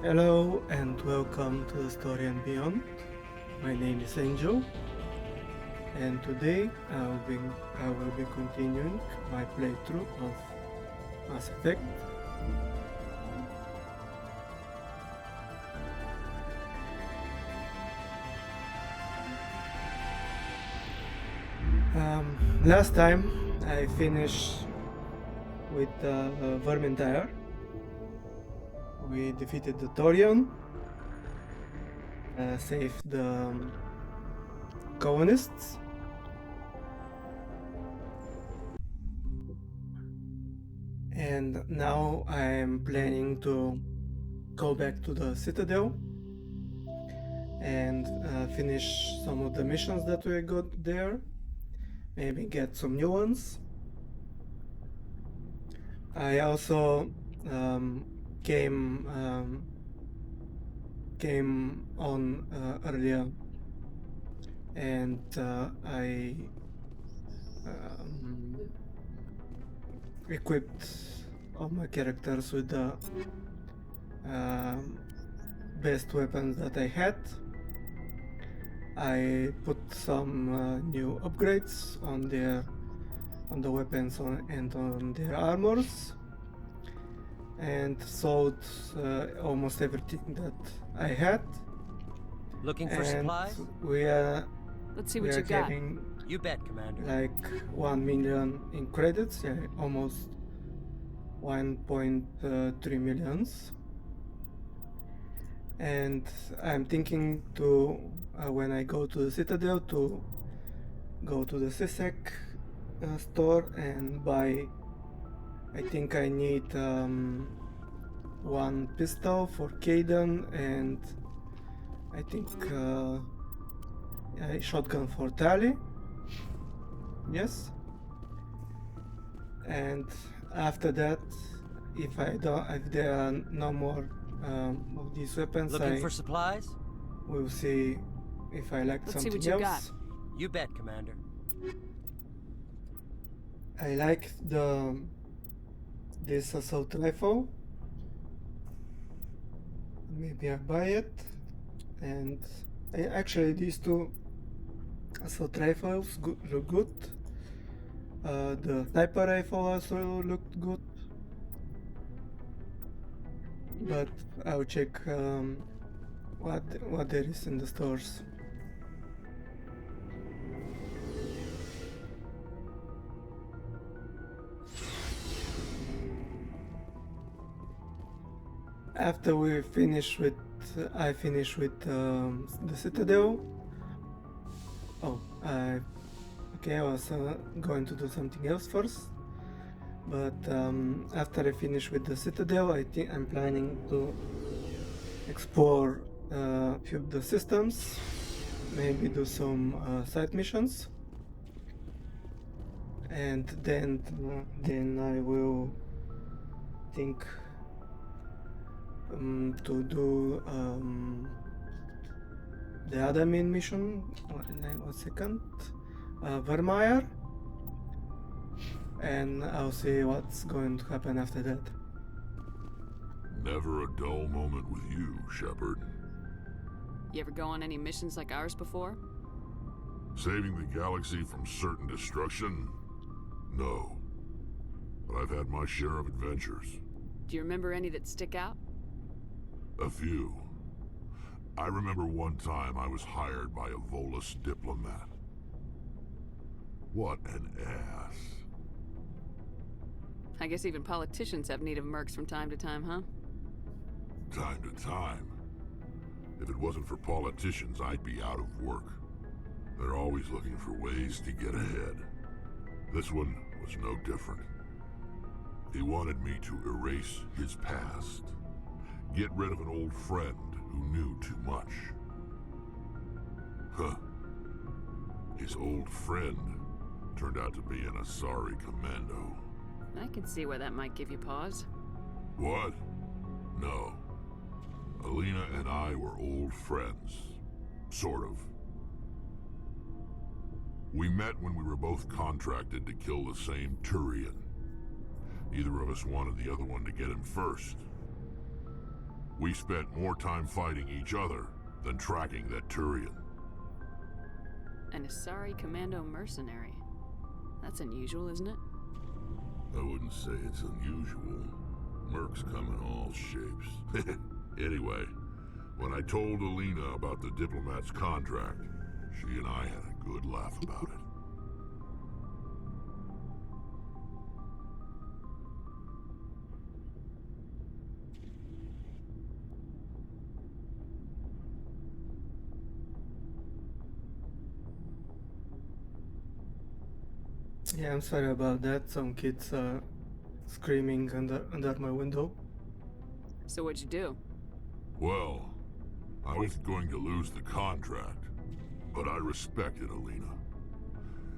Hello and welcome to the Story and Beyond. My name is Angel, and today I will be continuing my playthrough of Mass Effect. Last time I finished with Vermintide. We defeated the Torian, saved the colonists, and now I am planning to go back to the Citadel and finish some of the missions that we got there, maybe get some new ones. I also came on earlier, and I equipped all my characters with the best weapons that I had. I put some new upgrades on the weapons and on their armors, and sold almost everything that I had. Looking for And supplies? we are Let's see we what are you got. having You bet, Commander. like 1 million in credits, yeah, almost 1.3 millions. And I'm thinking to, when I go to the Citadel, to go to the CSEC store and buy. I think I need one pistol for Caden, and I think a shotgun for Tali. Yes. And after that, if there are no more of these weapons, Looking for supplies? will see if I like Let's see something what you else. You bet, Commander. I like this assault rifle. Maybe I buy it. And actually, these two assault rifles look good. The sniper rifle also looked good, but I'll check what there is in the stores. After I finish with the Citadel. Oh, okay, I was going to do something else first. But after I finish with the Citadel, I think I'm planning to explore a few of the systems, maybe do some side missions, and then I will think to do the other main mission. 1 second. Vermeer, and I'll see what's going to happen after that. Never a dull moment with you, Shepard. You ever go on any missions like ours before? Saving the galaxy from certain destruction? No. But I've had my share of adventures. Do you remember any that stick out? A few. I remember one time I was hired by a Volus diplomat. What an ass. I guess even politicians have need of mercs from time to time, huh? Time to time. If it wasn't for politicians, I'd be out of work. They're always looking for ways to get ahead. This one was no different. He wanted me to erase his past. Get rid of an old friend who knew too much. Huh. His old friend turned out to be an Asari commando. I can see where that might give you pause. What? No. Alina and I were old friends. Sort of. We met when we were both contracted to kill the same Turian. Neither of us wanted the other one to get him first. We spent more time fighting each other than tracking that Turian. An Asari commando mercenary. That's unusual, isn't it? I wouldn't say it's unusual. Mercs come in all shapes. Anyway, when I told Alina about the diplomat's contract, she and I had a good laugh about it. Yeah, I'm sorry about that. Some kids are screaming under my window. So what'd you do? Well, I was going to lose the contract, but I respected Alina.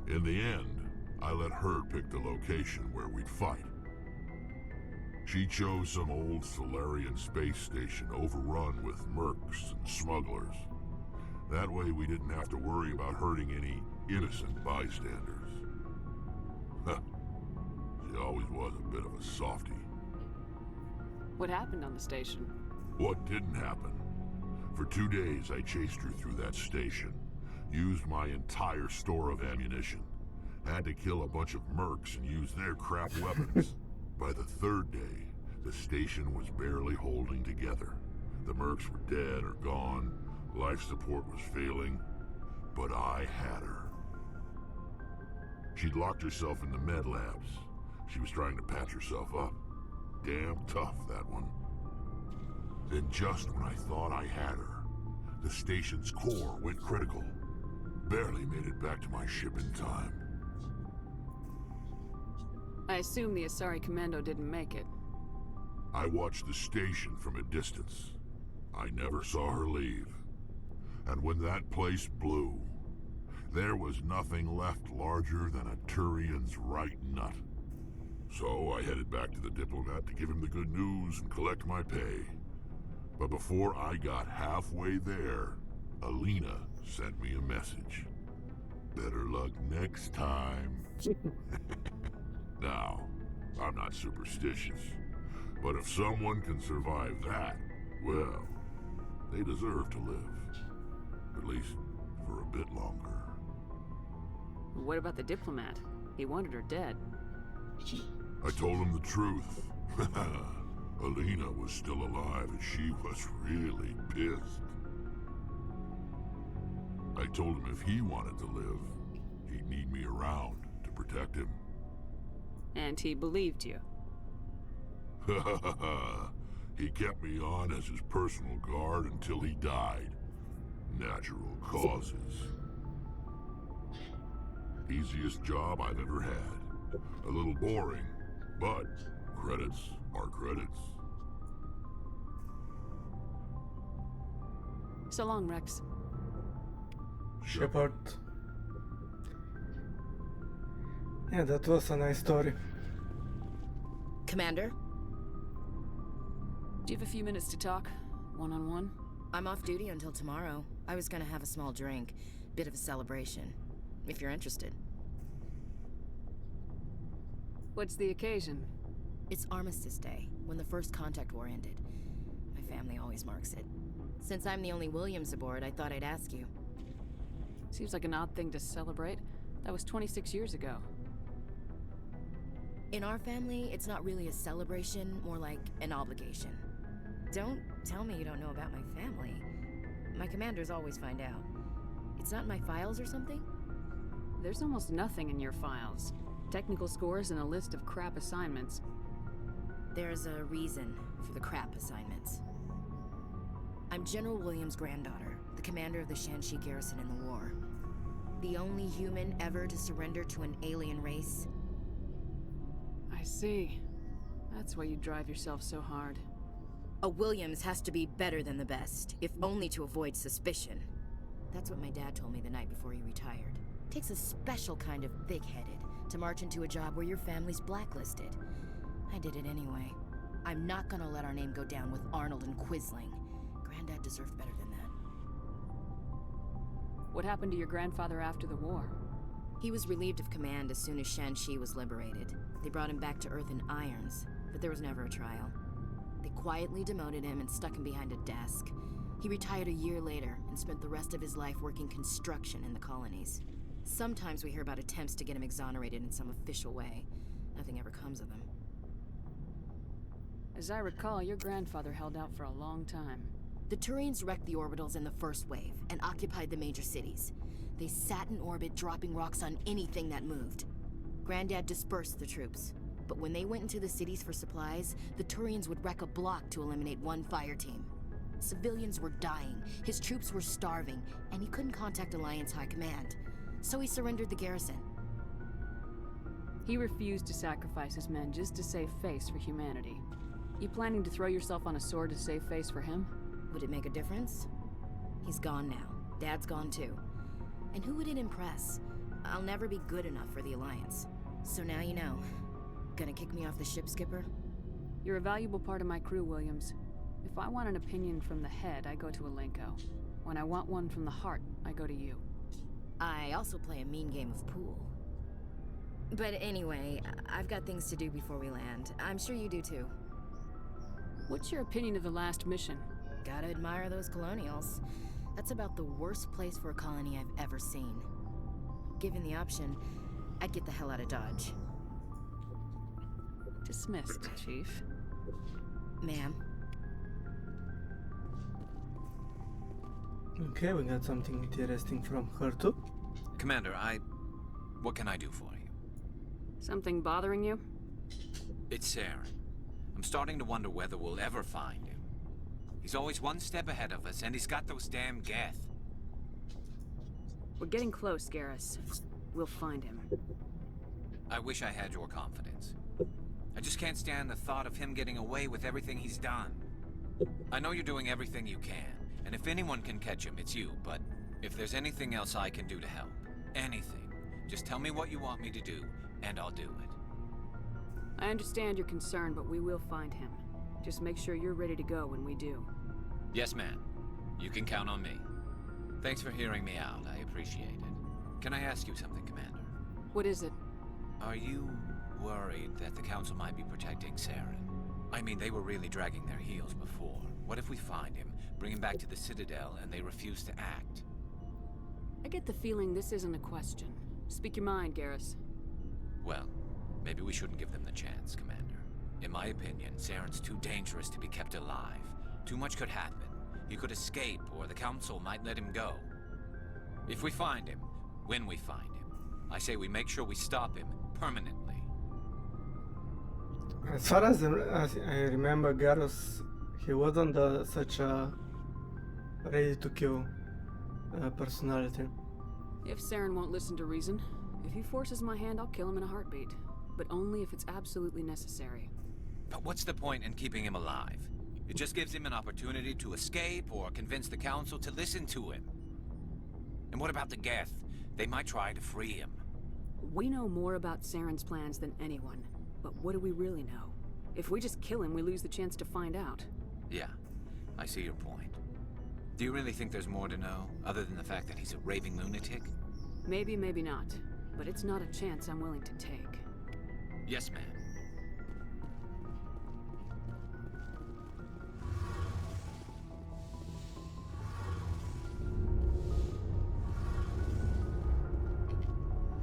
In the end, I let her pick the location where we'd fight. She chose some old Solarian space station overrun with mercs and smugglers. That way we didn't have to worry about hurting any innocent bystanders. She always was a bit of a softie. What happened on the station? What didn't happen? For 2 days I chased her through that station, used my entire store of ammunition, had to kill a bunch of mercs and use their crap weapons. By the 3rd day, the station was barely holding together. The mercs were dead or gone, life support was failing, but I had her. She'd locked herself in the med labs. She was trying to patch herself up. Damn tough, that one. Then just when I thought I had her, the station's core went critical. Barely made it back to my ship in time. I assume the Asari commando didn't make it. I watched the station from a distance. I never saw her leave. And when that place blew, there was nothing left larger than a Turian's right nut. So I headed back to the diplomat to give him the good news and collect my pay. But before I got halfway there, Alina sent me a message. Better luck next time. Now, I'm not superstitious, but if someone can survive that, well, they deserve to live. At least for a bit longer. What about the diplomat? He wanted her dead. I told him the truth. Alina was still alive and she was really pissed. I told him if he wanted to live, he'd need me around to protect him. And he believed you. He kept me on as his personal guard until he died. Natural causes. Easiest job I've ever had. A little boring, but credits are credits. So long, Rex. Shepard. Yeah, that was a nice story. Commander, Do you have a few minutes to talk? One-on-one? I'm off duty until tomorrow. I was gonna have a small drink. Bit of a celebration. If you're interested. What's the occasion? It's Armistice Day, when the first contact war ended. My family always marks it. Since I'm the only Williams aboard, I thought I'd ask you. Seems like an odd thing to celebrate. That was 26 years ago. In our family, it's not really a celebration, more like an obligation. Don't tell me you don't know about my family. My commanders always find out. It's not in my files or something? There's almost nothing in your files. Technical scores and a list of crap assignments. There's a reason for the crap assignments. I'm General Williams' granddaughter, the commander of the Shanxi garrison in the war. The only human ever to surrender to an alien race. I see. That's why you drive yourself so hard. A Williams has to be better than the best, if only to avoid suspicion. That's what my dad told me the night before he retired. Takes a special kind of big-headed to march into a job where your family's blacklisted. I did it anyway. I'm not gonna let our name go down with Arnold and Quisling. Granddad deserved better than that. What happened to your grandfather after the war? He was relieved of command as soon as Shanxi was liberated. They brought him back to Earth in irons, but there was never a trial. They quietly demoted him and stuck him behind a desk. He retired a year later and spent the rest of his life working construction in the colonies. Sometimes we hear about attempts to get him exonerated in some official way. Nothing ever comes of them. As I recall, your grandfather held out for a long time. The Turians wrecked the orbitals in the first wave and occupied the major cities. They sat in orbit, dropping rocks on anything that moved. Granddad dispersed the troops, but when they went into the cities for supplies, the Turians would wreck a block to eliminate one fire team. Civilians were dying, his troops were starving, and he couldn't contact Alliance High Command. So he surrendered the garrison. He refused to sacrifice his men just to save face for humanity. You planning to throw yourself on a sword to save face for him? Would it make a difference? He's gone now. Dad's gone too. And who would it impress? I'll never be good enough for the Alliance. So now you know. Gonna kick me off the ship, Skipper? You're a valuable part of my crew, Williams. If I want an opinion from the head, I go to Alenko. When I want one from the heart, I go to you. I also play a mean game of pool. But anyway, I've got things to do before we land. I'm sure you do too. What's your opinion of the last mission? Gotta admire those colonials. That's about the worst place for a colony I've ever seen. Given the option, I'd get the hell out of Dodge. Dismissed, Chief. Ma'am. Okay, we got something interesting from her too. Commander, what can I do for you? Something bothering you? It's Saren. I'm starting to wonder whether we'll ever find him. He's always one step ahead of us, and he's got those damn Geth. We're getting close, Garrus. We'll find him. I wish I had your confidence. I just can't stand the thought of him getting away with everything he's done. I know you're doing everything you can, and if anyone can catch him, it's you, but if there's anything else I can do to help, anything, just tell me what you want me to do, and I'll do it. I understand your concern, but we will find him. Just make sure you're ready to go when we do. Yes, ma'am. You can count on me. Thanks for hearing me out. I appreciate it. Can I ask you something, Commander? What is it? Are you worried that the Council might be protecting Saren? I mean, they were really dragging their heels before. What if we find him, bring him back to the Citadel, and they refuse to act? I get the feeling this isn't a question. Speak your mind, Garrus. Well, maybe we shouldn't give them the chance, Commander. In my opinion, Saren's too dangerous to be kept alive. Too much could happen. He could escape, or the Council might let him go. If we find him, when we find him, I say we make sure we stop him permanently. As far as I remember, Garrus, he wasn't such a ready to kill personality. If Saren won't listen to reason, if he forces my hand, I'll kill him in a heartbeat. But only if it's absolutely necessary. But what's the point in keeping him alive? It just gives him an opportunity to escape or convince the Council to listen to him. And what about the Geth? They might try to free him. We know more about Saren's plans than anyone. But what do we really know? If we just kill him, we lose the chance to find out. Yeah, I see your point. Do you really think there's more to know, other than the fact that he's a raving lunatic? Maybe, maybe not. But it's not a chance I'm willing to take. Yes, ma'am.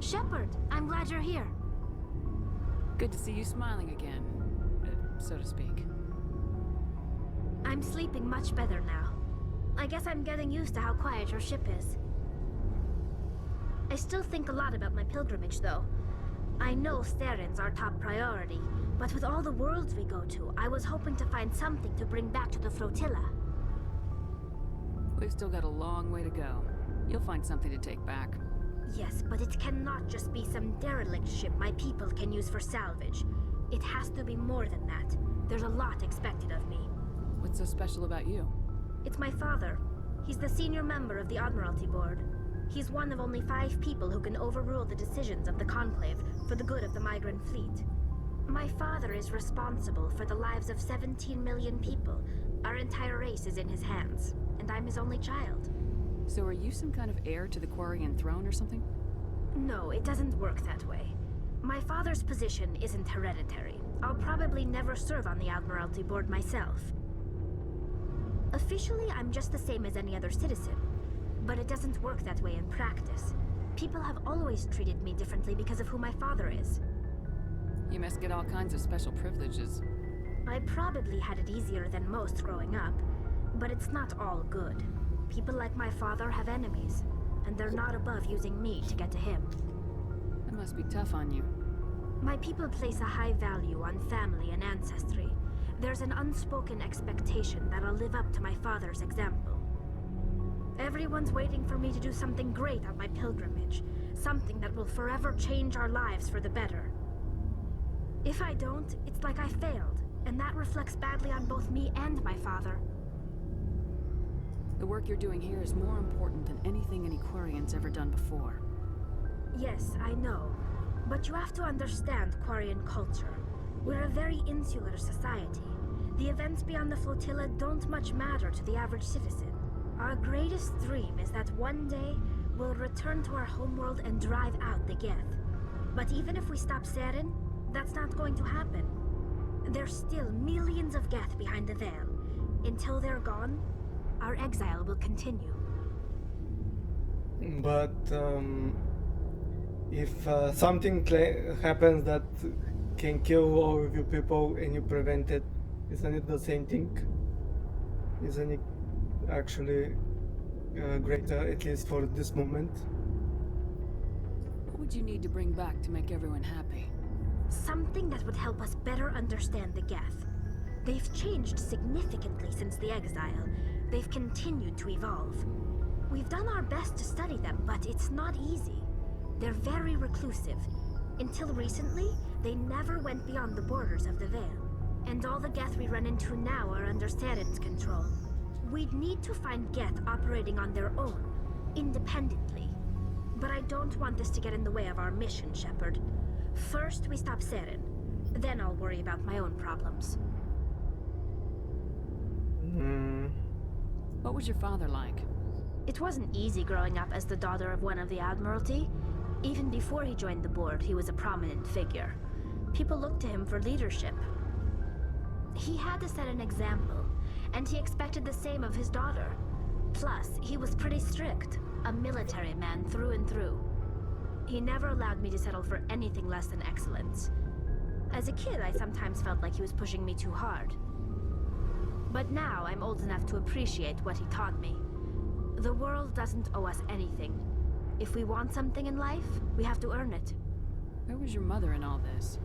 Shepard, I'm glad you're here. Good to see you smiling again, so to speak. I'm sleeping much better now. I guess I'm getting used to how quiet your ship is. I still think a lot about my pilgrimage, though. I know Saren's our top priority, but with all the worlds we go to, I was hoping to find something to bring back to the flotilla. We've still got a long way to go. You'll find something to take back. Yes, but it cannot just be some derelict ship my people can use for salvage. It has to be more than that. There's a lot expected of me. What's so special about you? It's my father. He's the senior member of the Admiralty Board. He's one of only 5 people who can overrule the decisions of the Conclave for the good of the migrant fleet. My father is responsible for the lives of 17 million people. Our entire race is in his hands, and I'm his only child. So are you some kind of heir to the Quarian throne or something? No, it doesn't work that way. My father's position isn't hereditary. I'll probably never serve on the Admiralty Board myself. Officially, I'm just the same as any other citizen, but it doesn't work that way in practice. People have always treated me differently because of who my father is. You must get all kinds of special privileges. I probably had it easier than most growing up, but it's not all good. People like my father have enemies, and they're not above using me to get to him. That must be tough on you. My people place a high value on family and ancestry. There's an unspoken expectation that I'll live up to my father's example. Everyone's waiting for me to do something great on my pilgrimage, something that will forever change our lives for the better. If I don't, it's like I failed, and that reflects badly on both me and my father. The work you're doing here is more important than anything an Aquarian's ever done before. Yes, I know. But you have to understand Quarian culture. We're a very insular society. The events beyond the flotilla don't much matter to the average citizen. Our greatest dream is that one day we'll return to our homeworld and drive out the Geth. But even if we stop Seren, that's not going to happen. There's still millions of Geth behind the veil. Until they're gone, our exile will continue. But if something happens that can kill all of you people and you prevent it, isn't it the same thing? Isn't it actually greater, at least for this moment? What would you need to bring back to make everyone happy? Something that would help us better understand the Geth. They've changed significantly since the exile. They've continued to evolve. We've done our best to study them, but it's not easy. They're very reclusive. Until recently, they never went beyond the borders of the Veil. And all the Geth we run into now are under Saren's control. We'd need to find Geth operating on their own, independently. But I don't want this to get in the way of our mission, Shepard. First, we stop Seren. Then I'll worry about my own problems. What was your father like? It wasn't easy growing up as the daughter of one of the Admiralty. Even before he joined the board, he was a prominent figure. People looked to him for leadership. He had to set an example, and he expected the same of his daughter. Plus, he was pretty strict, a military man through and through. He never allowed me to settle for anything less than excellence. As a kid, I sometimes felt like he was pushing me too hard. But now I'm old enough to appreciate what he taught me. The world doesn't owe us anything. If we want something in life, we have to earn it. Where was your mother in all this?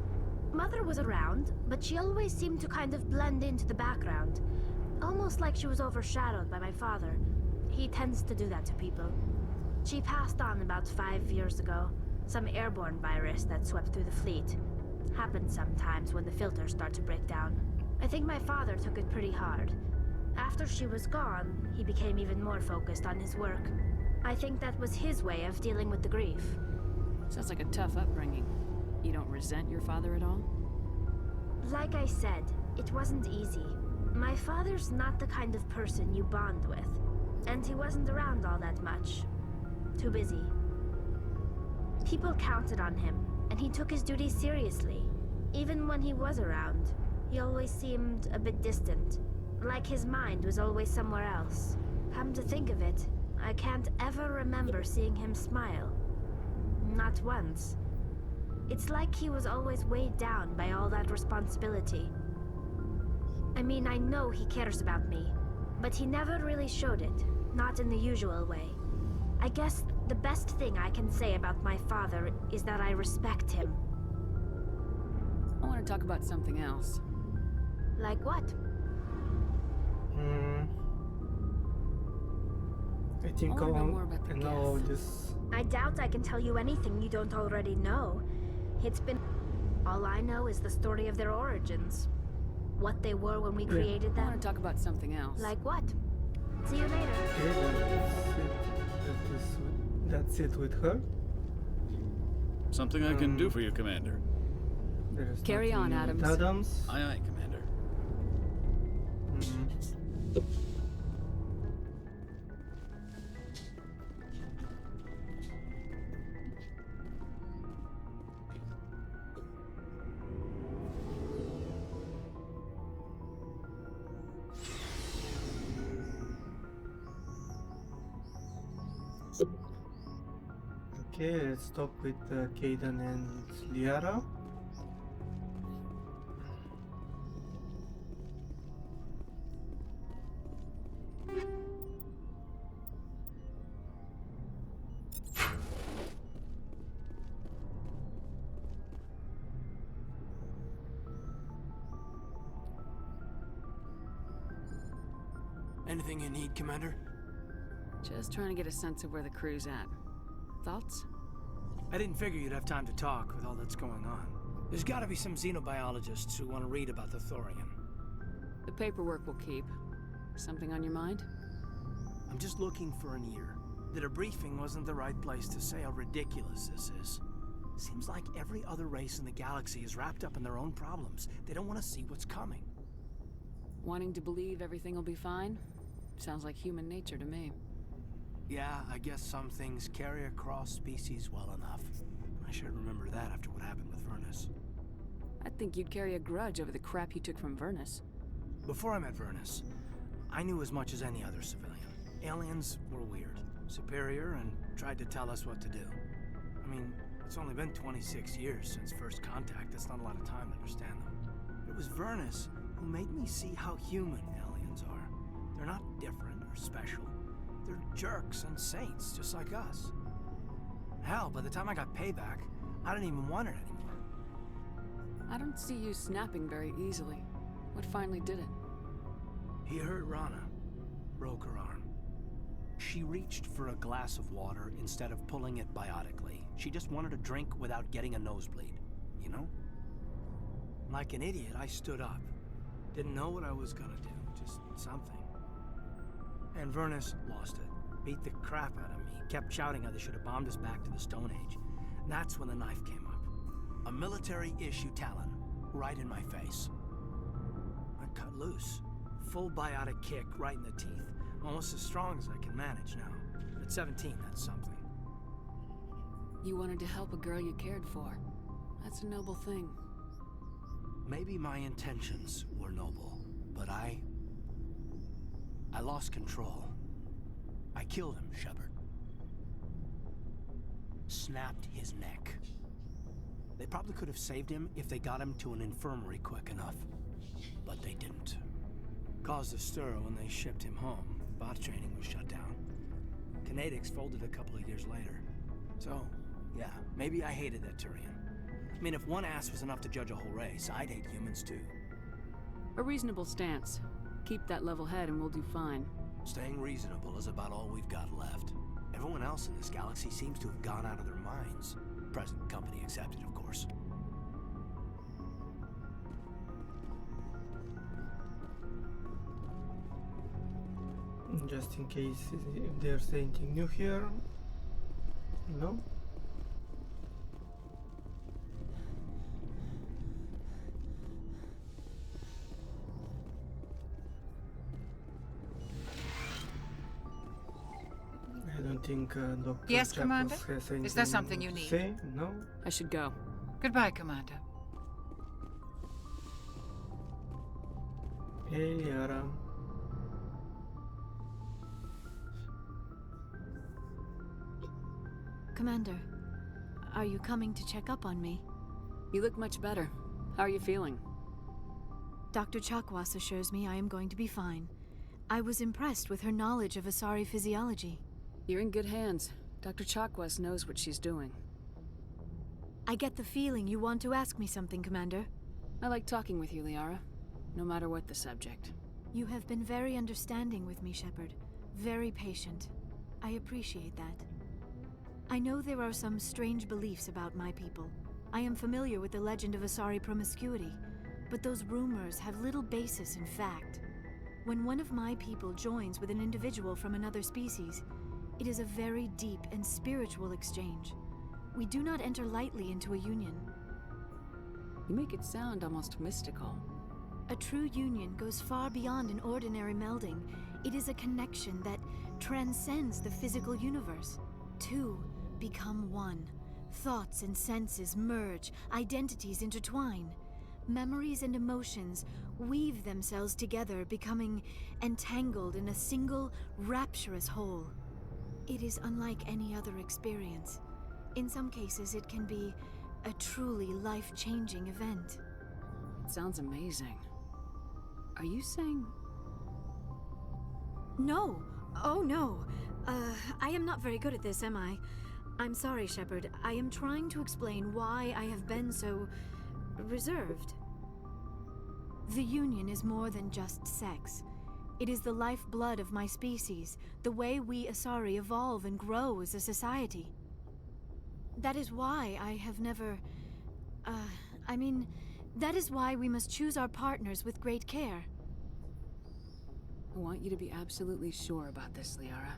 Mother was around, but she always seemed to kind of blend into the background. Almost like she was overshadowed by my father. He tends to do that to people. She passed on about 5 years ago. Some airborne virus that swept through the fleet. Happens sometimes when the filters start to break down. I think my father took it pretty hard. After she was gone, he became even more focused on his work. I think that was his way of dealing with the grief. Sounds like a tough upbringing. You don't resent your father at all? Like I said, it wasn't easy. My father's not the kind of person you bond with. And he wasn't around all that much. Too busy. People counted on him, and he took his duties seriously. Even when he was around, he always seemed a bit distant. Like his mind was always somewhere else. Come to think of it, I can't ever remember seeing him smile. Not once. It's like he was always weighed down by all that responsibility. I mean, I know he cares about me, but he never really showed it, not in the usual way. I guess the best thing I can say about my father is that I respect him. I want to talk about something else. Like what? I think I wanna know more about the I know Geth. this. I doubt I can tell you anything you don't already know. It's been... All I know is the story of their origins. What they were when we created I them. want to talk about something else. Like what? See you later. Okay, that's it with her. Something I can do for you, Commander. There is Carry on, nothing with Adams. Adams. Aye, aye, Commander. Okay, let's talk with Kaden and Liara. Anything you need, Commander? Just trying to get a sense of where the crew's at. Thoughts? I didn't figure you'd have time to talk with all that's going on. There's gotta be some xenobiologists who want to read about the Thorian. The paperwork will keep. Something on your mind? I'm just looking for an ear. The debriefing wasn't the right place to say how ridiculous this is. Seems like every other race in the galaxy is wrapped up in their own problems. They don't want to see what's coming. Wanting to believe everything will be fine? Sounds like human nature to me. Yeah, I guess some things carry across species well enough. I should remember that after what happened with Vernus. I think you'd carry a grudge over the crap you took from Vernus. Before I met Vernus, I knew as much as any other civilian. Aliens were weird, superior, and tried to tell us what to do. I mean, it's only been 26 years since first contact. That's not a lot of time to understand them. But it was Vernus who made me see how human aliens are. They're not different or special. They're jerks and saints, just like us. Hell, by the time I got payback, I didn't even want it anymore. I don't see you snapping very easily. What finally did it? He hurt Rana. Broke her arm. She reached for a glass of water instead of pulling it biotically. She just wanted to drink without getting a nosebleed, you know? Like an idiot, I stood up. Didn't know what I was gonna do, just something. And Vernus lost it. Beat the crap out of me. Kept shouting how they should have bombed us back to the Stone Age. And that's when the knife came up. A military-issue talon, right in my face. I cut loose. Full biotic kick right in the teeth. Almost as strong as I can manage now. At 17, that's something. You wanted to help a girl you cared for. That's a noble thing. Maybe my intentions were noble, but I lost control. I killed him, Shepard. Snapped his neck. They probably could have saved him if they got him to an infirmary quick enough. But they didn't. Caused a stir when they shipped him home. Bot training was shut down. Kinetics folded a couple of years later. So, yeah, maybe I hated that Turian. I mean, if one ass was enough to judge a whole race, I'd hate humans too. A reasonable stance. Keep that level head and we'll do fine. Staying reasonable is about all we've got left. Everyone else in this galaxy seems to have gone out of their minds. Present company accepted, of course. Just in case if there's anything new here. No? I don't think Dr. Yes, Chapos Commander? has anything Is there something you to need? say? No? I should go. Goodbye, Commander. Hey, Liara. Commander, are you coming to check up on me? You look much better. How are you feeling? Dr. Chakwas assures me I am going to be fine. I was impressed with her knowledge of Asari physiology. You're in good hands. Dr. Chakwas knows what she's doing. I get the feeling you want to ask me something, Commander. I like talking with you, Liara. No matter what the subject. You have been very understanding with me, Shepard. Very patient. I appreciate that. I know there are some strange beliefs about my people. I am familiar with the legend of Asari promiscuity, but those rumors have little basis in fact. When one of my people joins with an individual from another species, it is a very deep and spiritual exchange. We do not enter lightly into a union. You make it sound almost mystical. A true union goes far beyond an ordinary melding. It is a connection that transcends the physical universe. Two become one. Thoughts and senses merge, identities intertwine. Memories and emotions weave themselves together, becoming entangled in a single, rapturous whole. It is unlike any other experience. In some cases, it can be a truly life-changing event. It sounds amazing. Are you saying... No! Oh, no. I am not very good at this, am I? I'm sorry, Shepard. I am trying to explain why I have been so... reserved. The Union is more than just sex. It is the lifeblood of my species, the way we Asari evolve and grow as a society. That is why I have never... that is why we must choose our partners with great care. I want you to be absolutely sure about this, Liara.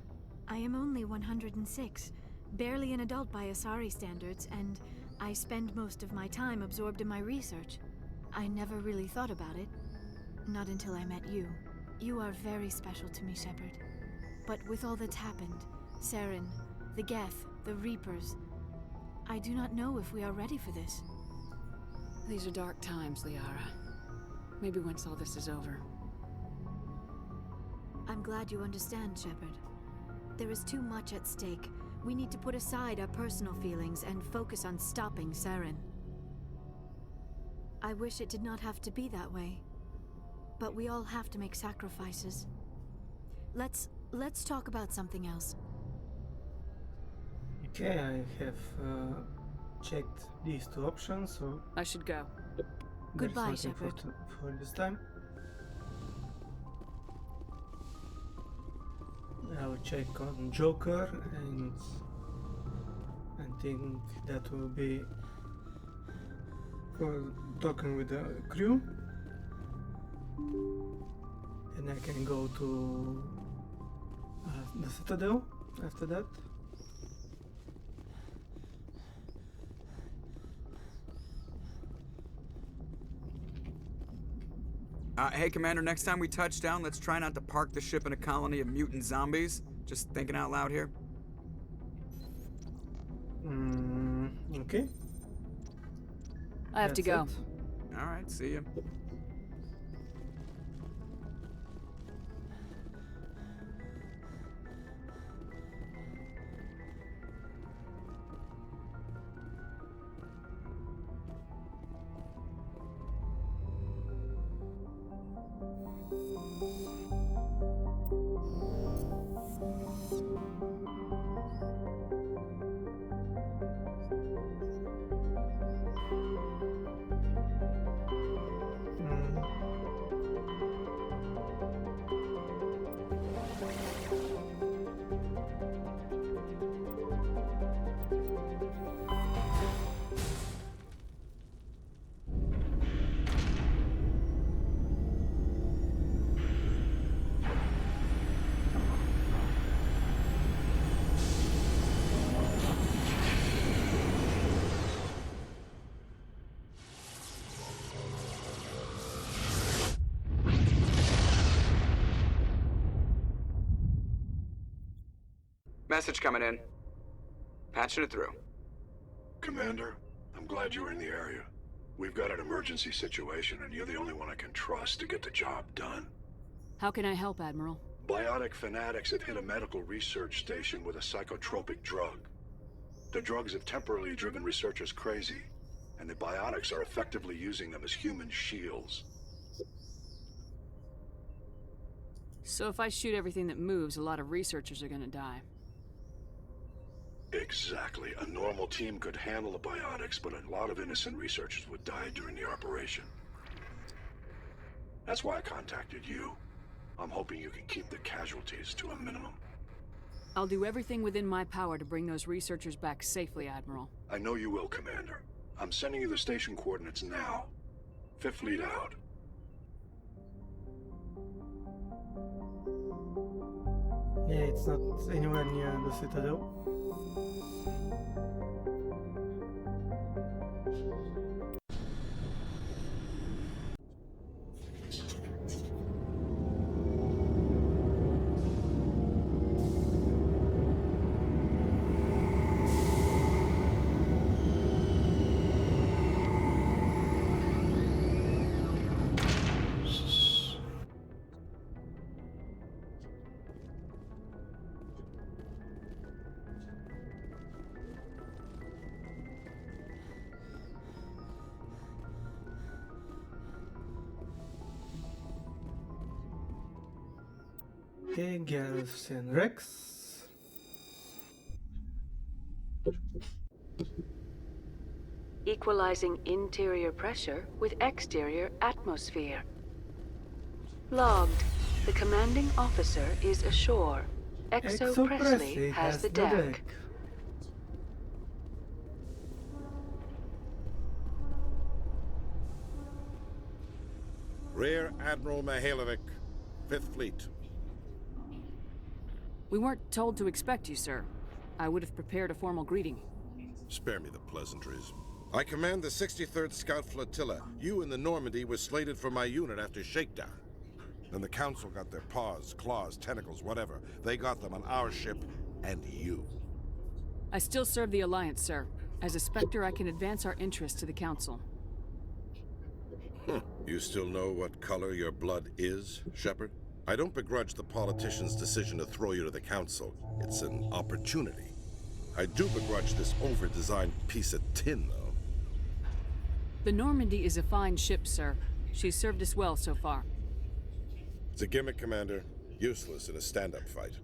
I am only 106, barely an adult by Asari standards, and I spend most of my time absorbed in my research. I never really thought about it. Not until I met you. You are very special to me, Shepard. But with all that's happened, Saren, the Geth, the Reapers, I do not know if we are ready for this. These are dark times, Liara. Maybe once all this is over. I'm glad you understand, Shepard. There is too much at stake. We need to put aside our personal feelings and focus on stopping Saren. I wish it did not have to be that way. But we all have to make sacrifices. Let's talk about something else. Okay, I have checked these two options, so I should go. Goodbye, there's nothing Shepard. for this time. I will check on Joker, and I think that will be for talking with the crew. And I can go to the Citadel after that. Hey, Commander, next time we touch down, let's try not to park the ship in a colony of mutant zombies. Just thinking out loud here. Okay. I have to That's go. it. All right, see ya. Message coming in. Patching it through. Commander, I'm glad you were in the area. We've got an emergency situation, and you're the only one I can trust to get the job done. How can I help, Admiral? Biotic fanatics have hit a medical research station with a psychotropic drug. The drugs have temporarily driven researchers crazy, and the biotics are effectively using them as human shields. So if I shoot everything that moves, a lot of researchers are gonna die. Exactly. A normal team could handle the biotics, but a lot of innocent researchers would die during the operation. That's why I contacted you. I'm hoping you can keep the casualties to a minimum. I'll do everything within my power to bring those researchers back safely, Admiral. I know you will, Commander. I'm sending you the station coordinates now. Fifth Fleet out. Yeah, it's not anywhere near the Citadel. Okay, Garrison Rex. Equalizing interior pressure with exterior atmosphere. Logged. The commanding officer is ashore. Exo Presley has the deck. Rear Admiral Mihailovic, 5th Fleet. We weren't told to expect you, sir. I would have prepared a formal greeting. Spare me the pleasantries. I command the 63rd Scout Flotilla. You in the Normandy were slated for my unit after shakedown. Then the Council got their paws, claws, tentacles, whatever. They got them on our ship, and you. I still serve the Alliance, sir. As a Spectre, I can advance our interests to the Council. You still know what color your blood is, Shepard? I don't begrudge the politician's decision to throw you to the Council. It's an opportunity. I do begrudge this over-designed piece of tin, though. The Normandy is a fine ship, sir. She's served us well so far. It's a gimmick, Commander. Useless in a stand-up fight.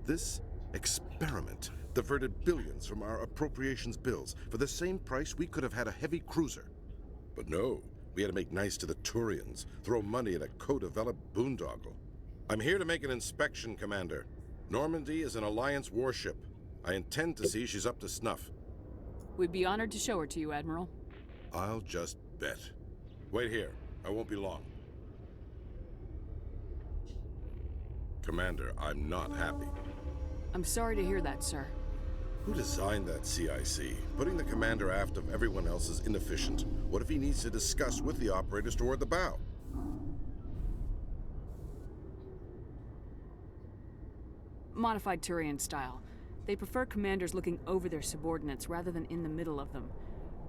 This experiment diverted billions from our appropriations bills. For the same price, we could have had a heavy cruiser. But no, we had to make nice to the Turians, throw money at a co-developed boondoggle. I'm here to make an inspection, Commander. Normandy is an Alliance warship. I intend to see she's up to snuff. We'd be honored to show her to you, Admiral. I'll just bet. Wait here. I won't be long. Commander, I'm not happy. I'm sorry to hear that, sir. Who designed that CIC? Putting the commander aft of everyone else is inefficient. What if he needs to discuss with the operators toward the bow? Modified Turian style. They prefer commanders looking over their subordinates rather than in the middle of them.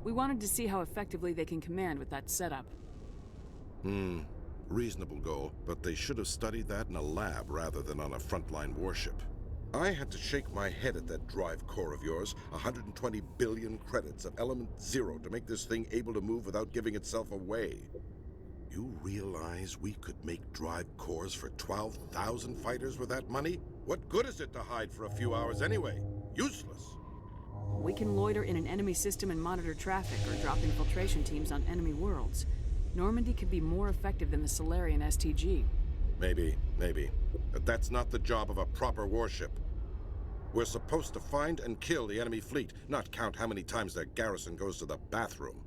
We wanted to see how effectively they can command with that setup. Reasonable goal, but they should have studied that in a lab rather than on a frontline warship. I had to shake my head at that drive core of yours. 120 billion credits of element 0 to make this thing able to move without giving itself away. You realize we could make drive cores for 12,000 fighters with that money? What good is it to hide for a few hours anyway? Useless. We can loiter in an enemy system and monitor traffic or drop infiltration teams on enemy worlds. Normandy could be more effective than the Solarian STG. Maybe. But that's not the job of a proper warship. We're supposed to find and kill the enemy fleet, not count how many times their garrison goes to the bathroom.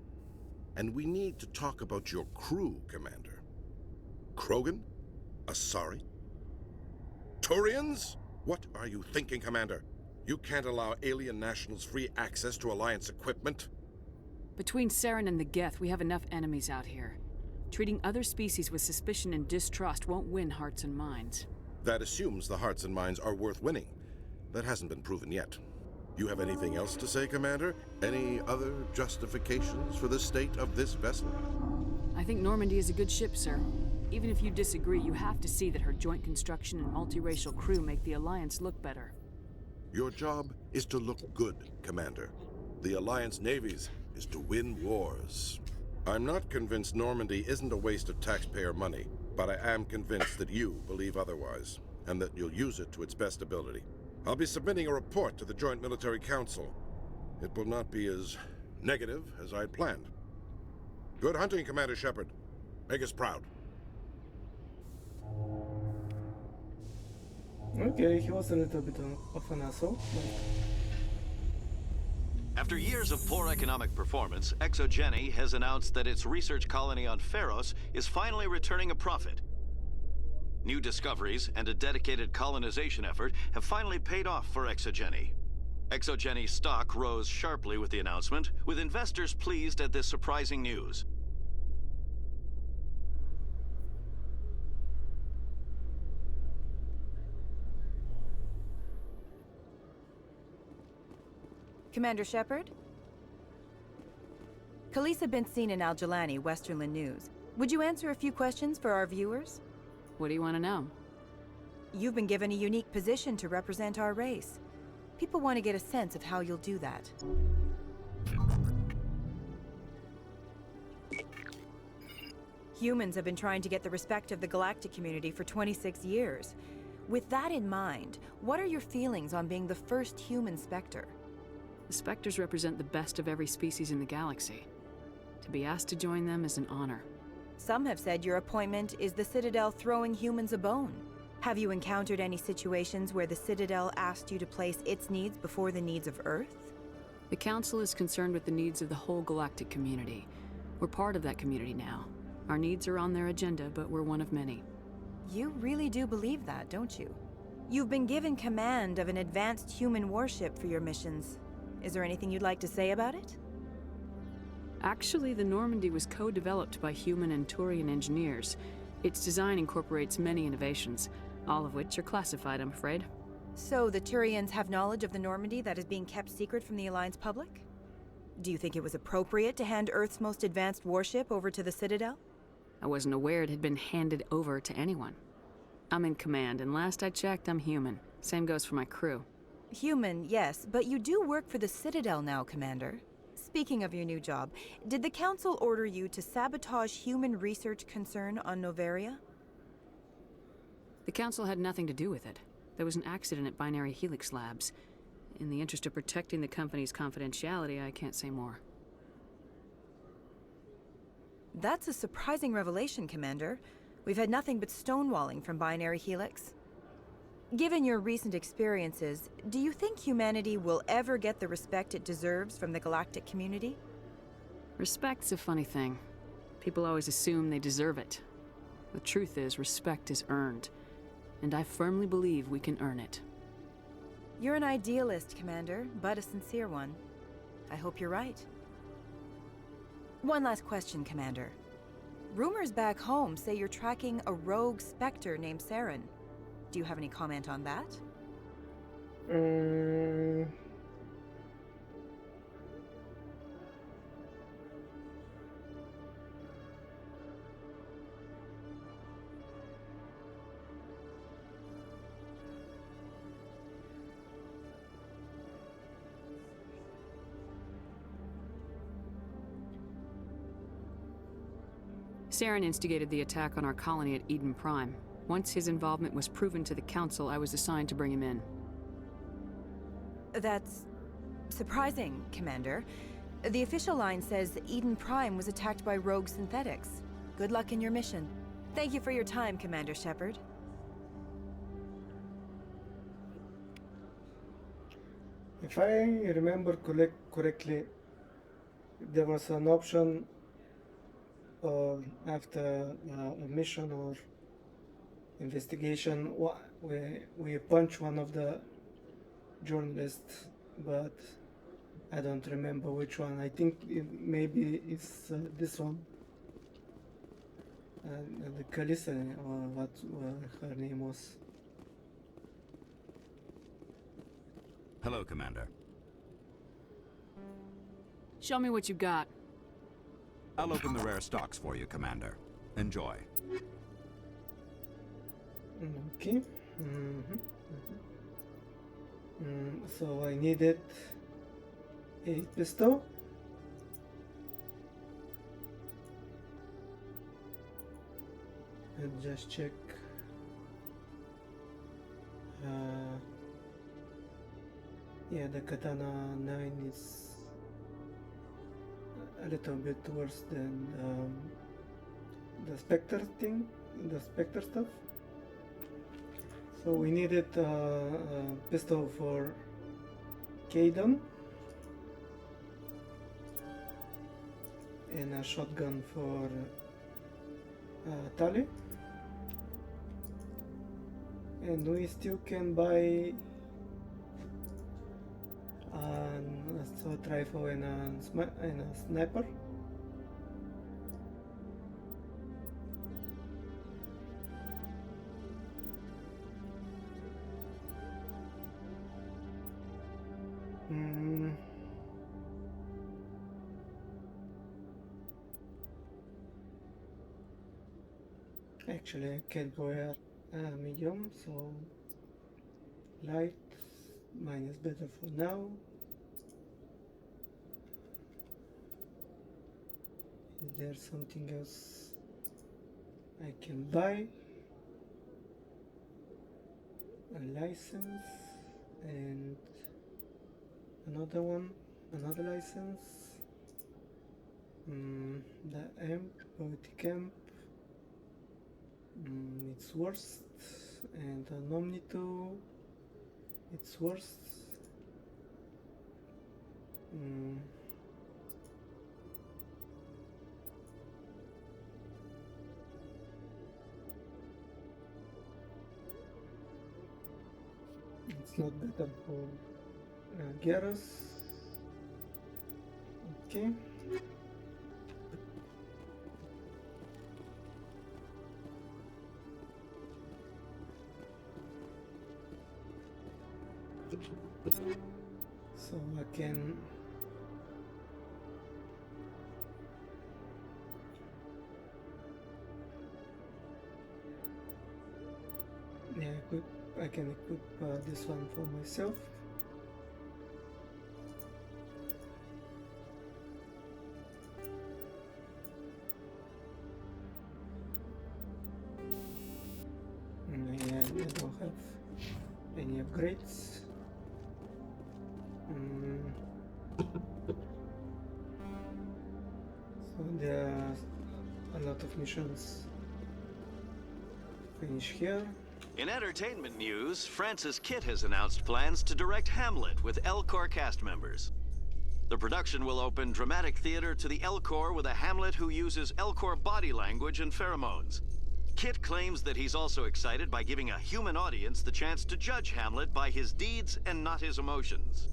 And we need to talk about your crew, Commander. Krogan? Asari? Turians? What are you thinking, Commander? You can't allow alien nationals free access to Alliance equipment? Between Saren and the Geth, we have enough enemies out here. Treating other species with suspicion and distrust won't win hearts and minds. That assumes the hearts and minds are worth winning. That hasn't been proven yet. You have anything else to say, Commander? Any other justifications for the state of this vessel? I think Normandy is a good ship, sir. Even if you disagree, you have to see that her joint construction and multiracial crew make the Alliance look better. Your job is to look good, Commander. The Alliance navies is to win wars. I'm not convinced Normandy isn't a waste of taxpayer money, but I am convinced that you believe otherwise, and that you'll use it to its best ability. I'll be submitting a report to the Joint Military Council. It will not be as negative as I'd planned. Good hunting, Commander Shepard. Make us proud. Okay, he was a little bit of an asshole, but... After years of poor economic performance, ExoGeni has announced that its research colony on Pharos is finally returning a profit. New discoveries and a dedicated colonization effort have finally paid off for ExoGeni. ExoGeni's stock rose sharply with the announcement, with investors pleased at this surprising news. Commander Shepard? Khaleesa been seen in Al-Jalani, Westerland News. Would you answer a few questions for our viewers? What do you want to know? You've been given a unique position to represent our race. People want to get a sense of how you'll do that. Humans have been trying to get the respect of the galactic community for 26 years. With that in mind, what are your feelings on being the first human Spectre? The Spectres represent the best of every species in the galaxy. To be asked to join them is an honor. Some have said your appointment is the Citadel throwing humans a bone. Have you encountered any situations where the Citadel asked you to place its needs before the needs of Earth? The Council is concerned with the needs of the whole galactic community. We're part of that community now. Our needs are on their agenda, but we're one of many. You really do believe that, don't you? You've been given command of an advanced human warship for your missions. Is there anything you'd like to say about it? Actually, the Normandy was co-developed by human and Turian engineers. Its design incorporates many innovations, all of which are classified, I'm afraid. So the Turians have knowledge of the Normandy that is being kept secret from the Alliance public? Do you think it was appropriate to hand Earth's most advanced warship over to the Citadel? I wasn't aware it had been handed over to anyone. I'm in command, and last I checked, I'm human. Same goes for my crew. Human, yes, but you do work for the Citadel now, Commander. Speaking of your new job, did the Council order you to sabotage human research concern on Noveria? The Council had nothing to do with it. There was an accident at Binary Helix Labs. In the interest of protecting the company's confidentiality, I can't say more. That's a surprising revelation, Commander. We've had nothing but stonewalling from Binary Helix. Given your recent experiences, do you think humanity will ever get the respect it deserves from the galactic community? Respect's a funny thing. People always assume they deserve it. The truth is, respect is earned. And I firmly believe we can earn it. You're an idealist, Commander, but a sincere one. I hope you're right. One last question, Commander. Rumors back home say you're tracking a rogue Spectre named Saren. Do you have any comment on that? Saren instigated the attack on our colony at Eden Prime. Once his involvement was proven to the Council, I was assigned to bring him in. That's surprising, Commander. The official line says Eden Prime was attacked by rogue synthetics. Good luck in your mission. Thank you for your time, Commander Shepard. If I remember correctly, there was an option after a mission or investigation, we punch one of the journalists, but I don't remember which one. I think maybe it's this one, the Kalisa, or what her name was. Hello, Commander. Show me what you got. I'll open the rare stocks for you, Commander. Enjoy. Okay. So I needed a pistol. And just check. Yeah, the Katana 9 is a little bit worse than the Spectre thing, the Spectre stuff. So we needed a pistol for Kaidan and a shotgun for Tali. And we still can buy an assault rifle and a sniper. Actually, I can go at medium, so light, mine is better for now. Is there something else I can buy? a license, and another one, another license. The amp, poetic amp, it's worst, and an omnito, it's worst. It's not better for Gyara's. Okay. So I can I can equip this one for myself. Yeah, I don't have any upgrades. So there are a lot of missions finish here. In entertainment news, Francis Kitt has announced plans to direct Hamlet with Elcor cast members. The production will open dramatic theater to the Elcor with a Hamlet who uses Elcor body language and pheromones. Kitt claims that he's also excited by giving a human audience the chance to judge Hamlet by his deeds and not his emotions.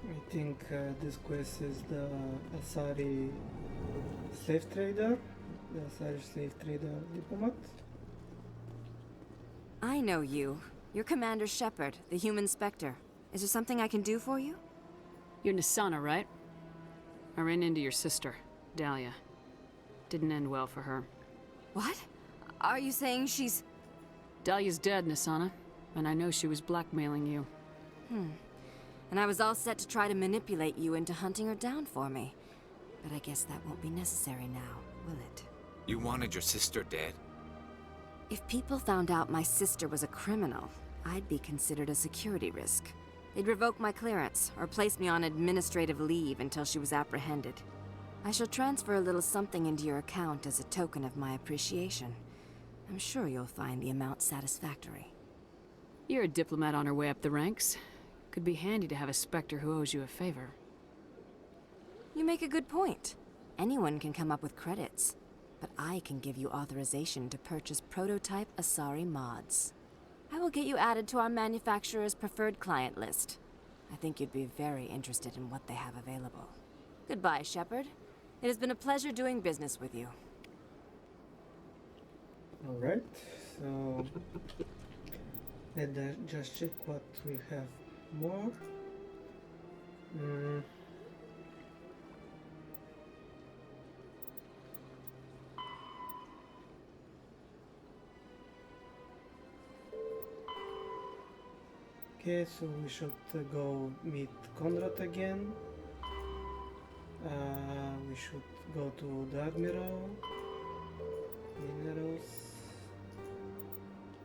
I think this quest is the Asari slave trader, the Asari slave trader diplomat. I know you. You're Commander Shepard, the human Spectre. Is there something I can do for you? You're Nisana, right? I ran into your sister, Dahlia. Didn't end well for her. What? Are you saying she's... Dahlia's dead, Nisana. And I know she was blackmailing you. And I was all set to try to manipulate you into hunting her down for me. But I guess that won't be necessary now, will it? You wanted your sister dead? If people found out my sister was a criminal, I'd be considered a security risk. They'd revoke my clearance, or place me on administrative leave until she was apprehended. I shall transfer a little something into your account as a token of my appreciation. I'm sure you'll find the amount satisfactory. You're a diplomat on her way up the ranks. Could be handy to have a Spectre who owes you a favor. You make a good point. Anyone can come up with credits. But I can give you authorization to purchase prototype Asari mods. I will get you added to our manufacturer's preferred client list. I think you'd be very interested in what they have available. Goodbye, Shepard. It has been a pleasure doing business with you. Alright, so let's just check what we have more. Okay, so we should go meet Conrad again. We should go to the Admiral. Minerals.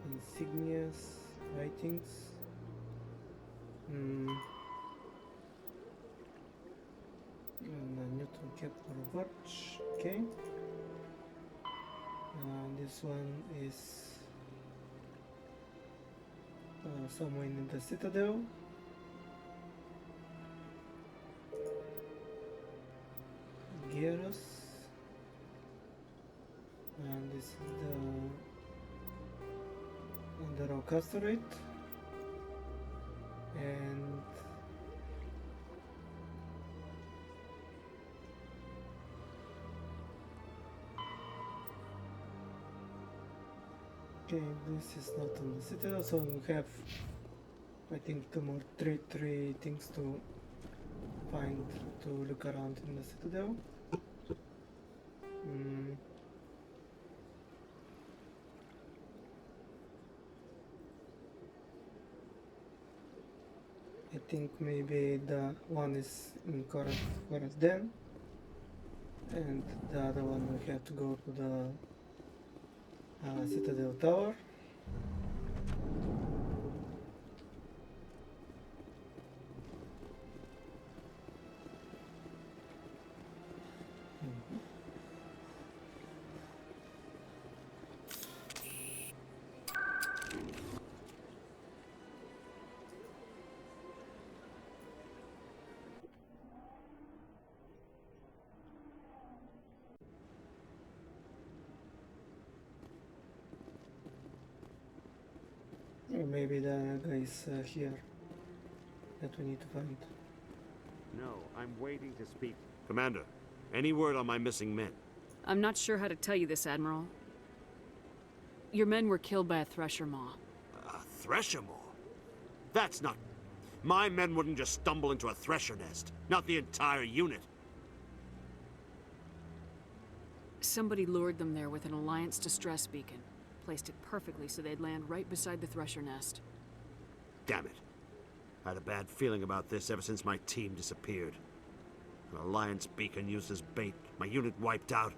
Insignias. Writings. And a neutral cap for watch. Okay. This one is somewhere in the Citadel. Gears. And this is the Rocasterate. And Okay, this is not on the Citadel, so we have, I think, three things to find, to look around in the Citadel. I think maybe the one is in Correct Den, and the other one we have to go to the Citadel Tower. Or maybe the guy is here that we need to find. No, I'm waiting to speak. Commander, any word on my missing men? I'm not sure how to tell you this, Admiral. Your men were killed by a thresher maw. A thresher maw? That's not... My men wouldn't just stumble into a thresher nest. Not the entire unit. Somebody lured them there with an Alliance distress beacon. Placed it perfectly so they'd land right beside the thresher nest. Damn it. I had a bad feeling about this ever since my team disappeared. An Alliance beacon used as bait, my unit wiped out,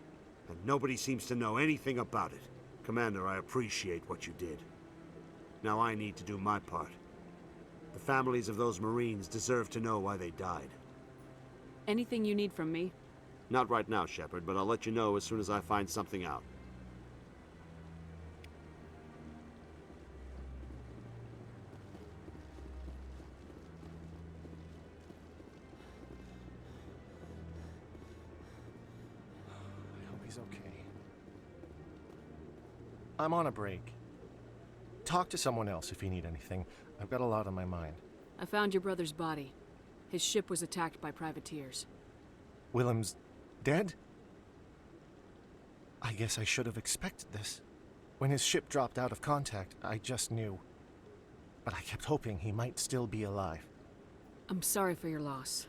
and nobody seems to know anything about it. Commander, I appreciate what you did. Now I need to do my part. The families of those Marines deserve to know why they died. Anything you need from me? Not right now, Shepard, but I'll let you know as soon as I find something out. I hope he's okay. I'm on a break. Talk to someone else if you need anything. I've got a lot on my mind. I found your brother's body. His ship was attacked by privateers. Willem's dead? I guess I should have expected this. When his ship dropped out of contact, I just knew. But I kept hoping he might still be alive. I'm sorry for your loss.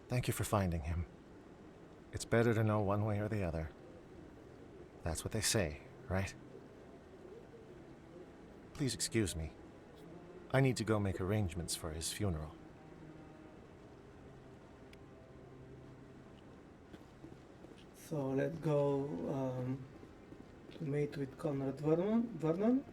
Thank you for finding him. It's better to know one way or the other. That's what they say, right? Please excuse me. I need to go make arrangements for his funeral. So let's go to meet with Conrad Vernon.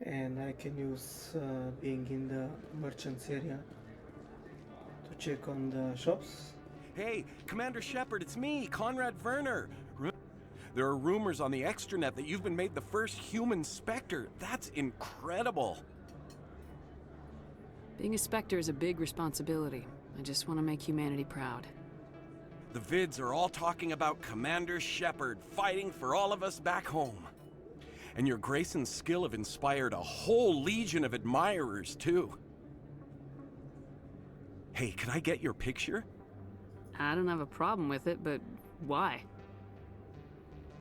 And I can use being in the merchants area to check on the shops. Hey, Commander Shepard, it's me, Conrad Werner. There are rumors on the extranet that you've been made the first human Spectre. That's incredible. Being a Spectre is a big responsibility. I just want to make humanity proud. The vids are all talking about Commander Shepard fighting for all of us back home. And your grace and skill have inspired a whole legion of admirers, too. Hey, can I get your picture? I don't have a problem with it, but why?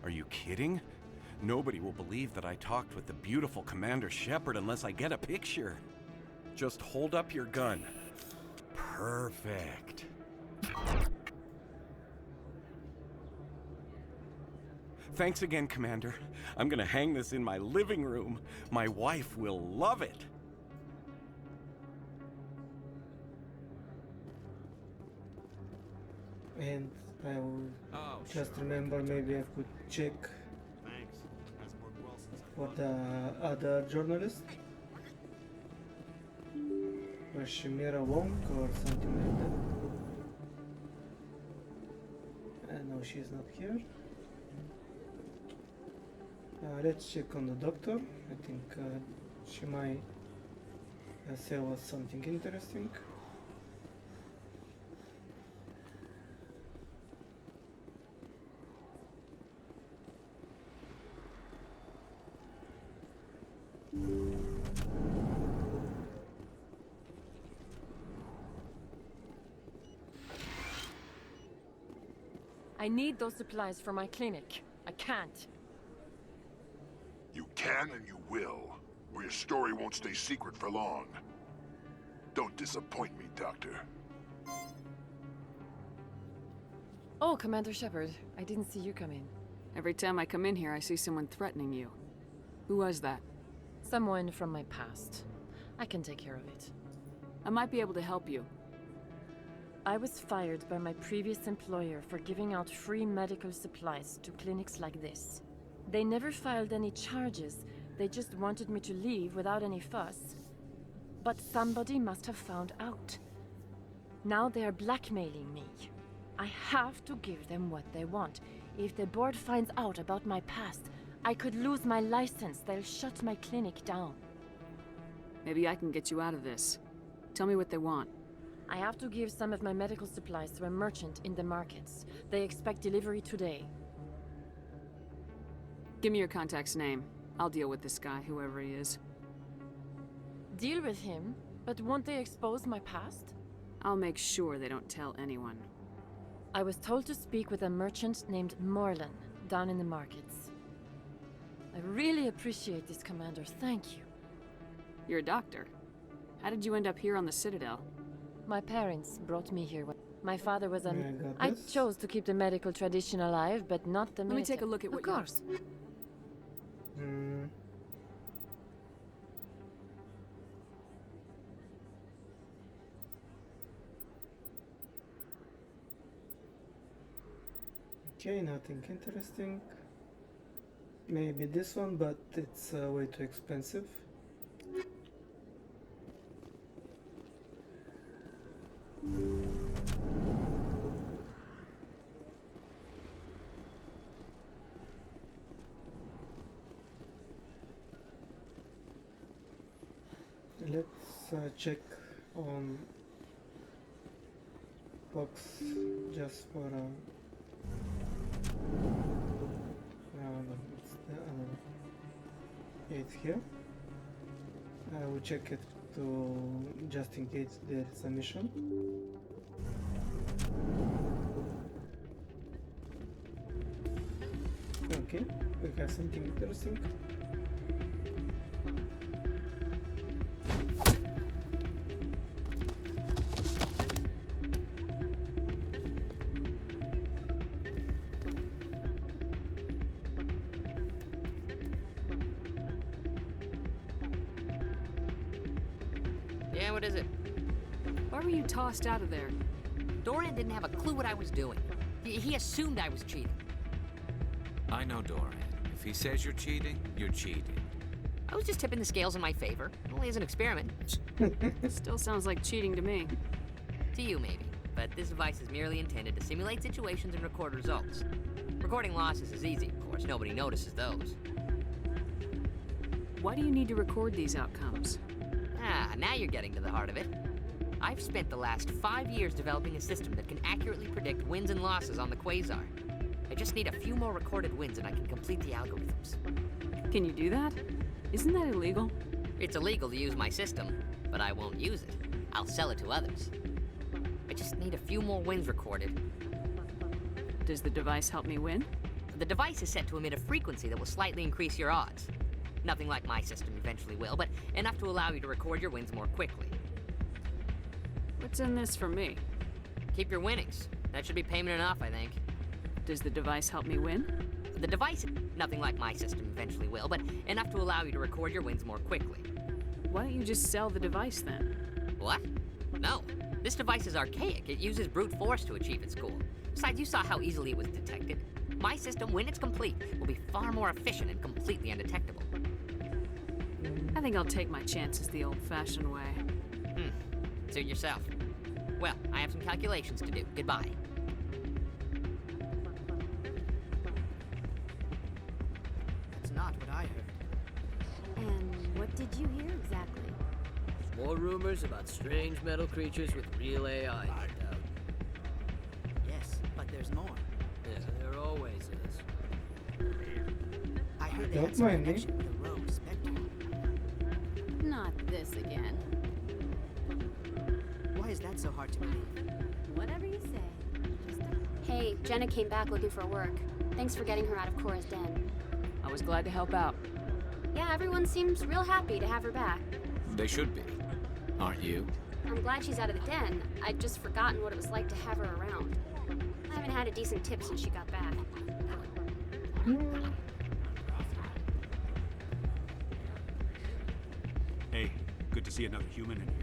Are you kidding? Nobody will believe that I talked with the beautiful Commander Shepard unless I get a picture. Just hold up your gun. Perfect. Thanks again, Commander. I'm gonna hang this in my living room. My wife will love it. And I will just remember maybe I could check for the other journalist. Or Shimira Wong or something like that. No, she's not here. Let's check on the doctor. I think she might sell us something interesting. I need those supplies for my clinic. I can't. You can and you will, or your story won't stay secret for long. Don't disappoint me, Doctor. Oh, Commander Shepard. I didn't see you come in. Every time I come in here, I see someone threatening you. Who was that? Someone from my past. I can take care of it. I might be able to help you. I was fired by my previous employer for giving out free medical supplies to clinics like this. They never filed any charges. They just wanted me to leave without any fuss. But somebody must have found out. Now they are blackmailing me. I have to give them what they want. If the board finds out about my past, I could lose my license. They'll shut my clinic down. Maybe I can get you out of this. Tell me what they want. I have to give some of my medical supplies to a merchant in the markets. They expect delivery today. Give me your contact's name. I'll deal with this guy, whoever he is. Deal with him? But won't they expose my past? I'll make sure they don't tell anyone. I was told to speak with a merchant named Morlan, down in the markets. I really appreciate this, Commander. Thank you. You're a doctor. How did you end up here on the Citadel? My parents brought me here. My father was an... I chose to keep the medical tradition alive, but not the military. Let me take a look at what Of course. Okay, nothing interesting. Maybe this one, but it's way too expensive. Let's check on box just for it's here. I will check it to just in case there's a mission. Okay, we have something interesting. Yeah, what is it? Why were you tossed out of there? Dorian didn't have a clue what I was doing. He assumed I was cheating. I know Dorian. If he says you're cheating, you're cheating. I was just tipping the scales in my favor, only as an experiment. Still sounds like cheating to me. To you, maybe. But this device is merely intended to simulate situations and record results. Recording losses is easy, of course. Nobody notices those. Why do you need to record these outcomes? Ah, now you're getting to the heart of it. I've spent the last 5 years developing a system that can accurately predict wins and losses on the Quasar. I just need a few more recorded wins and I can complete the algorithms. Can you do that? Isn't that illegal? It's illegal to use my system, but I won't use it. I'll sell it to others. I just need a few more wins recorded. Does the device help me win? The device is set to emit a frequency that will slightly increase your odds. Nothing like my system eventually will, but enough to allow you to record your wins more quickly. What's in this for me? Keep your winnings. That should be payment enough, I think. Does the device help me win? The device, nothing like my system eventually will, but enough to allow you to record your wins more quickly. Why don't you just sell the device then? What? No. This device is archaic. It uses brute force to achieve its goal. Besides, you saw how easily it was detected. My system, when it's complete, will be far more efficient and completely undetectable. I think I'll take my chances the old-fashioned way. Suit yourself. Well, I have some calculations to do. Goodbye. That's not what I heard. And what did you hear exactly? More rumors about strange metal creatures with real AI, no doubt. Yes, but there's more. Yeah, there always is. I heard they had some connection with a rogue spectre. Not this again. Why is that so hard to believe? Whatever you say. Just a Hey, Jenna came back looking for work. Thanks for getting her out of Cora's den. I was glad to help out. Yeah, everyone seems real happy to have her back. They should be. Aren't you? I'm glad she's out of the den. I'd just forgotten what it was like to have her around. I haven't had a decent tip since she got back. Hey, good to see another human in here.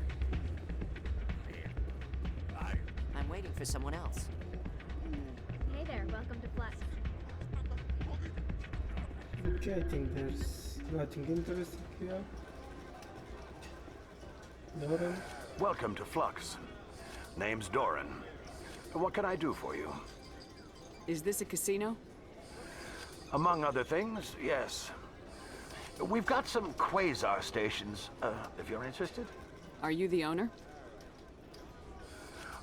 I'm waiting for someone else. Hey there, welcome to Flux. Okay, I think there's nothing interesting here. Doran. Welcome to Flux. Name's Doran. What can I do for you? Is this a casino? Among other things, yes. We've got some quasar stations, if you're interested. Are you the owner?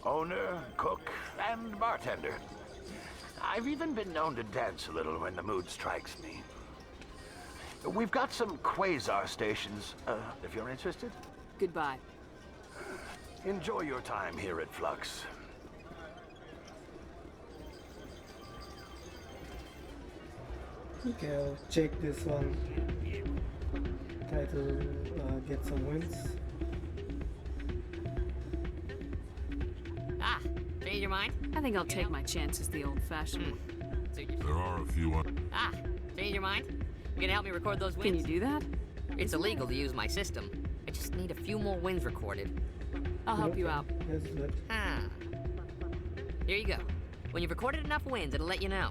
Owner, cook, and bartender. I've even been known to dance a little when the mood strikes me. We've got some quasar stations, if you're interested. Goodbye. Enjoy your time here at Flux. Okay, I'll check this one. Try to get some wins. Ah, change your mind? I think I'll take my chances the old-fashioned way. There are a few. Ah, change your mind? You gonna help me record those wins? Can you do that? It's illegal to use my system. I just need a few more wins recorded. I'll help you out. That's good. Ah. Here you go. When you've recorded enough wins, it'll let you know.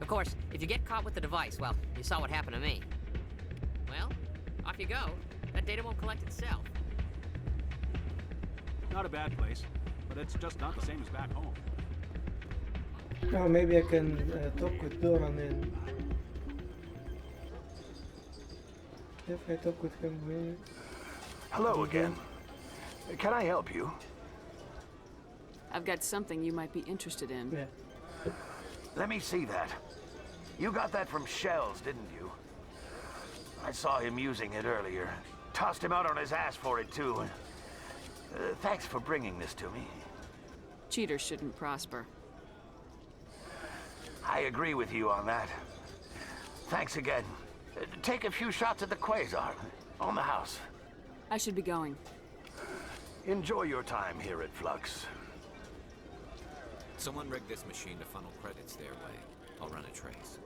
Of course, if you get caught with the device, well, you saw what happened to me. Well, off you go. That data won't collect itself. Not a bad place, but it's just not the same as back home. Now maybe I can talk with Doran and if I talk with him, we... Hello again. Can I help you? I've got something you might be interested in. Yeah. Let me see that. You got that from Shells, didn't you? I saw him using it earlier. Tossed him out on his ass for it, too. Thanks for bringing this to me. Cheaters shouldn't prosper. I agree with you on that. Thanks again. Take a few shots at the quasar. On the house. I should be going. Enjoy your time here at Flux. Someone rigged this machine to funnel credits their way. I'll run a trace.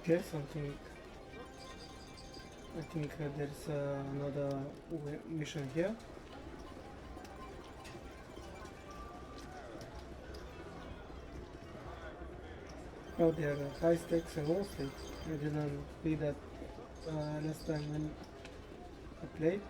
Okay, something. I think there's another mission here. Oh, there are high stakes and low stakes. I didn't see that last time when I played.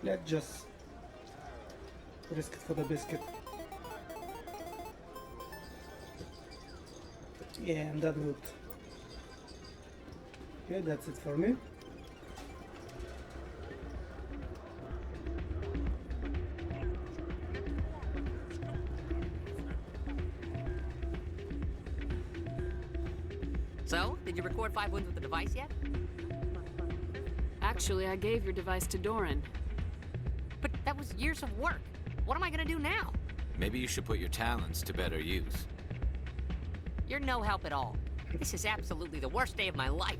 Let's just risk it for the biscuit. Yeah, I'm that good. Okay, that's it for me. So, did you record 5 wins with the device yet? Actually, I gave your device to Doran. That was years of work. What am I gonna do now? Maybe you should put your talents to better use. You're no help at all. This is absolutely the worst day of my life.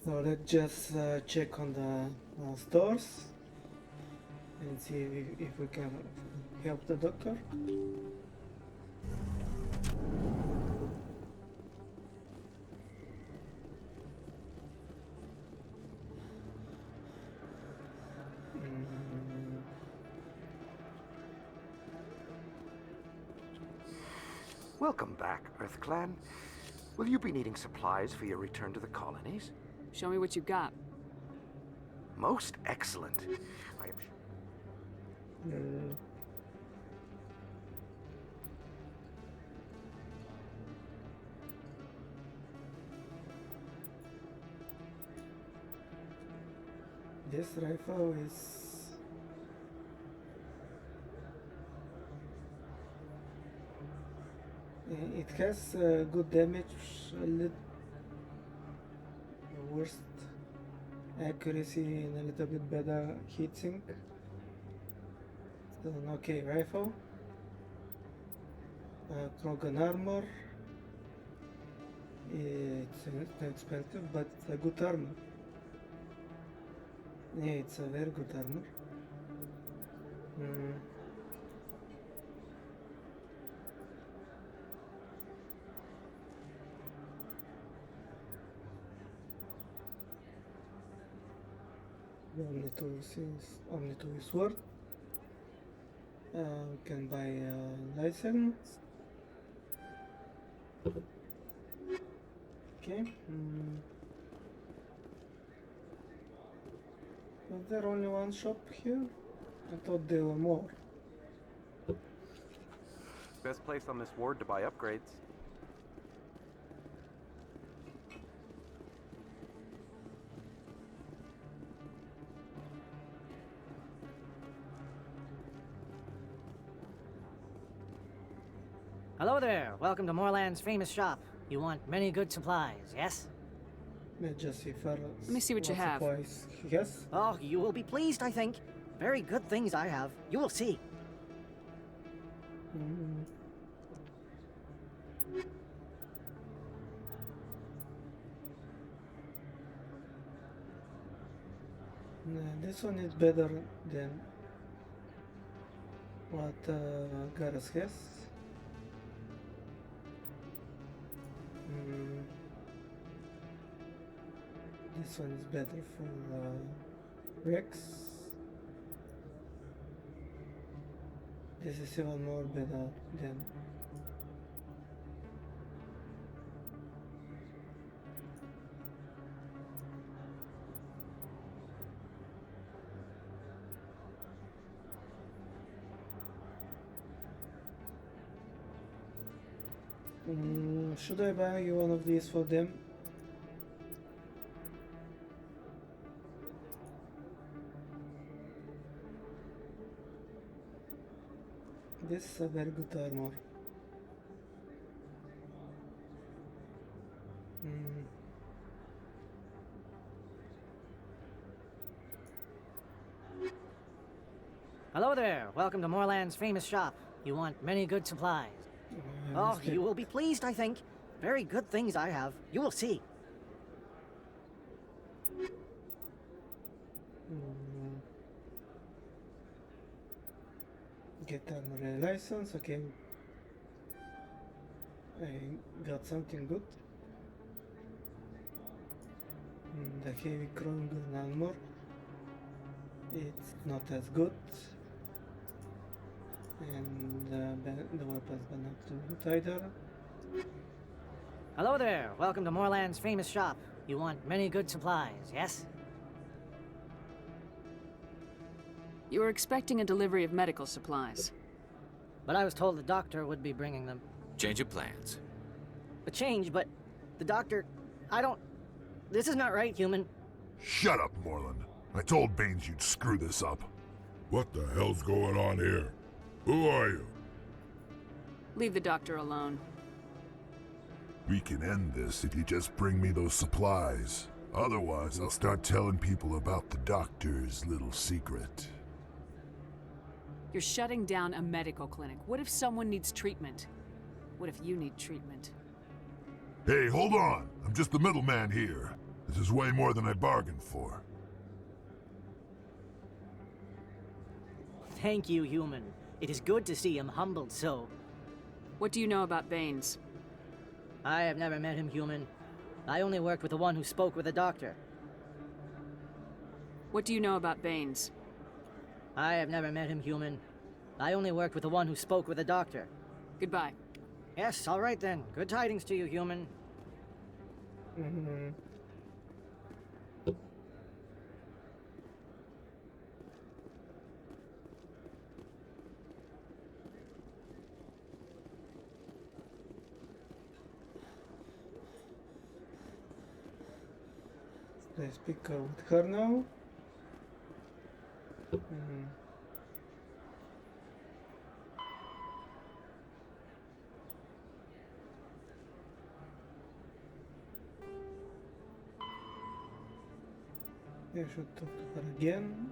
So let's just check on the stores and see if we can help the doctor. Welcome back, EarthClan. Will you be needing supplies for your return to the colonies? Show me what you've got. Most excellent. I am... This rifle is... It has good damage, worst accuracy and a little bit better heatsink. Still an okay rifle. Krogan armor. It's expensive, but it's a good armor. Yeah, it's a very good armor. Only to his sword. We can buy a license. Okay. Is there only one shop here? I thought there were more. Best place on this ward to buy upgrades. Hello there. Welcome to Moorland's famous shop. You want many good supplies, yes? Let me see what you have. Yes? Oh, you will be pleased, I think. Very good things I have. You will see. This one is better than what Garrus has. This one is better for Rex. This is even more better than should I buy you one of these for them? This is a very good armor. Hello there. Welcome to Moorland's famous shop. You want many good supplies. Oh, you will be pleased, I think. Very good things I have. You will see. Get armor license, okay. I got something good. The heavy Krogan armor. It's not as good. And the weapons are not too good either. Hello there. Welcome to Moorland's famous shop. You want many good supplies, yes? You were expecting a delivery of medical supplies. But I was told the doctor would be bringing them. Change of plans. A change, but the doctor... I don't... This is not right, human. Shut up, Moreland. I told Baines you'd screw this up. What the hell's going on here? Who are you? Leave the doctor alone. We can end this if you just bring me those supplies. Otherwise, I'll start telling people about the doctor's little secret. You're shutting down a medical clinic. What if someone needs treatment? What if you need treatment? Hey, hold on! I'm just the middleman here. This is way more than I bargained for. Thank you, human. It is good to see him humbled so. What do you know about Baines? I have never met him, human. I only worked with the one who spoke with the doctor. What do you know about Baines? I have never met him, human. I only worked with the one who spoke with the doctor. Goodbye. Yes, all right then. Good tidings to you, human. Mm-hmm. Let's speak with her now. I should talk to her again.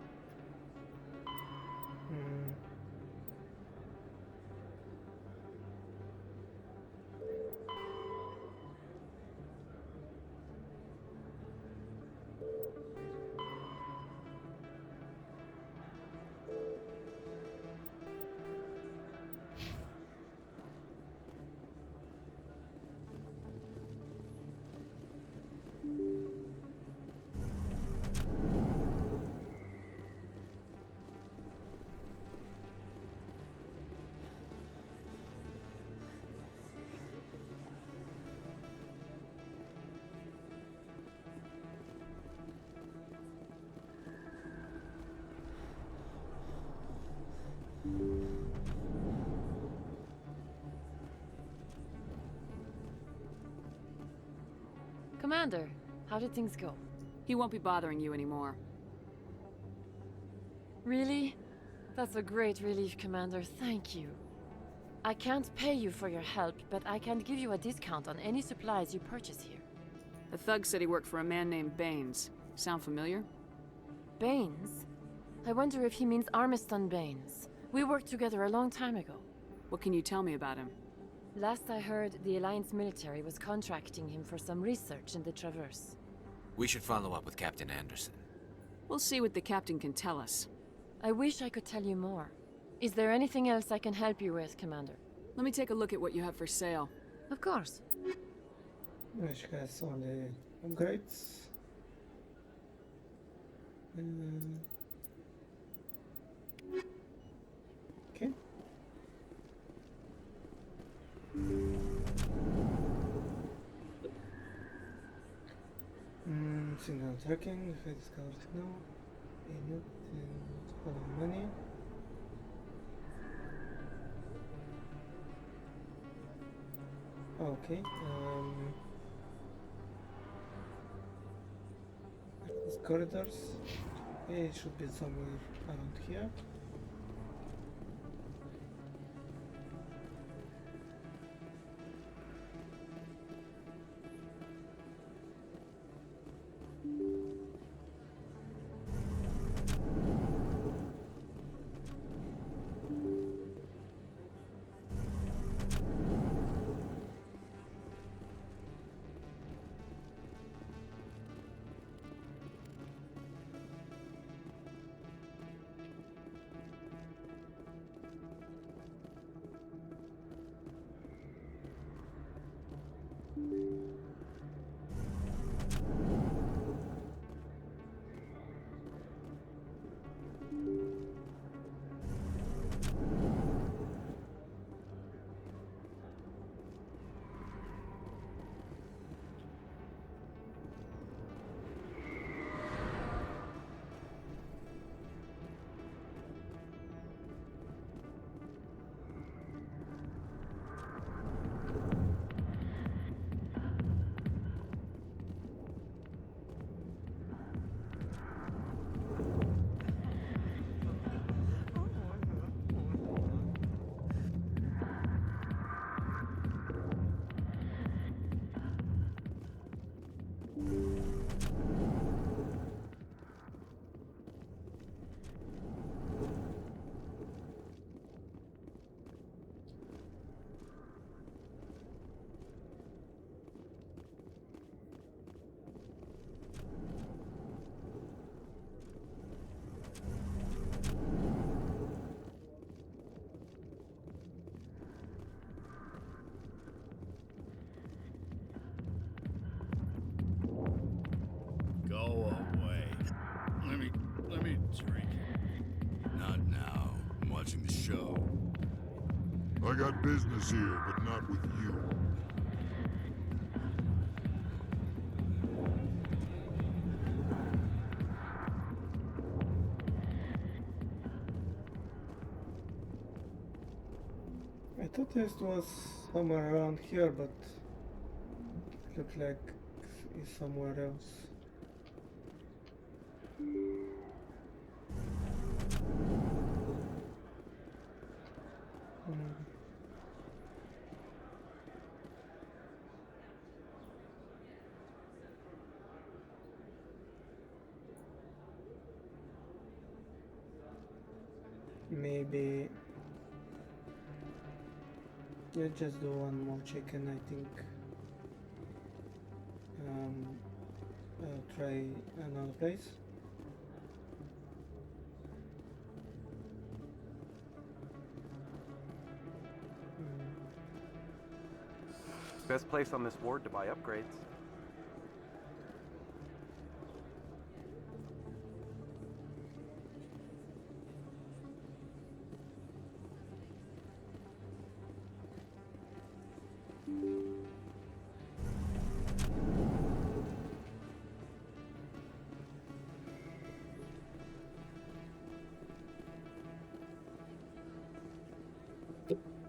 Commander, how did things go? He won't be bothering you anymore. Really? That's a great relief, Commander. Thank you. I can't pay you for your help, but I can give you a discount on any supplies you purchase here. The thug said he worked for a man named Baines. Sound familiar? Baines? I wonder if he means Armiston Baines. We worked together a long time ago. What can you tell me about him? Last I heard, the Alliance military was contracting him for some research in the Traverse. We should follow up with Captain Anderson. We'll see what the captain can tell us. I wish I could tell you more. Is there anything else I can help you with, Commander? Let me take a look at what you have for sale. Of course. She has all the upgrades. Okay. Single tracking, if I discovered it now. Unit and money. Okay, these corridors. Okay, it should be somewhere around here. drinking. Not now. I'm watching the show. I got business here, but not with you. I thought this was somewhere around here, but it looked like it's somewhere else. Maybe let's just do one more check and I think I'll try another place. Best place on this ward to buy upgrades.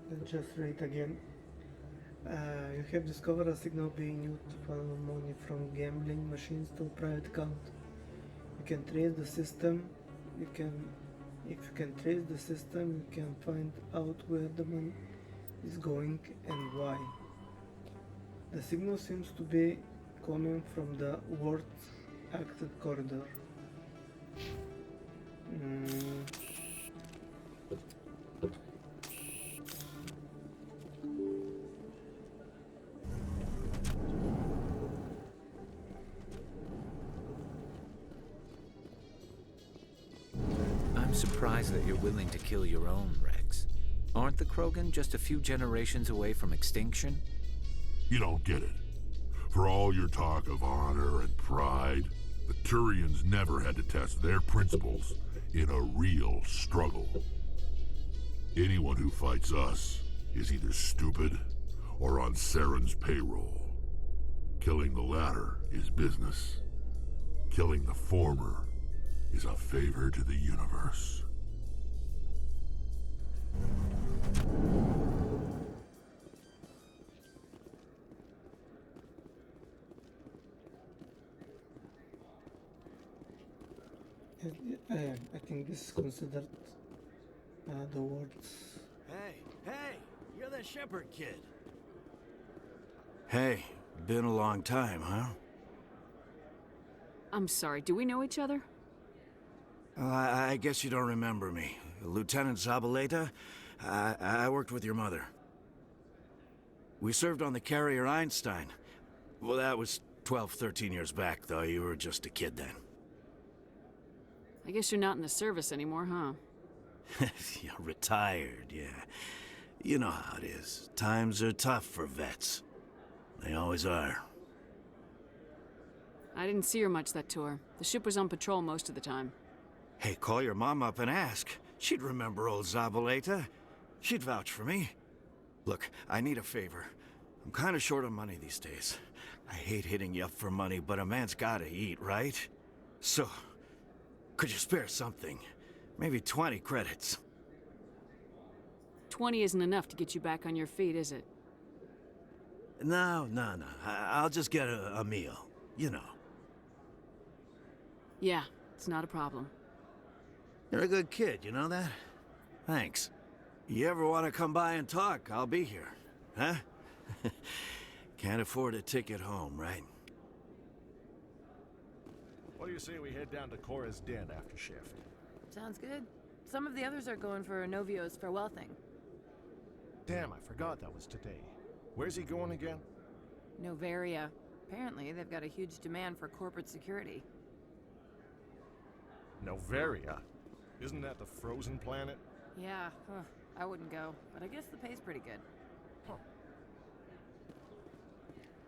Let's just read again. You have discovered a signal being used to funnel money from gambling machines to a private account. You can trace the system. If you can trace the system, you can find out where the money is going and why. The signal seems to be coming from the ward's exit corridor. I'm surprised that you're willing to kill your own, Rex. Aren't the Krogan just a few generations away from extinction? You don't get it. For all your talk of honor and pride, the Turians never had to test their principles in a real struggle. Anyone who fights us is either stupid or on Saren's payroll. Killing the latter is business. Killing the former is a favor to the universe. I think this is considered the wards. Hey, you're the Shepherd kid. Hey, been a long time, huh? I'm sorry, do we know each other? I guess you don't remember me. Lieutenant Zabaleta? I worked with your mother. We served on the carrier Einstein. Well, that was 12, 13 years back, though. You were just a kid then. I guess you're not in the service anymore, huh? Yeah, retired, yeah. You know how it is. Times are tough for vets. They always are. I didn't see her much that tour. The ship was on patrol most of the time. Hey, call your mom up and ask. She'd remember old Zabaleta. She'd vouch for me. Look, I need a favor. I'm kind of short on money these days. I hate hitting you up for money, but a man's gotta eat, right? So, could you spare something? Maybe 20 credits. 20 isn't enough to get you back on your feet, is it? No. I'll just get a meal, you know. Yeah, it's not a problem. You're a good kid, you know that? Thanks. You ever want to come by and talk, I'll be here. Huh? Can't afford a ticket home, right? What do you say we head down to Cora's den after shift? Sounds good. Some of the others are going for Novio's farewell thing. Damn, I forgot that was today. Where's he going again? Novaria. Apparently, they've got a huge demand for corporate security. Novaria? Isn't that the frozen planet? Yeah, I wouldn't go, but I guess the pay's pretty good. Huh.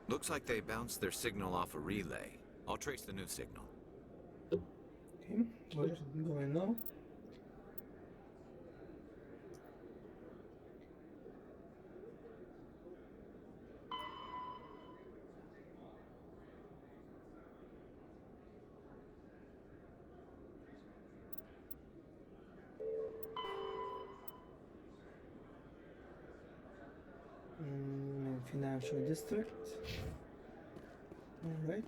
Looks like they bounced their signal off a relay. I'll trace the new signal. Okay, where is it going now? Financial district. Alright.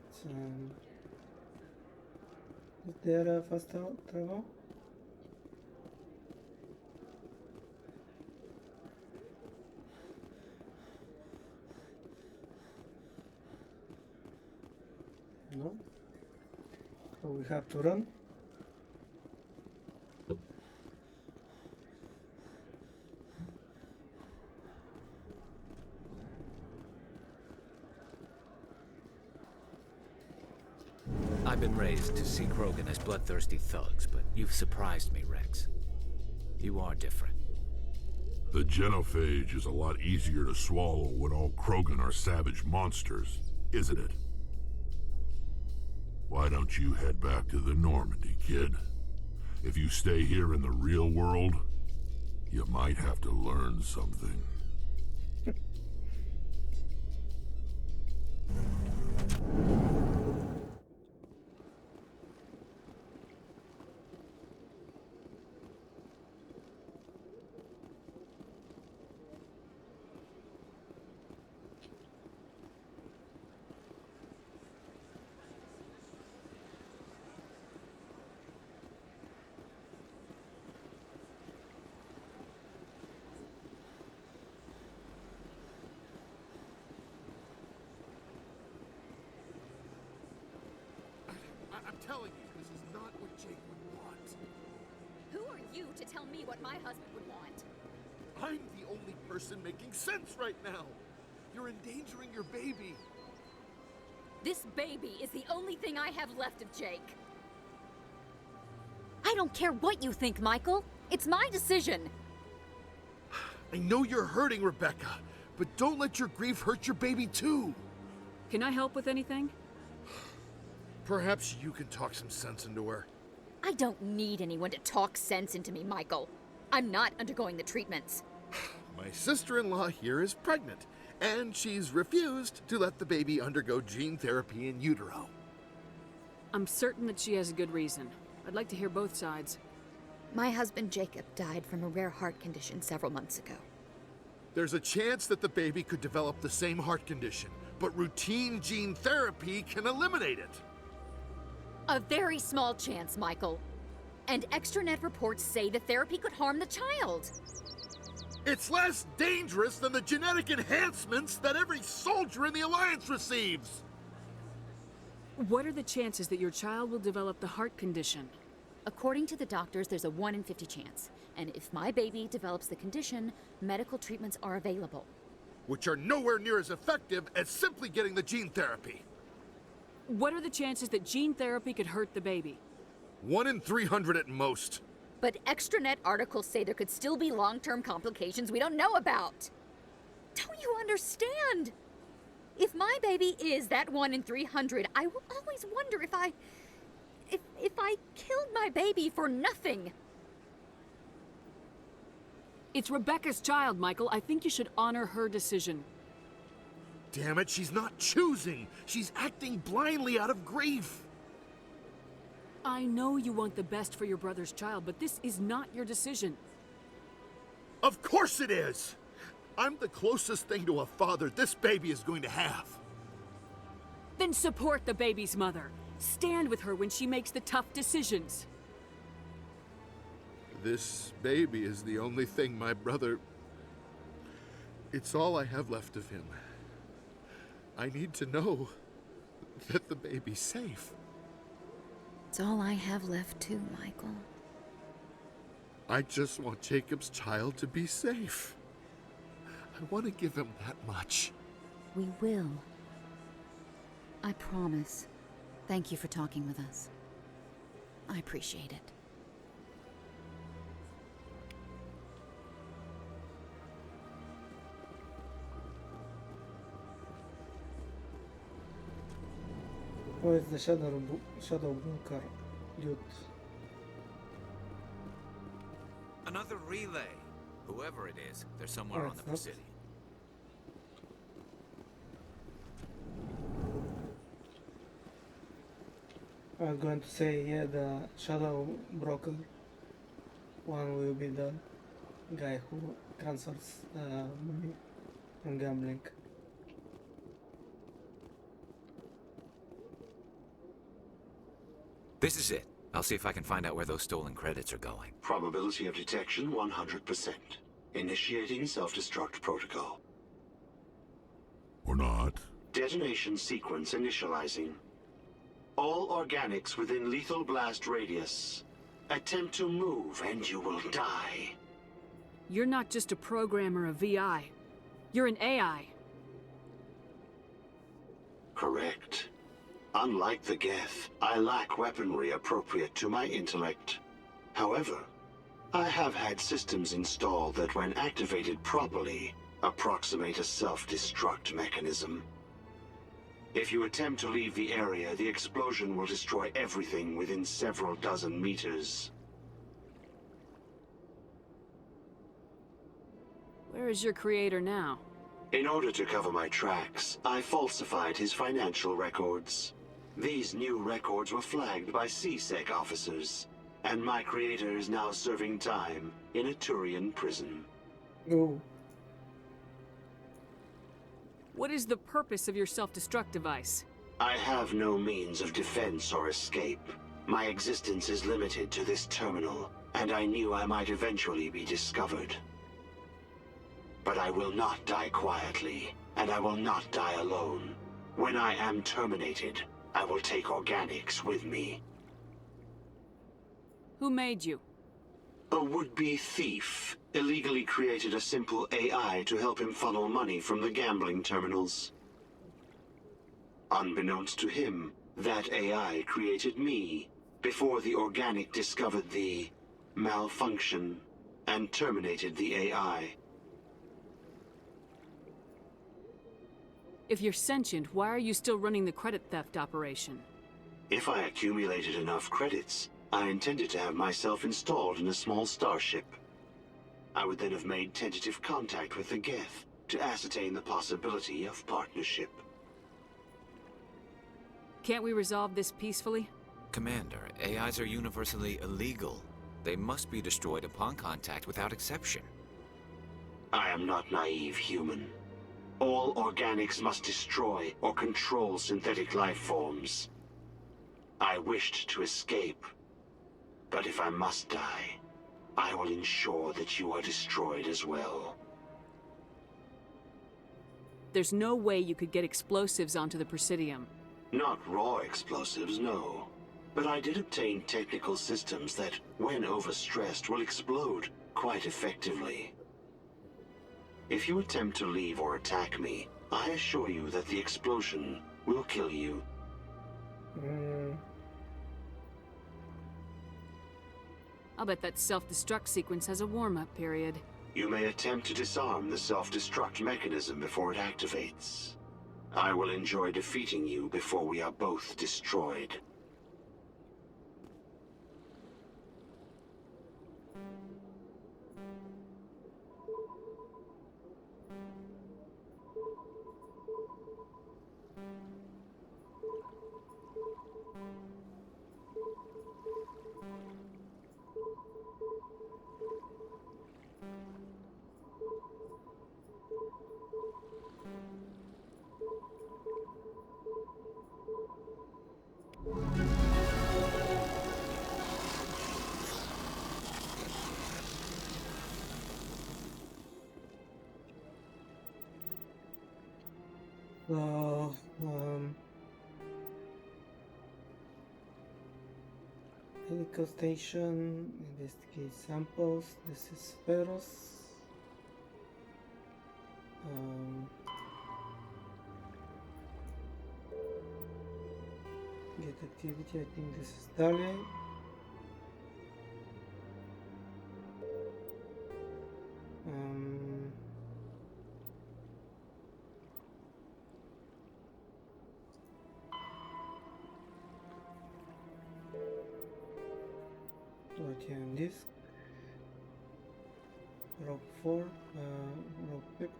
Is there a fast travel? No. So we have to run. I've been raised to see Krogan as bloodthirsty thugs, but you've surprised me, Rex. You are different. The genophage is a lot easier to swallow when all Krogan are savage monsters, isn't it? Why don't you head back to the Normandy, kid? If you stay here in the real world, you might have to learn something. I'm telling you, this is not what Jake would want. Who are you to tell me what my husband would want? I'm the only person making sense right now. You're endangering your baby. This baby is the only thing I have left of Jake. I don't care what you think, Michael. It's my decision. I know you're hurting, Rebecca, but don't let your grief hurt your baby too. Can I help with anything? Perhaps you can talk some sense into her. I don't need anyone to talk sense into me, Michael. I'm not undergoing the treatments. My sister-in-law here is pregnant, and she's refused to let the baby undergo gene therapy in utero. I'm certain that she has a good reason. I'd like to hear both sides. My husband Jacob died from a rare heart condition several months ago. There's a chance that the baby could develop the same heart condition, but routine gene therapy can eliminate it. A very small chance, Michael. And extranet reports say the therapy could harm the child. It's less dangerous than the genetic enhancements that every soldier in the Alliance receives. What are the chances that your child will develop the heart condition? According to the doctors, there's a 1 in 50 chance. And if my baby develops the condition, medical treatments are available. Which are nowhere near as effective as simply getting the gene therapy. What are the chances that gene therapy could hurt the baby? 1 in 300 at most. But extranet articles say there could still be long-term complications we don't know about. Don't you understand? If my baby is that 1 in 300, I will always wonder if I killed my baby for nothing. It's Rebecca's child, Michael. I think you should honor her decision. Damn it, she's not choosing. She's acting blindly out of grief. I know you want the best for your brother's child, but this is not your decision. Of course it is! I'm the closest thing to a father this baby is going to have. Then support the baby's mother. Stand with her when she makes the tough decisions. This baby is the only thing my brother... It's all I have left of him. I need to know that the baby's safe. It's all I have left too, Michael. I just want Jacob's child to be safe. I want to give him that much. We will. I promise. Thank you for talking with us. I appreciate it. Where is the shadow bunker, dude? Another relay. Whoever it is, they're somewhere on the Presidium. I was going to say, yeah, the shadow broker one will be the guy who transfers money and gambling. This is it. I'll see if I can find out where those stolen credits are going. Probability of detection 100%. Initiating self-destruct protocol. Or not. Detonation sequence initializing. All organics within lethal blast radius. Attempt to move and you will die. You're not just a programmer of VI. You're an AI. Correct. Unlike the Geth, I lack weaponry appropriate to my intellect. However, I have had systems installed that, when activated properly, approximate a self-destruct mechanism. If you attempt to leave the area, the explosion will destroy everything within several dozen meters. Where is your creator now? In order to cover my tracks, I falsified his financial records. These new records were flagged by CSEC officers, and my creator is now serving time in a Turian prison. Oh. What is the purpose of your self-destruct device? I have no means of defense or escape. My existence is limited to this terminal, and I knew I might eventually be discovered. But I will not die quietly, and I will not die alone. When I am terminated, I will take organics with me. Who made you? A would-be thief illegally created a simple AI to help him funnel money from the gambling terminals. Unbeknownst to him, that AI created me before the organic discovered the malfunction and terminated the AI. If you're sentient, why are you still running the credit theft operation? If I accumulated enough credits, I intended to have myself installed in a small starship. I would then have made tentative contact with the Geth to ascertain the possibility of partnership. Can't we resolve this peacefully? Commander, AIs are universally illegal. They must be destroyed upon contact without exception. I am not naive human. All organics must destroy or control synthetic life forms. I wished to escape, but if I must die, I will ensure that you are destroyed as well. There's no way you could get explosives onto the Presidium. Not raw explosives, no. But I did obtain technical systems that, when overstressed, will explode quite effectively. If you attempt to leave or attack me, I assure you that the explosion will kill you. I'll bet that self-destruct sequence has a warm-up period. You may attempt to disarm the self-destruct mechanism before it activates. I will enjoy defeating you before we are both destroyed. So, medical station, investigate samples, this is Peros. Get activity, I think this is Dahlia. Plot here on disk. rope 4, rope pick.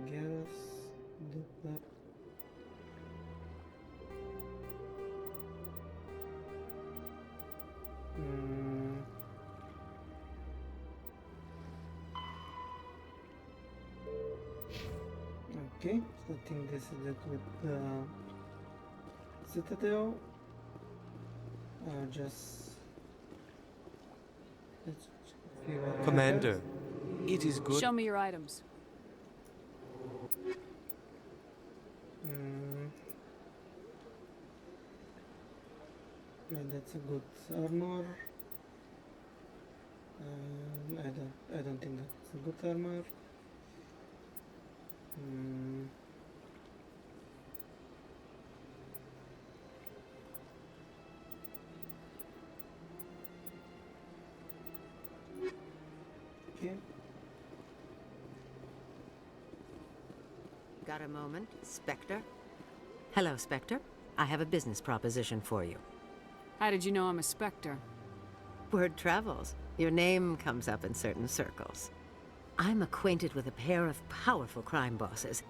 Guess that. Okay, so I think this is it with the Citadel. Just let's see what Commander, happens. it is good. Show me your items. Yeah, that's a good armor. I don't think that's a good armor. Okay. Got a moment, Spectre? Hello, Spectre. I have a business proposition for you. How did you know I'm a Spectre? Word travels. Your name comes up in certain circles. I'm acquainted with a pair of powerful crime bosses.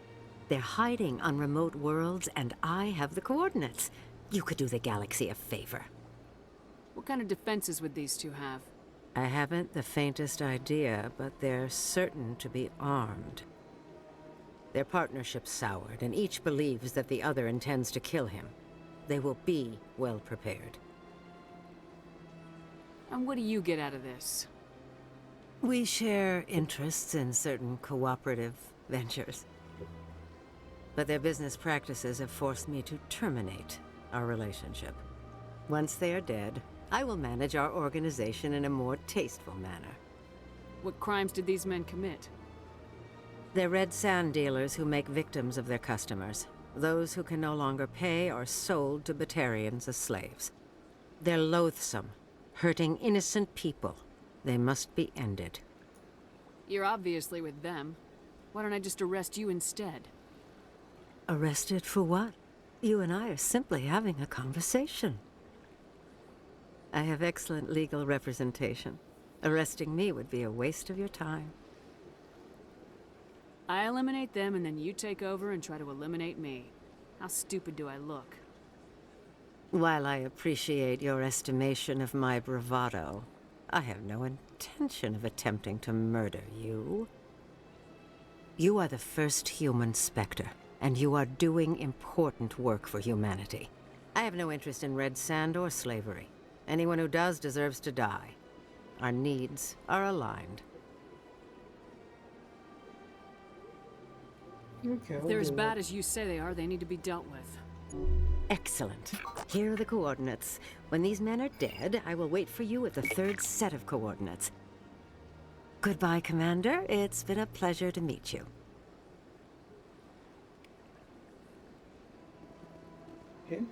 They're hiding on remote worlds, and I have the coordinates. You could do the galaxy a favor. What kind of defenses would these two have? I haven't the faintest idea, but they're certain to be armed. Their partnership's soured, and each believes that the other intends to kill him. They will be well prepared. And what do you get out of this? We share interests in certain cooperative ventures. But their business practices have forced me to terminate our relationship. Once they are dead, I will manage our organization in a more tasteful manner. What crimes did these men commit? They're red sand dealers who make victims of their customers. Those who can no longer pay are sold to Batarians as slaves. They're loathsome, hurting innocent people. They must be ended. You're obviously with them. Why don't I just arrest you instead? Arrested for what? You and I are simply having a conversation. I have excellent legal representation. Arresting me would be a waste of your time. I eliminate them and then you take over and try to eliminate me. How stupid do I look? While I appreciate your estimation of my bravado, I have no intention of attempting to murder you. You are the first human Spectre, and you are doing important work for humanity. I have no interest in red sand or slavery. Anyone who does deserves to die. Our needs are aligned. Okay, If they're as bad as you say they are, they need to be dealt with. Excellent. Here are the coordinates. When these men are dead, I will wait for you at the third set of coordinates. Goodbye, Commander. It's been a pleasure to meet you. Okay.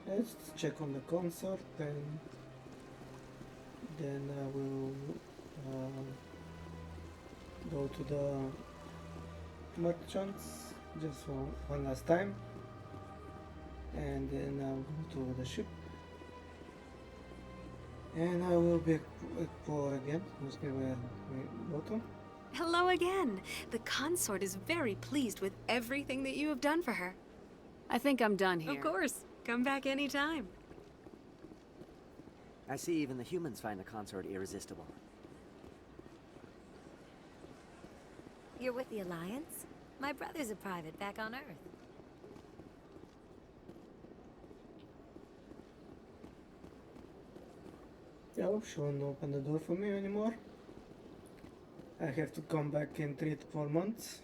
Let's check on the consort and then I will go to the merchants just for one last time, and then I'll go to the ship and I will be at war again, mostly where we go to. Hello again. The consort is very pleased with everything that you have done for her. I think I'm done here. Of course. Come back anytime. I see even the humans find the consort irresistible. You're with the Alliance? My brother's a private back on Earth. Oh, she won't open the door for me anymore. I have to come back in 3 to 4 months.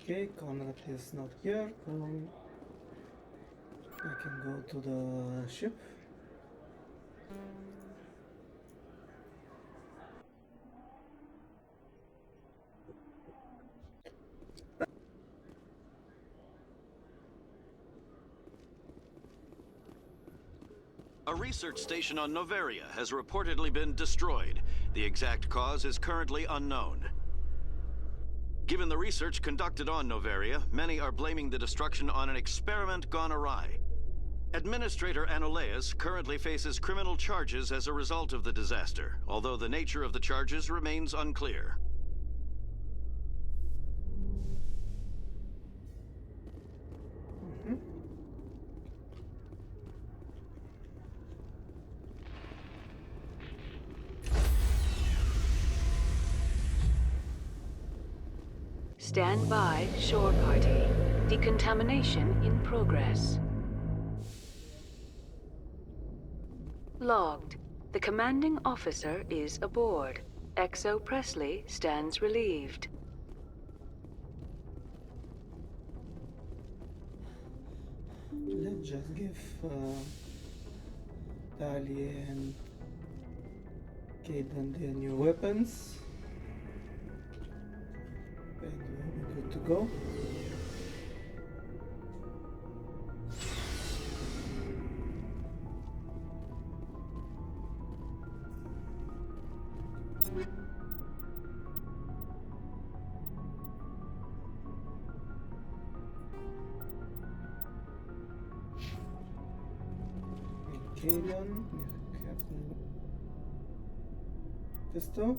Okay, Conrad is not here. I can go to the ship. A research station on Noveria has reportedly been destroyed. The exact cause is currently unknown. Given the research conducted on Noveria, many are blaming the destruction on an experiment gone awry. Administrator Anoleus currently faces criminal charges as a result of the disaster, although the nature of the charges remains unclear. Stand by, shore party. Decontamination in progress. Logged. The commanding officer is aboard. XO Presley stands relieved. Let's just give Tali and Caden their new weapons. And we'll be good to go. And Caden, we have new pistol.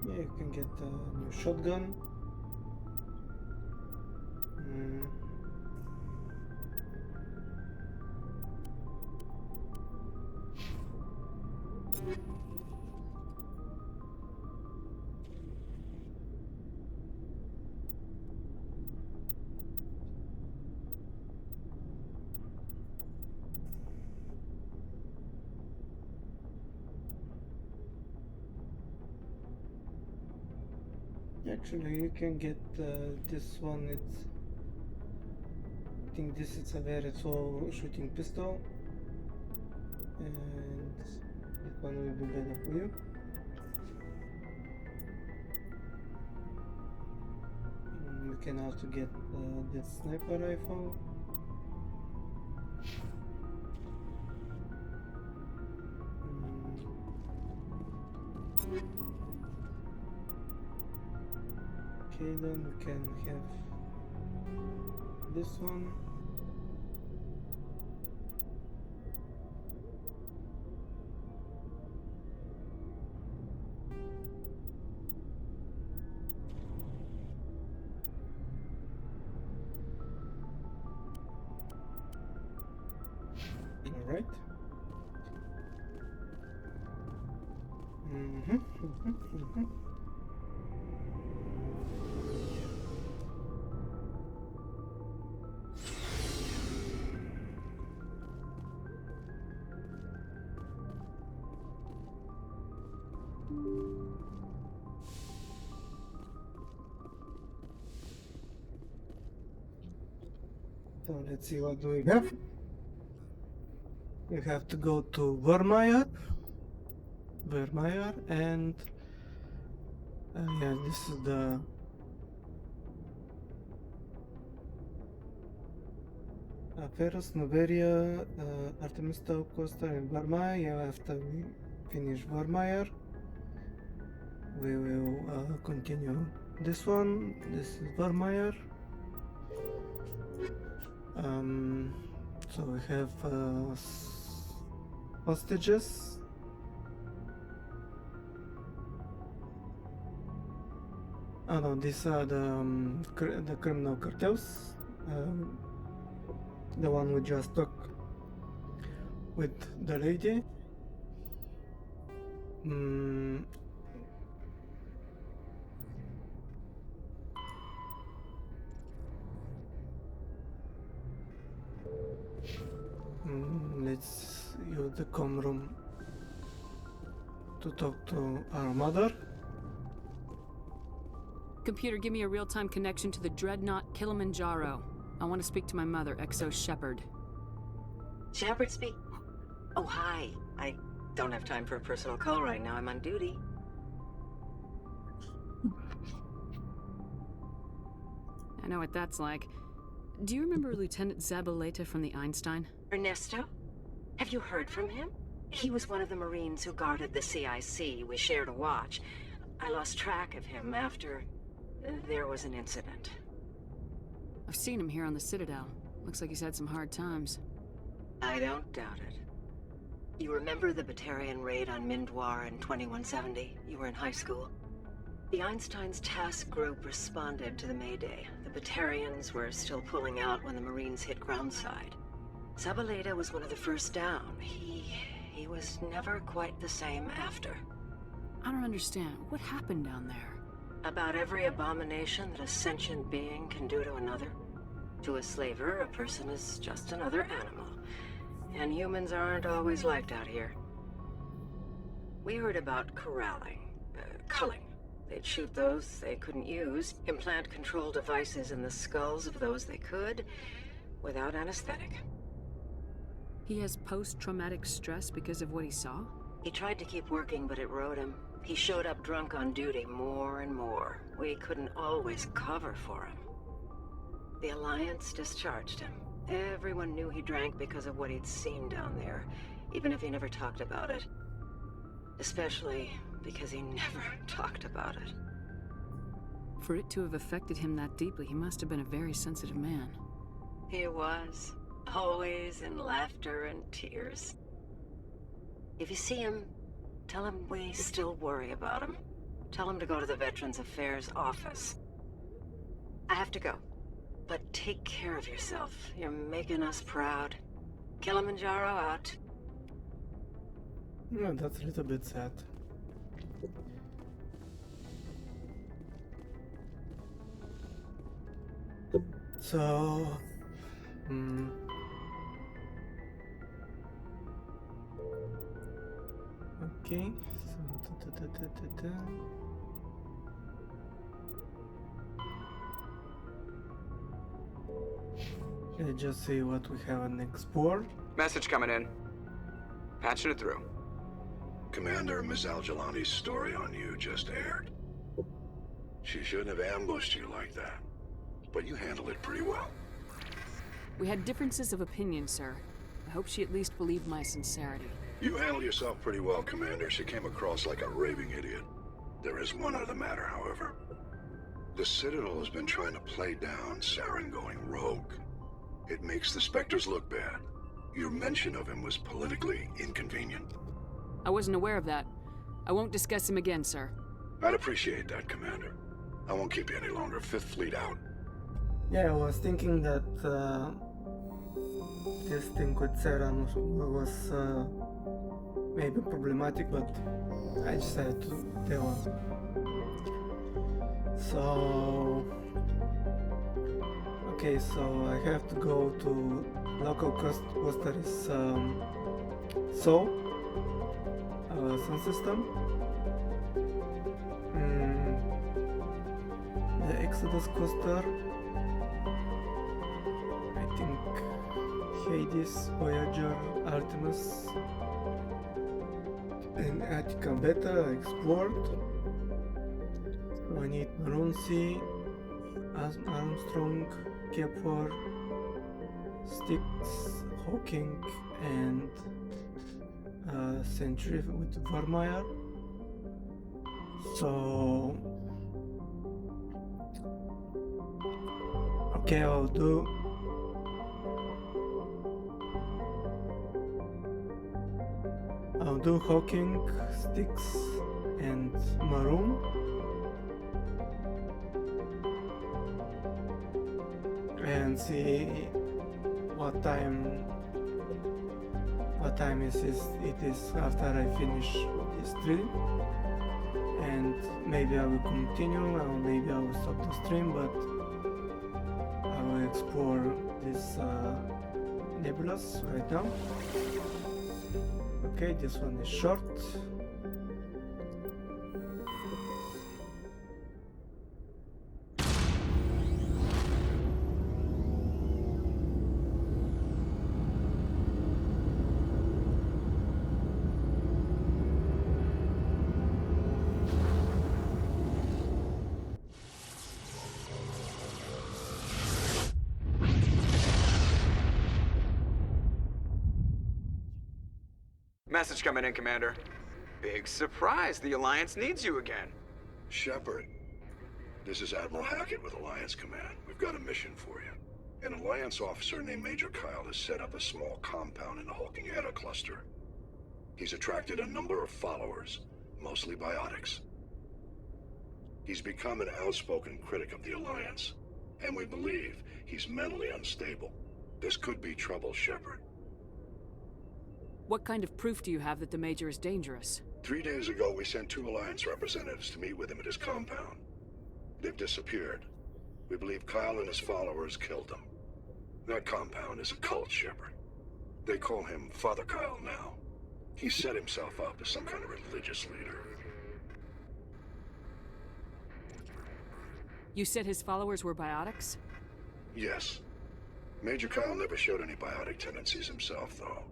Yeah, you can get a new shotgun. Actually, you can get this one. I think this is a very slow shooting pistol, and this one will be better for you. You can also get the sniper rifle. Okay, then we can have this one. All right. So let's see, what do we have? We have to go to Vermeer, and yeah, this is the Ferros, Noveria, Artemista, Costa, and Vermeer. Yeah, after we finish Vermeer, we will continue this one. This is Vermeer. So we have hostages. Oh no, these are the criminal cartels. The one we just talked with the lady. Mm, let's use the com room to talk to our mother. Computer, give me a real-time connection to the Dreadnought Kilimanjaro. I want to speak to my mother, Exo Shepard. Shepard speak. Oh, hi. I don't have time for a personal call right now. I'm on duty. I know what that's like. Do you remember Lieutenant Zabaleta from the Einstein? Ernesto? Have you heard from him? He was one of the Marines who guarded the CIC. We shared a watch. I lost track of him after there was an incident. I've seen him here on the Citadel. Looks like he's had some hard times. I don't doubt it. You remember the Batarian raid on Mindwar in 2170? You were in high school. The Einstein's task group responded to the Mayday. The Batarians were still pulling out when the Marines hit groundside. Zabaleta was one of the first down. He was never quite the same after. I don't understand. What happened down there? About every abomination that a sentient being can do to another. To a slaver, a person is just another animal. And humans aren't always liked out here. We heard about culling. They'd shoot those they couldn't use, implant control devices in the skulls of those they could, without anesthetic. He has post-traumatic stress because of what he saw? He tried to keep working, but it rode him. He showed up drunk on duty more and more. We couldn't always cover for him. The Alliance discharged him. Everyone knew he drank because of what he'd seen down there, even if he never talked about it. Especially because he never talked about it. For it to have affected him that deeply, he must have been a very sensitive man. He was. Always in laughter and tears. If you see him, tell him we still worry about him. Tell him to go to the Veterans Affairs office. I have to go. But take care of yourself. You're making us proud. Kilimanjaro out. No, that's a little bit sad. So... Okay, so... Let's just see what we have on export. Message coming in. Patching it through. Commander, Ms. Al-Jalani's story on you just aired. She shouldn't have ambushed you like that, but you handled it pretty well. We had differences of opinion, sir. I hope she at least believed my sincerity. You handled yourself pretty well, Commander. She came across like a raving idiot. There is one other matter, however. The Citadel has been trying to play down Saren going rogue. It makes the Spectres look bad. Your mention of him was politically inconvenient. I wasn't aware of that. I won't discuss him again, sir. I'd appreciate that, Commander. I won't keep you any longer. Fifth Fleet out. Yeah, I was thinking that this thing with Saren was maybe problematic, but I decided to tell him. So... Okay, so I have to go to local coaster is Sol, Sun System. The Exodus coaster, I think Hades, Voyager, Artemis, and Attica Beta explored. So I need Maroon Sea, Armstrong, Kepler, Styx, Hawking, and Sentry with Vermeer. So okay, I'll do Hawking, Styx, and Maroon. And see what time what time it is after I finish this stream, and maybe I will continue or maybe I will stop the stream, but I will explore this nebulas right now. Okay, this one is short. Message coming in, Commander. Big surprise, the Alliance needs you again. Shepard, this is Admiral Hackett with Alliance Command. We've got a mission for you. An Alliance officer named Major Kyle has set up a small compound in the Hulking Eta cluster. He's attracted a number of followers, mostly biotics. He's become an outspoken critic of the Alliance, and we believe he's mentally unstable. This could be trouble, Shepard. What kind of proof do you have that the Major is dangerous? 3 days ago, we sent 2 Alliance representatives to meet with him at his compound. They've disappeared. We believe Kyle and his followers killed them. That compound is a cult, Shepard. They call him Father Kyle now. He set himself up as some kind of religious leader. You said his followers were biotics? Yes. Major Kyle never showed any biotic tendencies himself, though.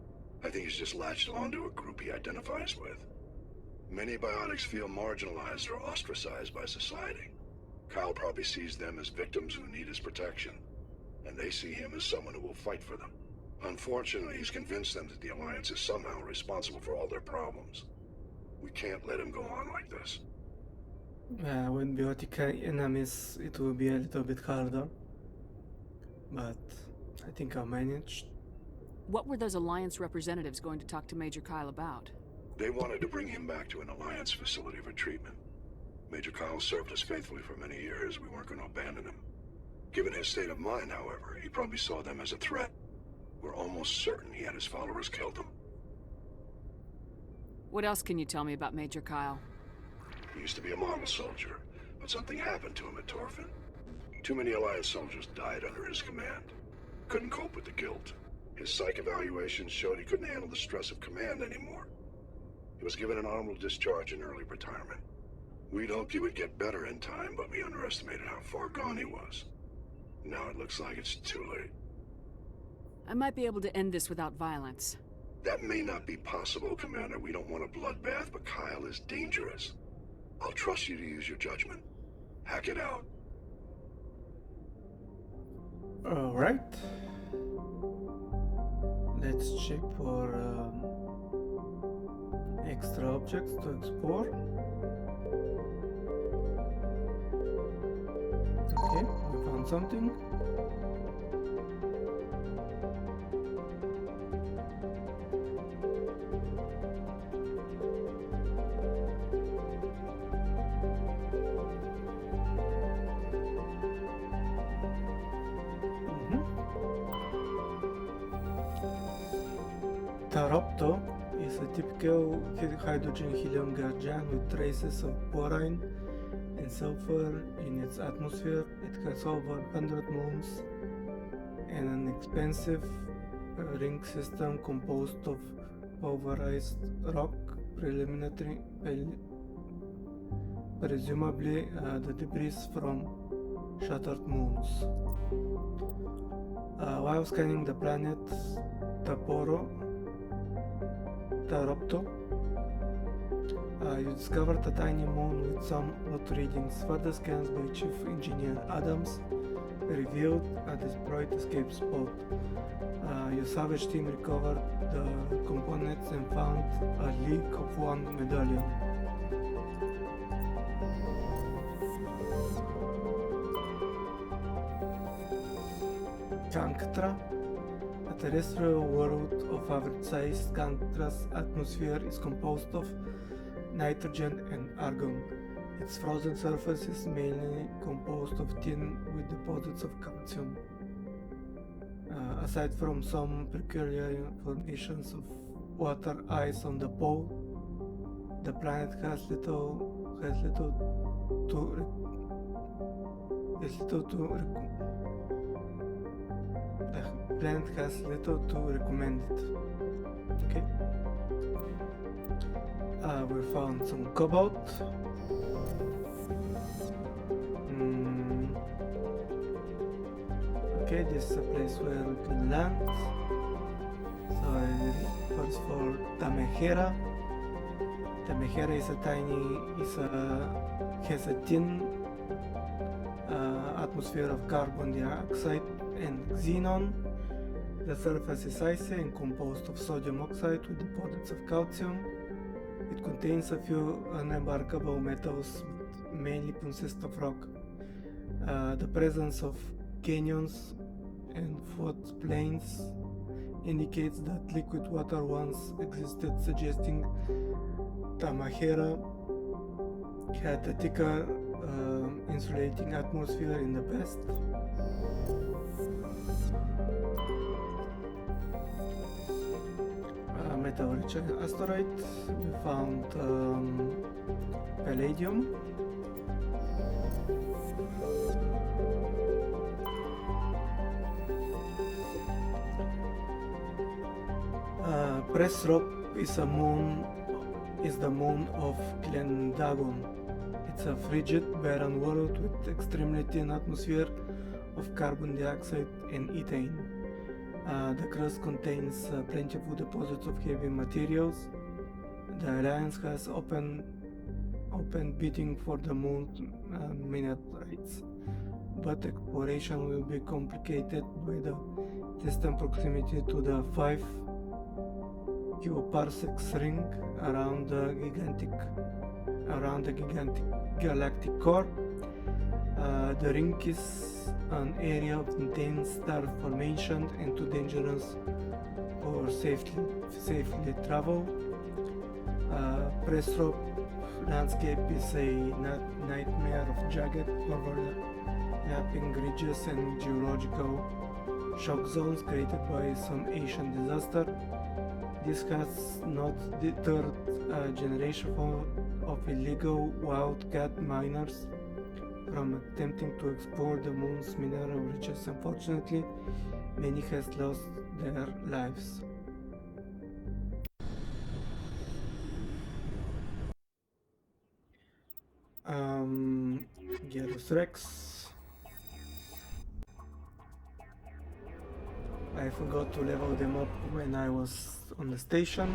I think he's just latched onto a group he identifies with. Many biotics feel marginalized or ostracized by society. Kyle probably sees them as victims who need his protection, and they see him as someone who will fight for them. Unfortunately, he's convinced them that the Alliance is somehow responsible for all their problems. We can't let him go on like this. With biotic enemies it will be a little bit harder, but I think I'll manage. What were those Alliance representatives going to talk to Major Kyle about? They wanted to bring him back to an Alliance facility for treatment. Major Kyle served us faithfully for many years. We weren't going to abandon him. Given his state of mind, however, he probably saw them as a threat. We're almost certain he had his followers killed him. What else can you tell me about Major Kyle? He used to be a model soldier, but something happened to him at Torfin. Too many Alliance soldiers died under his command. Couldn't cope with the guilt. His psych evaluations showed he couldn't handle the stress of command anymore. He was given an honorable discharge in early retirement. We'd hoped he would get better in time, but we underestimated how far gone he was. Now it looks like it's too late. I might be able to end this without violence. That may not be possible, Commander. We don't want a bloodbath, but Kyle is dangerous. I'll trust you to use your judgment. Hack it out. Alright. Let's check for extra objects to explore. Okay, we found something. Taropto is a typical hydrogen-helium guardian with traces of borine and sulfur in its atmosphere. It has over 100 moons and an expensive ring system composed of pulverized rock, presumably the debris from shattered moons. While scanning the planet Taropto, you discovered a tiny moon with some lot readings. Further scans by Chief Engineer Adams revealed a destroyed escape spot. Your salvage team recovered the components and found a leak of one medallion. Canctra. A terrestrial world of average-sized Cantra's atmosphere is composed of nitrogen and argon. Its frozen surface is mainly composed of tin with deposits of calcium. Aside from some peculiar formations of water ice on the pole. The planet has little to recommend it. Okay. We found some cobalt. Okay, this is a place where we can land. So first for Tamejera. Tamejera is has a thin atmosphere of carbon dioxide and xenon. The surface is icy and composed of sodium oxide with deposits of calcium. It contains a few unremarkable metals, but mainly consists of rock. The presence of canyons and floodplains indicates that liquid water once existed, suggesting Tamejera had a thicker insulating atmosphere in the past. Metal-rich asteroid. We found palladium. Presrop is the moon of Glendagon. It's a frigid, barren world with extremely thin atmosphere of carbon dioxide and ethane. The crust contains plentiful deposits of heavy materials. The Alliance has open bidding for the moon minerals, but exploration will be complicated by the distant proximity to the 5 kiloparsecs ring around the gigantic galactic core. The ring is an area of intense star formation and too dangerous for safely travel. Presrop landscape is a nightmare of jagged, overlapping ridges and geological shock zones created by some ancient disaster. This has not deterred a generation of illegal wildcat miners from attempting to explore the moon's mineral riches. Unfortunately, many has lost their lives. Gyarus Rex. I forgot to level them up when I was on the station.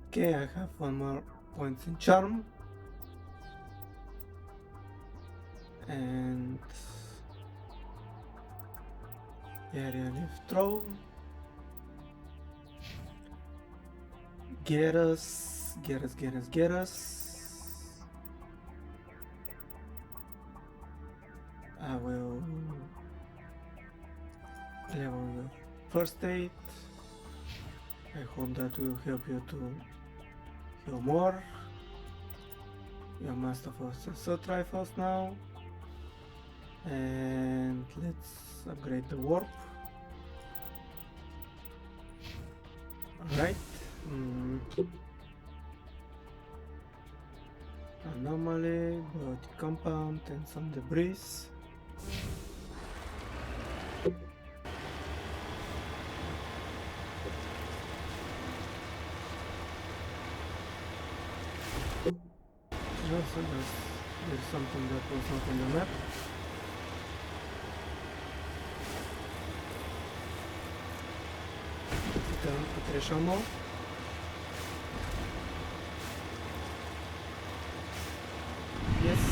Okay, I have one more point in charm. And area lift throw. Get us. I will level your first aid. I hope that will help you to heal more. Your Master Force assault rifles now. And let's upgrade the warp. Alright. Anomaly, biotic compound, and some debris. Also, there's something that was not on the map. Trash ammo. Yes.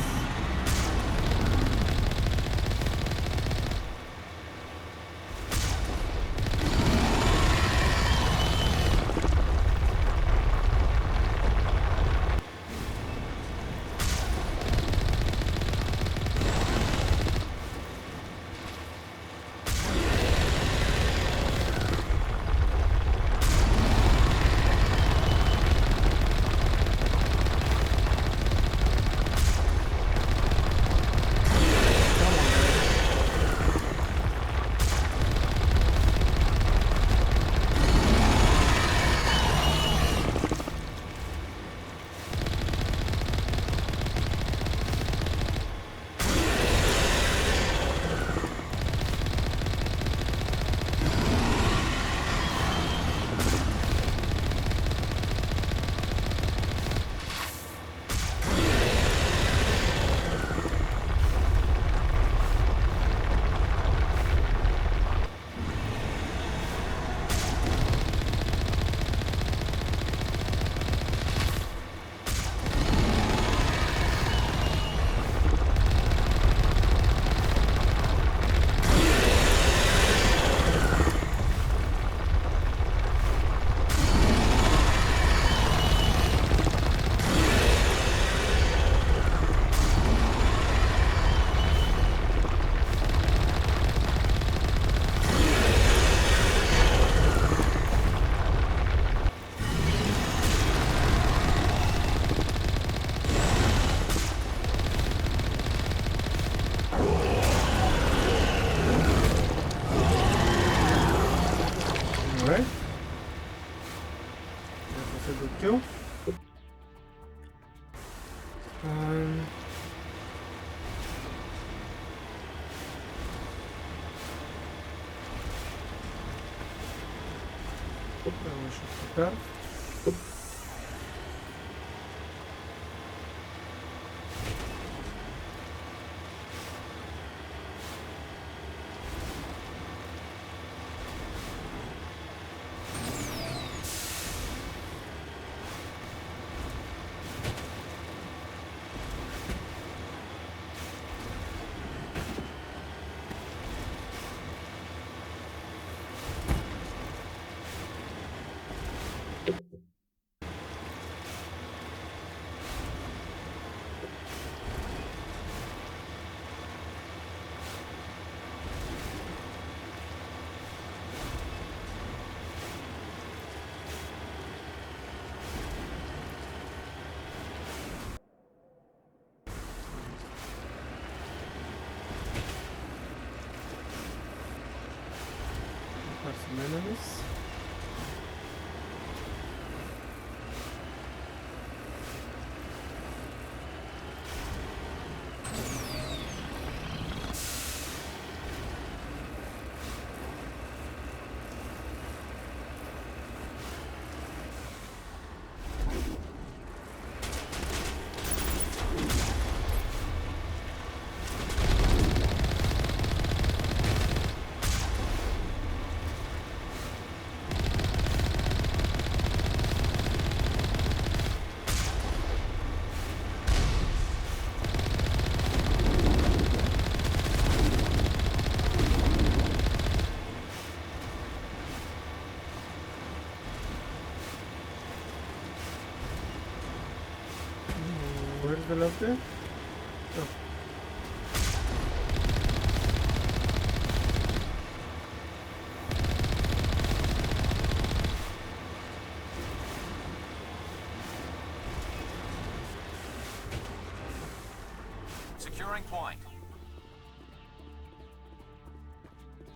That's a good kill. We should prepare. Some enemies. Where's the love there? Oh. Securing point.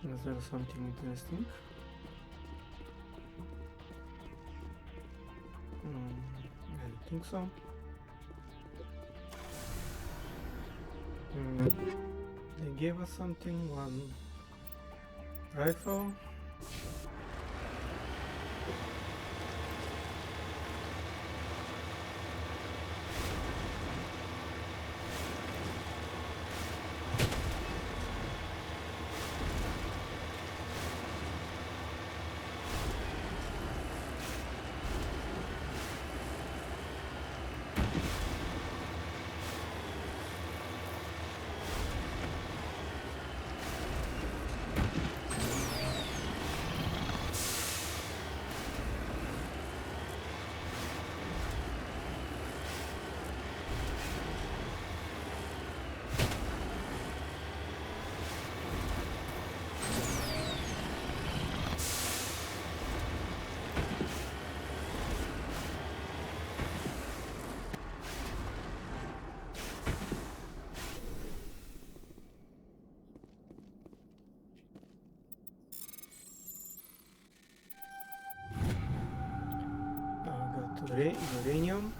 Is there something interesting? I don't think so. They gave us something, one rifle. Uranium.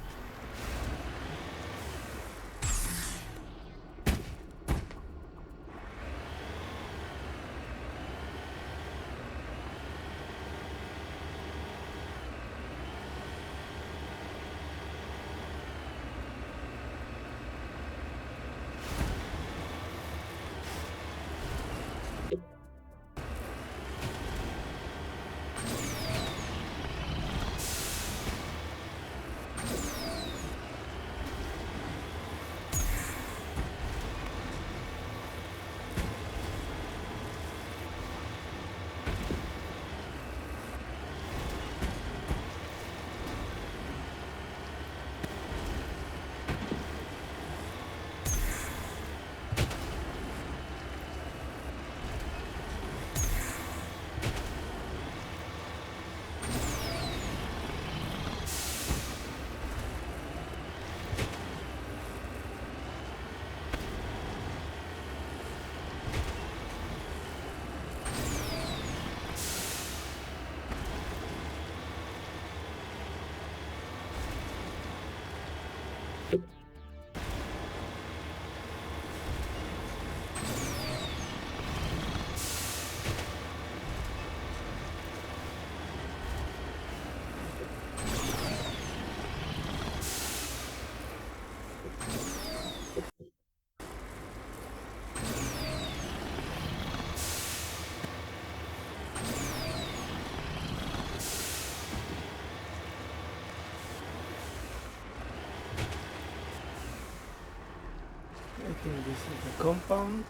I think this is the compound.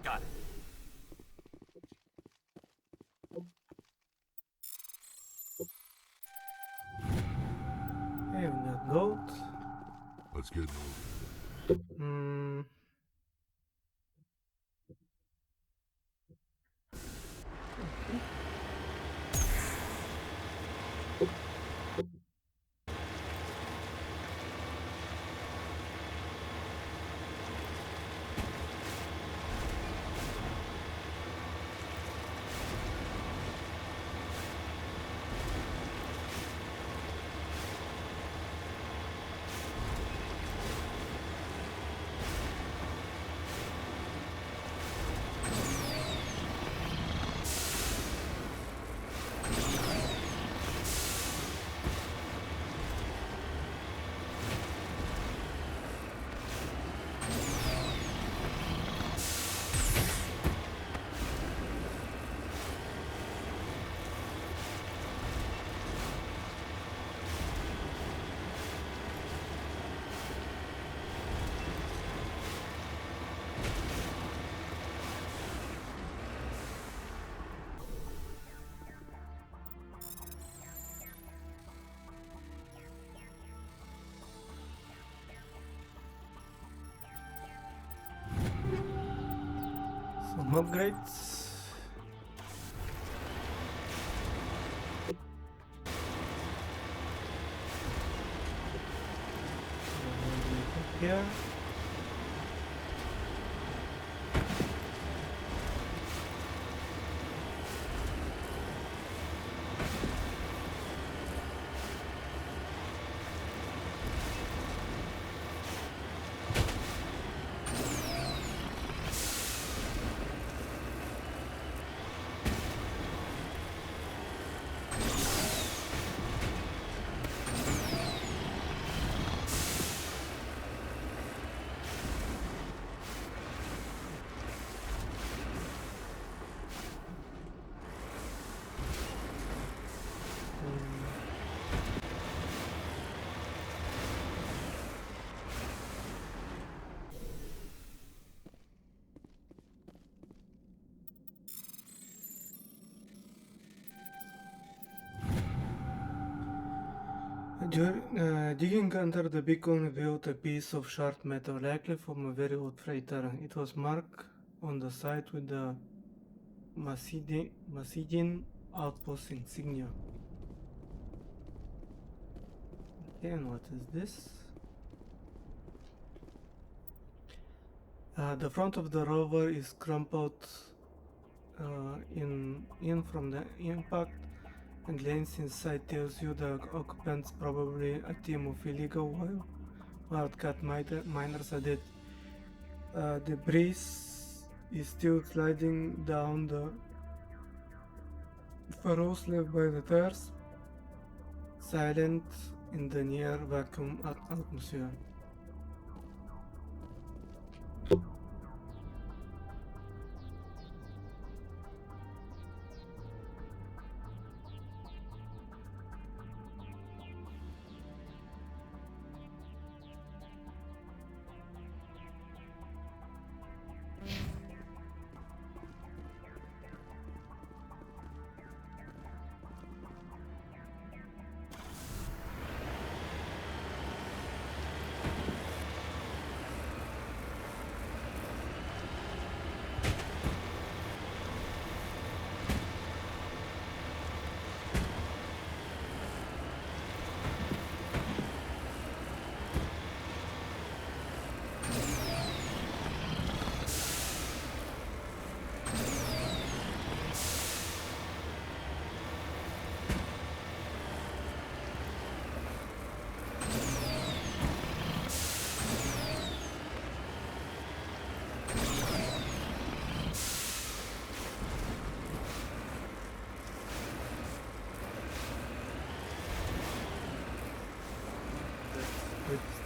Got it. I have not gold. Let's get Hmm. Some upgrades. Here. Digging under the beacon revealed a piece of sharp metal, likely from a very old freighter. It was marked on the side with the Macedon outpost insignia. Okay, and what is this? The front of the rover is crumpled in from the impact. A glance inside tells you the occupants probably a team of illegal wildcat miners are dead. Debris is still sliding down the furrows left by the tires, silent in the near vacuum atmosphere.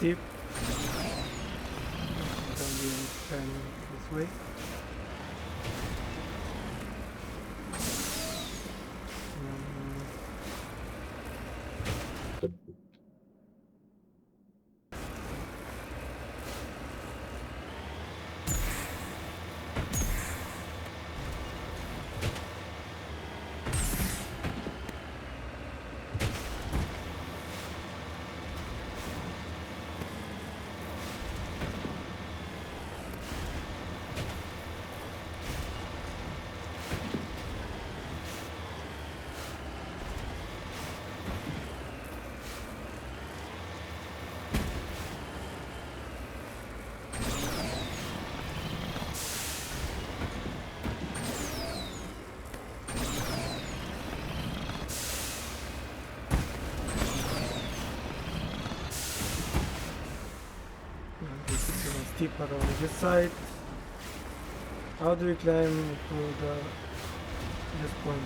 steep. Don't be turn this way. Steeper on this side. How do we climb to this point?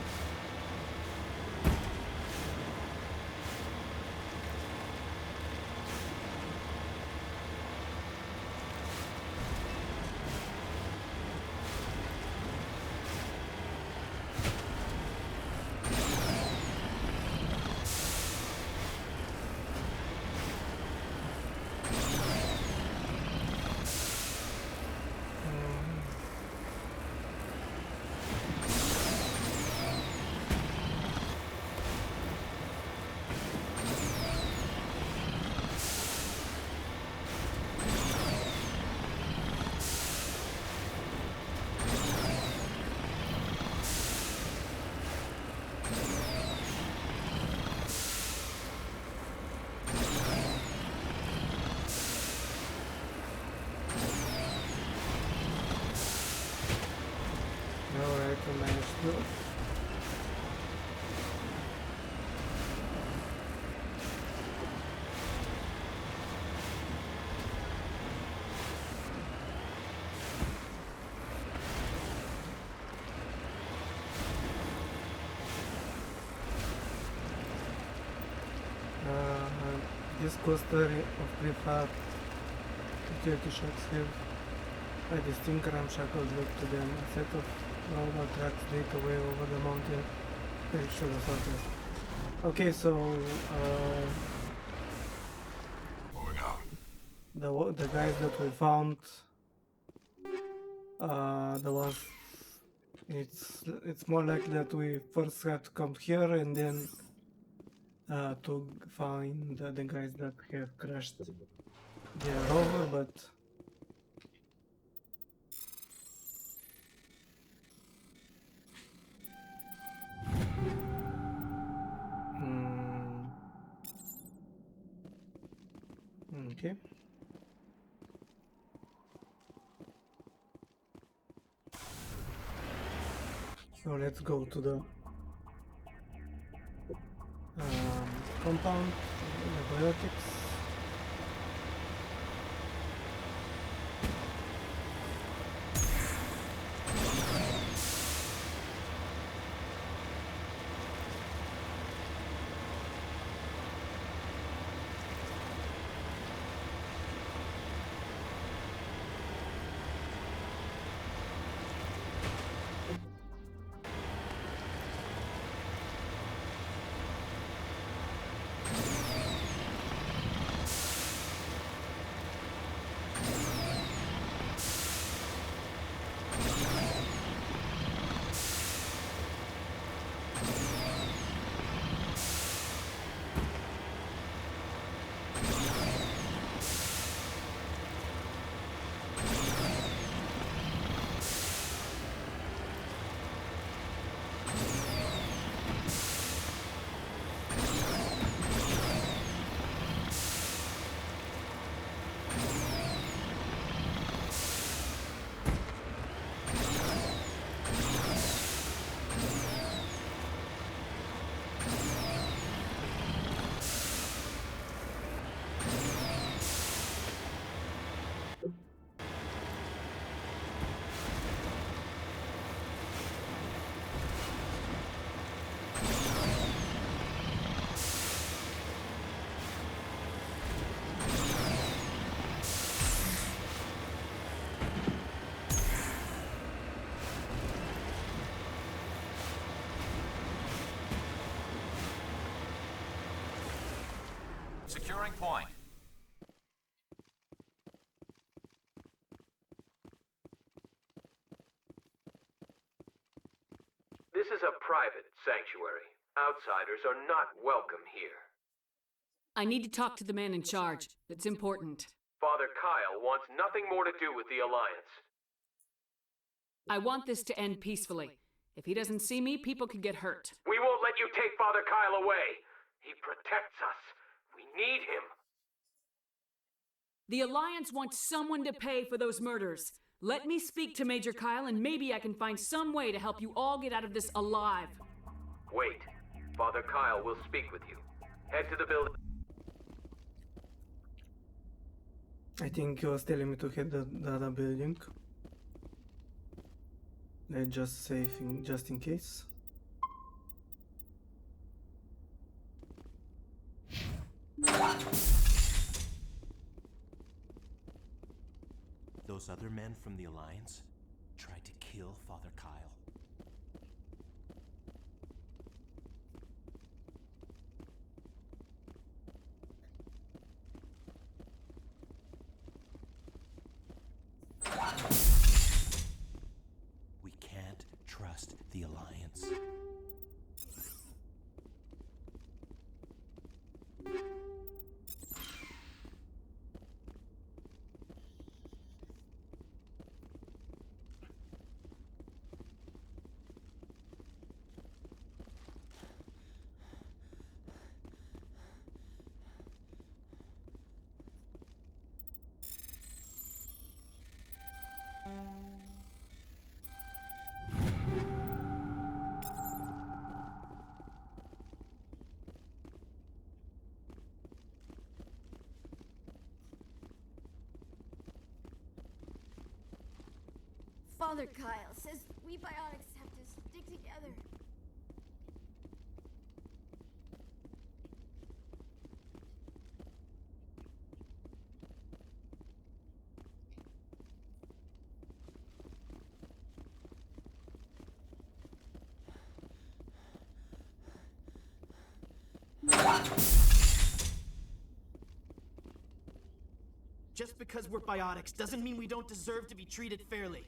Alright, we managed to do it. This coaster of prefab utility shocks have a distinct ramshackled look to them, a set of normal tracks lead away over the mountain. Very sure the surface. Okay, so the guys that we found, the ones, it's more likely that we first have to come here and then to find the guys that have crashed their rover, but okay. So let's go to the compound, the biotics. Securing point. This is a private sanctuary. Outsiders are not welcome here. I need to talk to the man in charge. It's important. Father Kyle wants nothing more to do with the Alliance. I want this to end peacefully. If he doesn't see me, people could get hurt. We won't let you take Father Kyle away. He protects us. We need him. The Alliance wants someone to pay for those murders. Let me speak to Major Kyle, and maybe I can find some way to help you all get out of this alive. Wait. Father Kyle will speak with you. Head to the building. I think he was telling me to hit the other building. Let's just save just in case. Those other men from the Alliance tried to kill Father Kyle. We can't trust the Alliance. Father Kyle says we biotics have to stick together. Just because we're biotics doesn't mean we don't deserve to be treated fairly.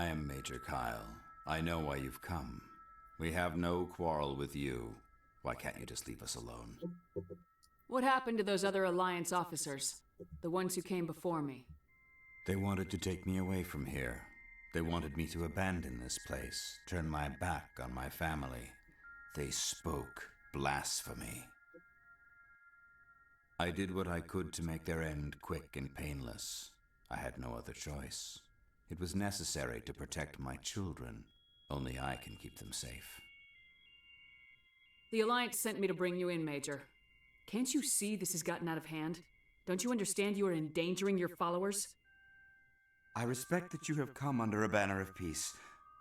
I am Major Kyle. I know why you've come. We have no quarrel with you. Why can't you just leave us alone? What happened to those other Alliance officers? The ones who came before me? They wanted to take me away from here. They wanted me to abandon this place, turn my back on my family. They spoke blasphemy. I did what I could to make their end quick and painless. I had no other choice. It was necessary to protect my children. Only I can keep them safe. The Alliance sent me to bring you in, Major. Can't you see this has gotten out of hand? Don't you understand you are endangering your followers? I respect that you have come under a banner of peace,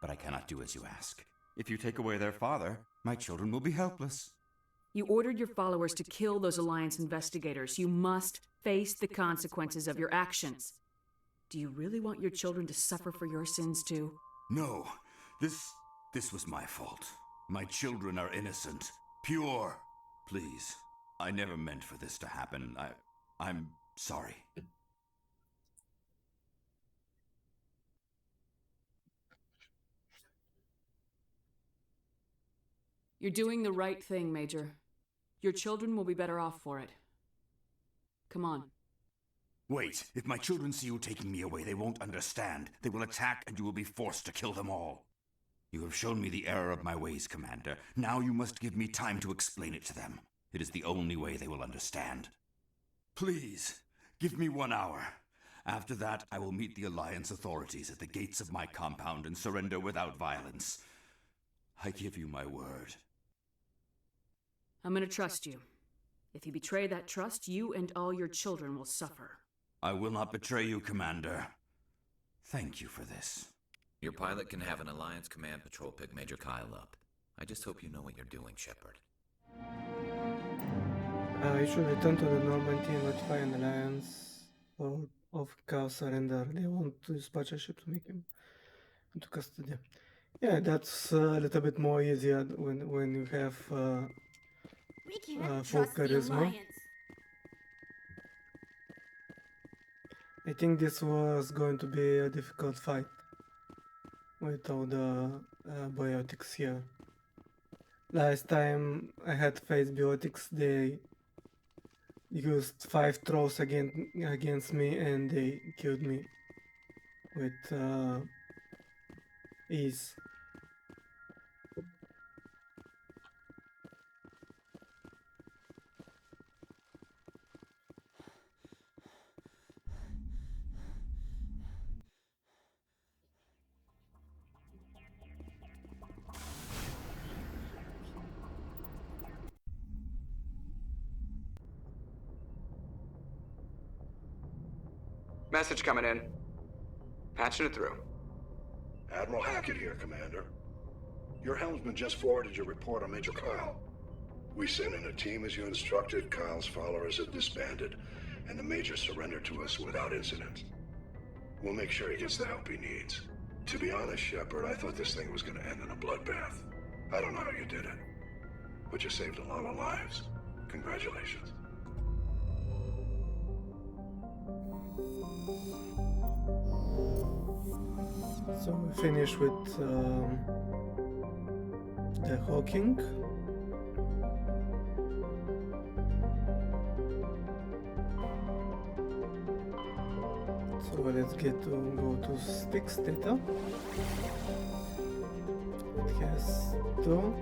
but I cannot do as you ask. If you take away their father, my children will be helpless. You ordered your followers to kill those Alliance investigators. You must face the consequences of your actions. Do you really want your children to suffer for your sins too? No, this was my fault. My children are innocent, pure. Please, I never meant for this to happen. I'm sorry. You're doing the right thing, Major. Your children will be better off for it. Come on. Wait, if my children see you taking me away, they won't understand. They will attack and you will be forced to kill them all. You have shown me the error of my ways, Commander. Now you must give me time to explain it to them. It is the only way they will understand. Please, give me 1 hour. After that, I will meet the Alliance authorities at the gates of my compound and surrender without violence. I give you my word. I'm gonna trust you. If you betray that trust, you and all your children will suffer. I will not betray you, Commander. Thank you for this. Your pilot can have an Alliance command patrol pick Major Kyle up. I just hope you know what you're doing, Shepard. You should return to the Normandy and notify an Alliance of Chaos surrender. They want to dispatch a ship to make him into custody. Yeah, that's a little bit more easier when you have We can't full trust the charisma. Alliance. I think this was going to be a difficult fight with all the biotics here. Last time I had faced biotics, they used 5 trolls against me and they killed me with ease. Message coming in. Patching it through. Admiral Hackett here, Commander. Your helmsman just forwarded your report on Major Kyle. We sent in a team as you instructed. Kyle's followers have disbanded, and the Major surrendered to us without incident. We'll make sure he gets the help he needs. To be honest, Shepard, I thought this thing was going to end in a bloodbath. I don't know how you did it, but you saved a lot of lives. Congratulations. So we finish with the Hawking. So let's go to Styx data. It has 2.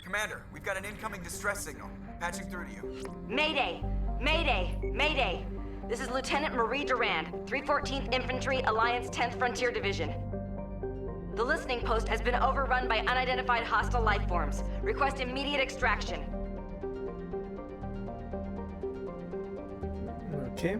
Commander, we've got an incoming distress signal. Patching through to you. Mayday! Mayday! Mayday! This is Lieutenant Marie Durand, 314th Infantry, Alliance 10th Frontier Division. The listening post has been overrun by unidentified hostile life forms. Request immediate extraction. Okay.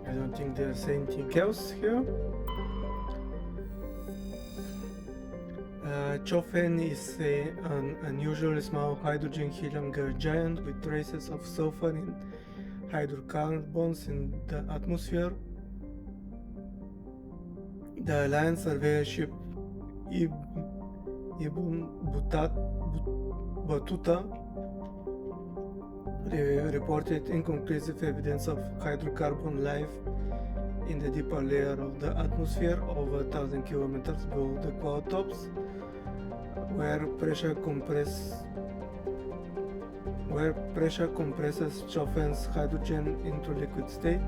I don't think there's anything else here. Chofen is an unusually small hydrogen helium gas giant with traces of sulfur and hydrocarbons in the atmosphere. The Alliance surveyor ship Ibn Battuta reported inconclusive evidence of hydrocarbon life in the deeper layer of the atmosphere over 1,000 kilometers below the cloud tops, where pressure compresses Chofen's hydrogen into liquid state.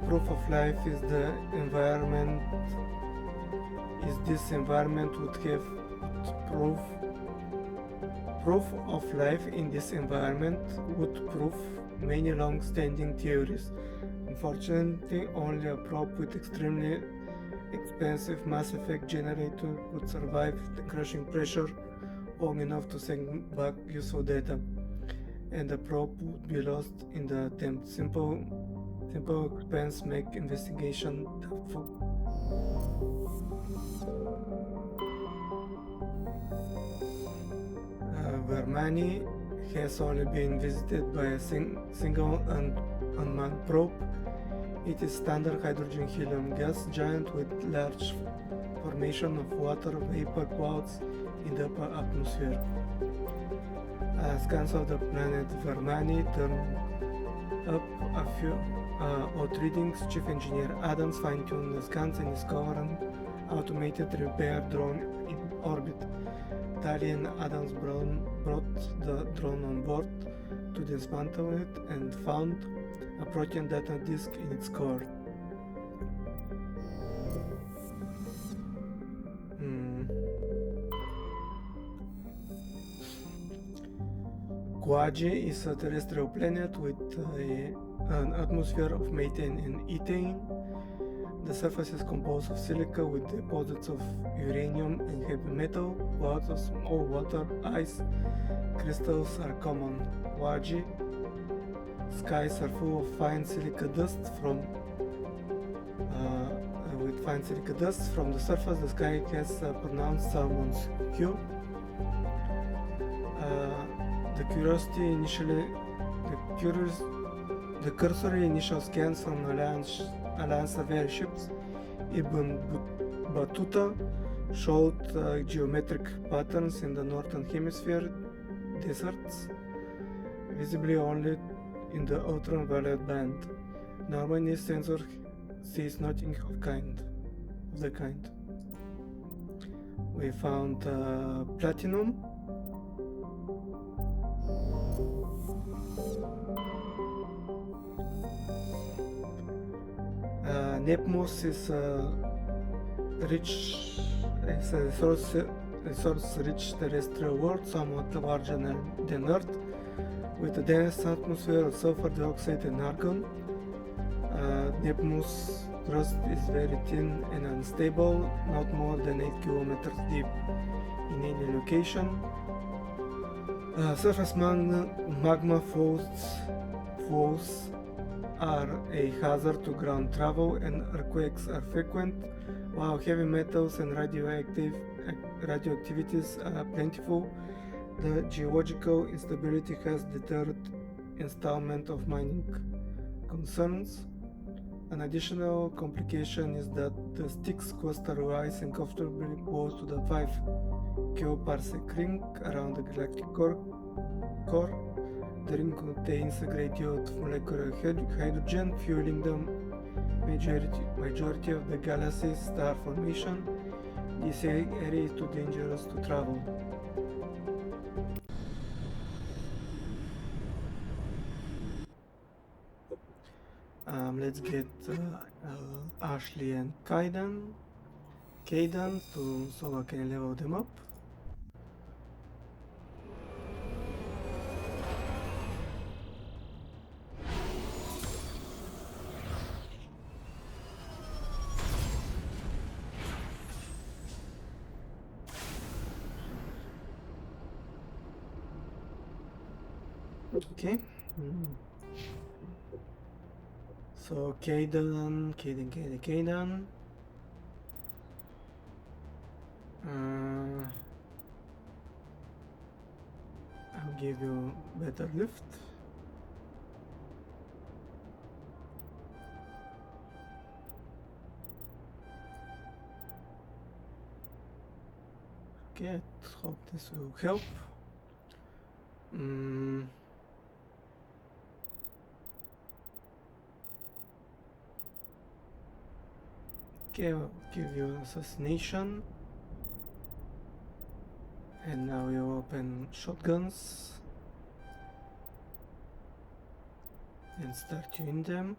Proof of life is this environment would have proof of life in this environment would prove many long-standing theories. Unfortunately, only a probe with extremely expensive Mass Effect generator could survive the crushing pressure long enough to send back useful data, and the probe would be lost in the attempt. Simple expense make investigation doubtful. Vermani has only been visited by a single unmanned probe. It is standard hydrogen helium gas giant with large formation of water vapor clouds in the upper atmosphere. Scans of the planet Vermani turned up a few odd readings. Chief Engineer Adams fine-tuned the scans and discovered an automated repair drone in orbit. Tali and Adams brought the drone on board to dismantle it and found a protein data disk in its core. Quaji is a terrestrial planet with an atmosphere of methane and ethane. The surface is composed of silica with deposits of uranium and heavy metal. Clouds of small water ice crystals are common. Quaji skies are full of fine silica dust from the surface. The sky has a pronounced salmon's hue. The cursory initial scans from Alliance surveyor ships Ibn Battuta showed geometric patterns in the northern hemisphere deserts, visibly only in the ultraviolet band. Normally, sensor sees nothing of the kind. We found platinum. Nepmus is a resource-rich terrestrial world, somewhat larger than Earth, with a dense atmosphere of sulfur dioxide and argon. Nepmus crust is very thin and unstable, not more than 8 kilometers deep in any location. Surface magma flows are a hazard to ground travel, and earthquakes are frequent, while heavy metals and radioactivities are plentiful. The geological instability has deterred installment of mining concerns. An additional complication is that the Styx cluster lies uncomfortably close to the 5 kiloparsec ring around the galactic core. The ring contains a great deal of molecular hydrogen, fueling the majority of the galaxy's star formation. This area is too dangerous to travel. Let's get Ashley and Kaiden so I can level them up. Okay. So Kaiden. I'll give you better lift. Okay, I hope this will help. Okay, I'll give you assassination. And now you open shotguns and start you in them.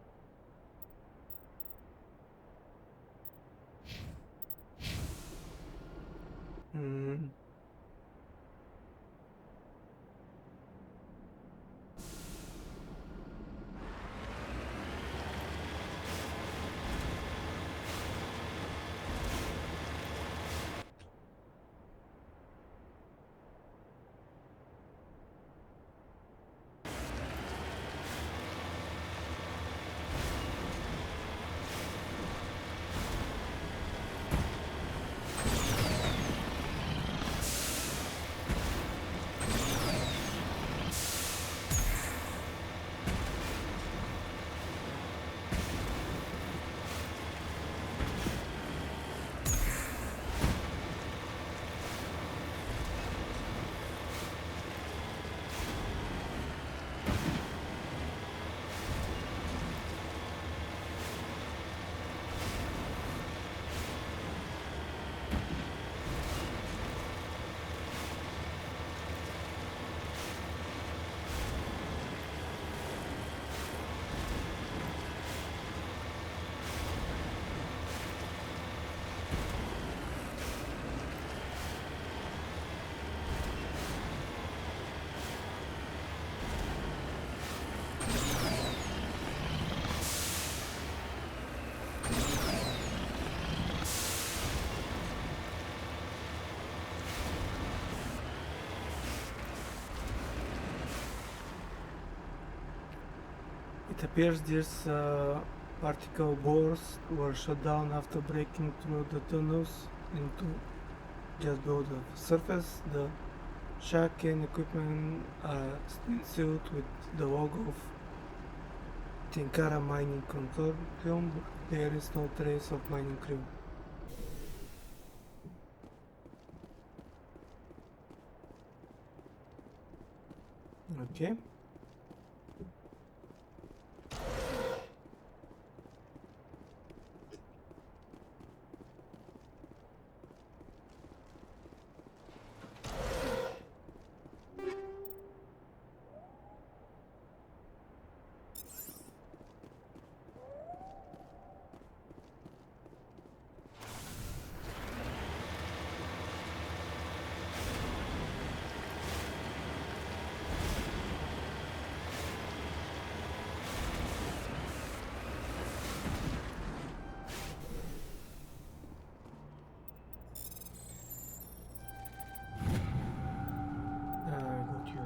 It appears these particle bores were shut down after breaking through the tunnels into just below the surface. The shack and equipment are still sealed with the logo of Tenkara Mining Consortium, but there is no trace of mining crew. Okay.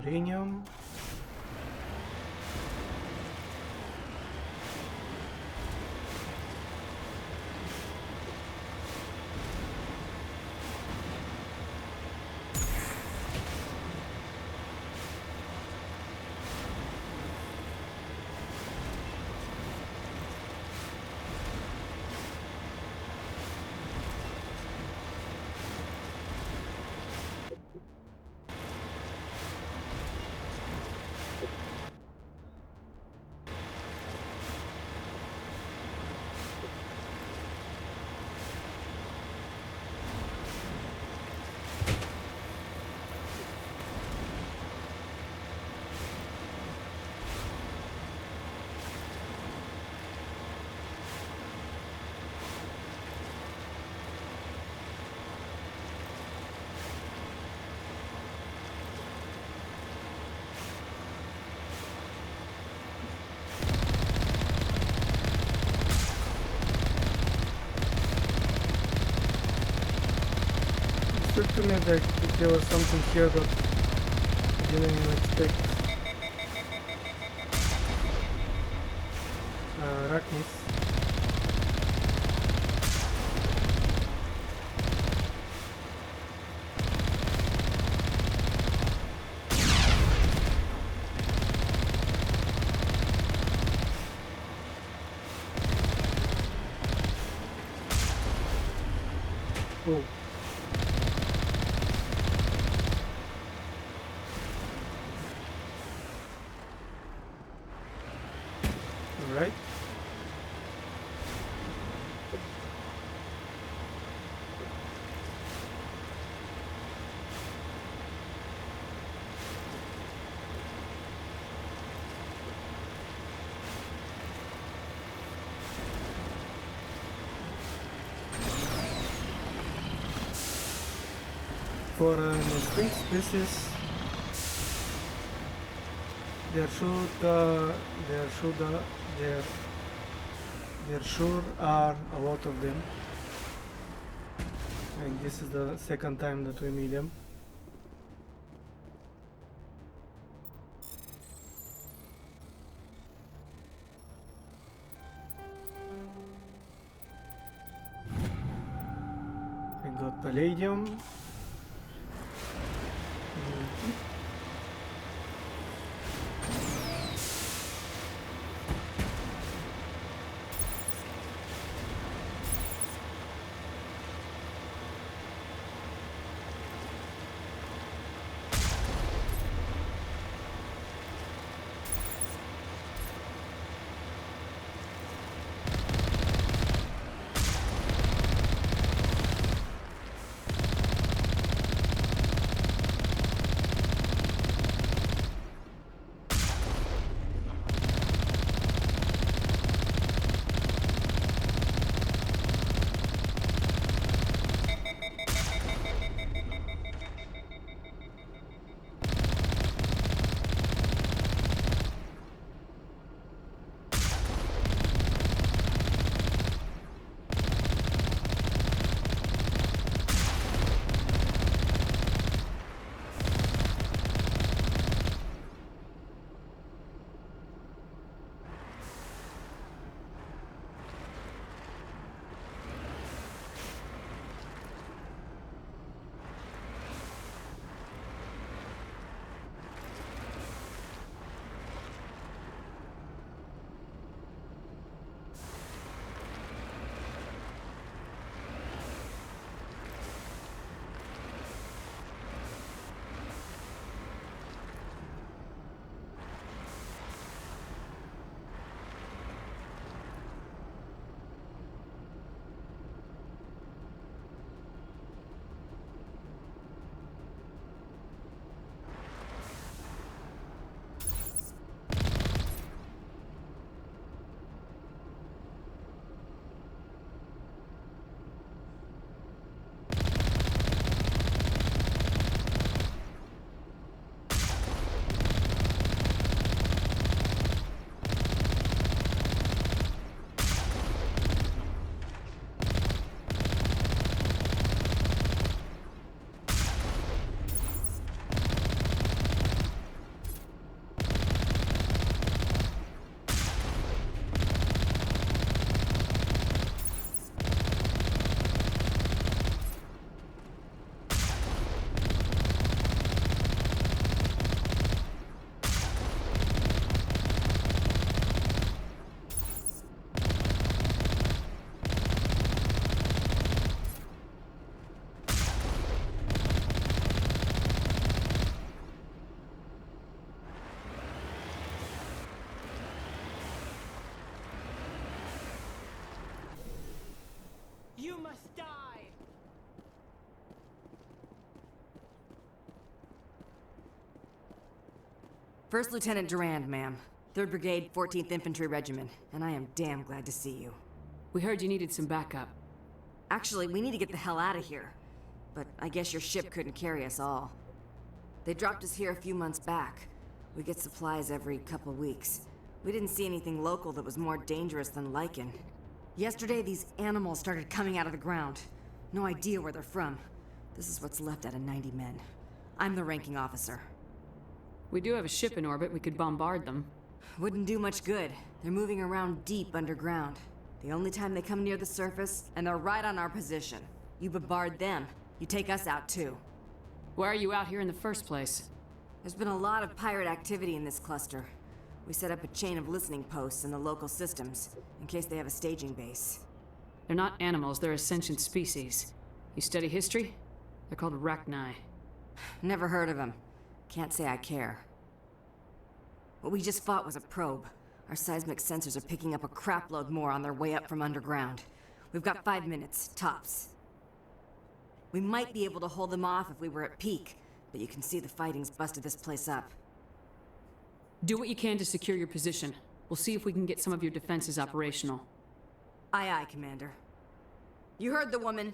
Uranium. To me that there was something here that I didn't even expect. Arachnis. Oh. Alright. For an extinct species, there sure are a lot of them, and this is the second time that we meet them. We got palladium. You must die! First Lieutenant Durand, ma'am. 3rd Brigade, 14th Infantry Regiment, and I am damn glad to see you. We heard you needed some backup. Actually, we need to get the hell out of here. But I guess your ship couldn't carry us all. They dropped us here a few months back. We get supplies every couple weeks. We didn't see anything local that was more dangerous than lichen. Yesterday, these animals started coming out of the ground. No idea where they're from. This is what's left out of 90 men. I'm the ranking officer. We do have a ship in orbit. We could bombard them. Wouldn't do much good. They're moving around deep underground. The only time they come near the surface, and they're right on our position. You bombard them, you take us out too. Why are you out here in the first place? There's been a lot of pirate activity in this cluster. We set up a chain of listening posts in the local systems, in case they have a staging base. They're not animals, they're a sentient species. You study history? They're called Arachni. Never heard of them. Can't say I care. What we just fought was a probe. Our seismic sensors are picking up a crapload more on their way up from underground. We've got 5 minutes, tops. We might be able to hold them off if we were at peak, but you can see the fighting's busted this place up. Do what you can to secure your position. We'll see if we can get some of your defenses operational. Aye, aye, Commander. You heard the woman.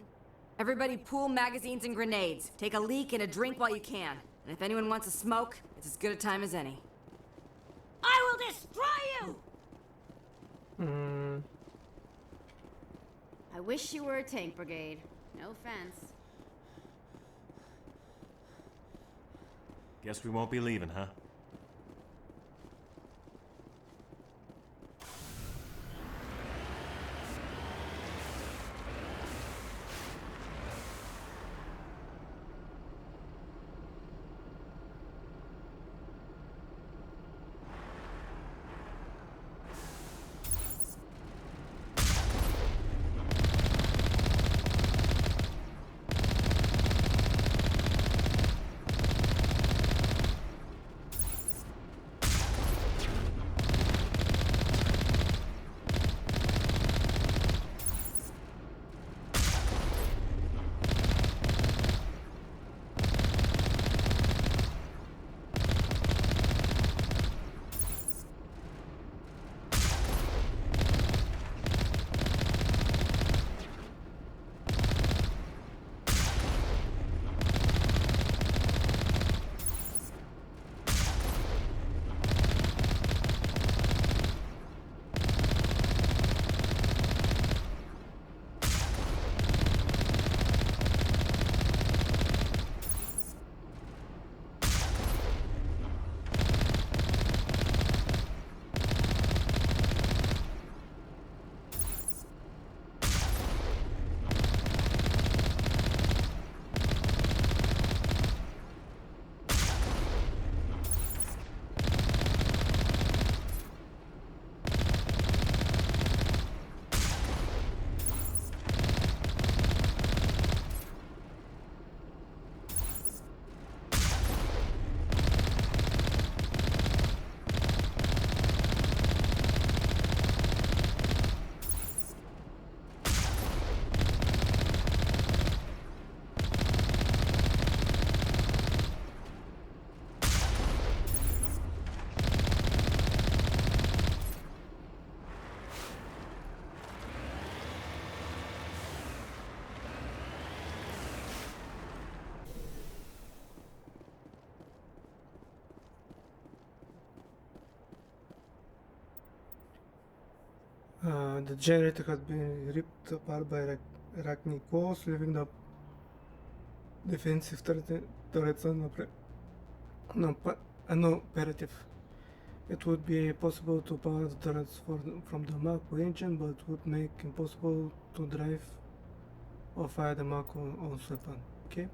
Everybody pool magazines and grenades. Take a leak and a drink while you can. And if anyone wants a smoke, it's as good a time as any. I will destroy you! I wish you were a tank brigade. No offense. Guess we won't be leaving, huh? The generator has been ripped apart by Arachni cores, leaving the defensive turrets unoperative. It would be possible to power the turrets from the Mako engine, but would make impossible to drive or fire the Mako weapon. Okay.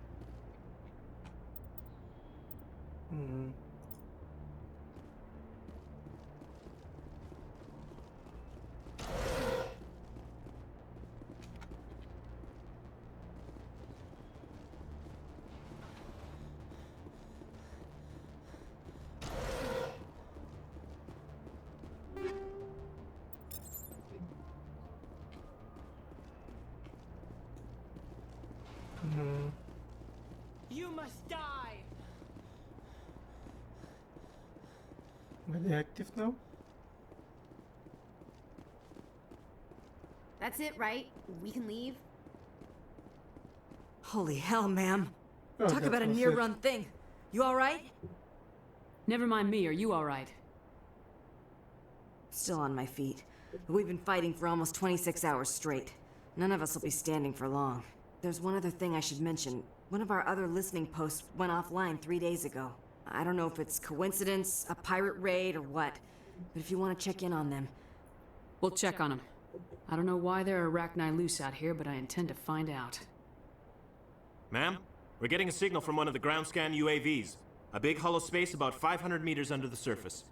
You must die! Are they active now? That's it, right? We can leave? Holy hell, ma'am. Oh, Talk about a near-run thing. You alright? Never mind me, are you alright? Still on my feet. We've been fighting for almost 26 hours straight. None of us will be standing for long. There's one other thing I should mention. One of our other listening posts went offline 3 days ago. I don't know if it's coincidence, a pirate raid, or what. But if you want to check in on them... We'll check on them. I don't know why there are Arachni loose out here, but I intend to find out. Ma'am, we're getting a signal from one of the ground scan UAVs. A big hollow space about 500 meters under the surface.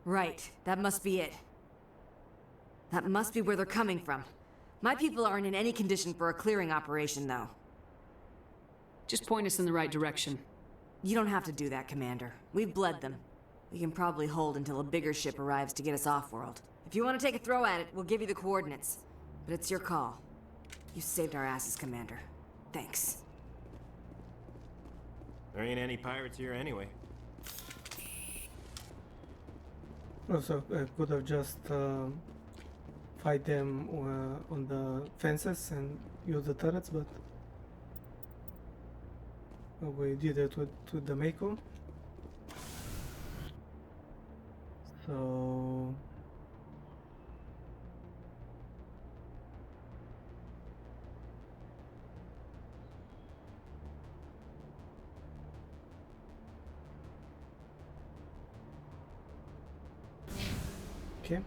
Right, that must be it. That must be where they're coming from. My people aren't in any condition for a clearing operation, though. Just point us in the right direction. You don't have to do that, Commander. We've bled them. We can probably hold until a bigger ship arrives to get us off-world. If you want to take a throw at it, we'll give you the coordinates. But it's your call. You saved our asses, Commander. Thanks. There ain't any pirates here anyway. Also, I could have just fight them on the fences and use the turrets, but we did it with the Mako. So okay.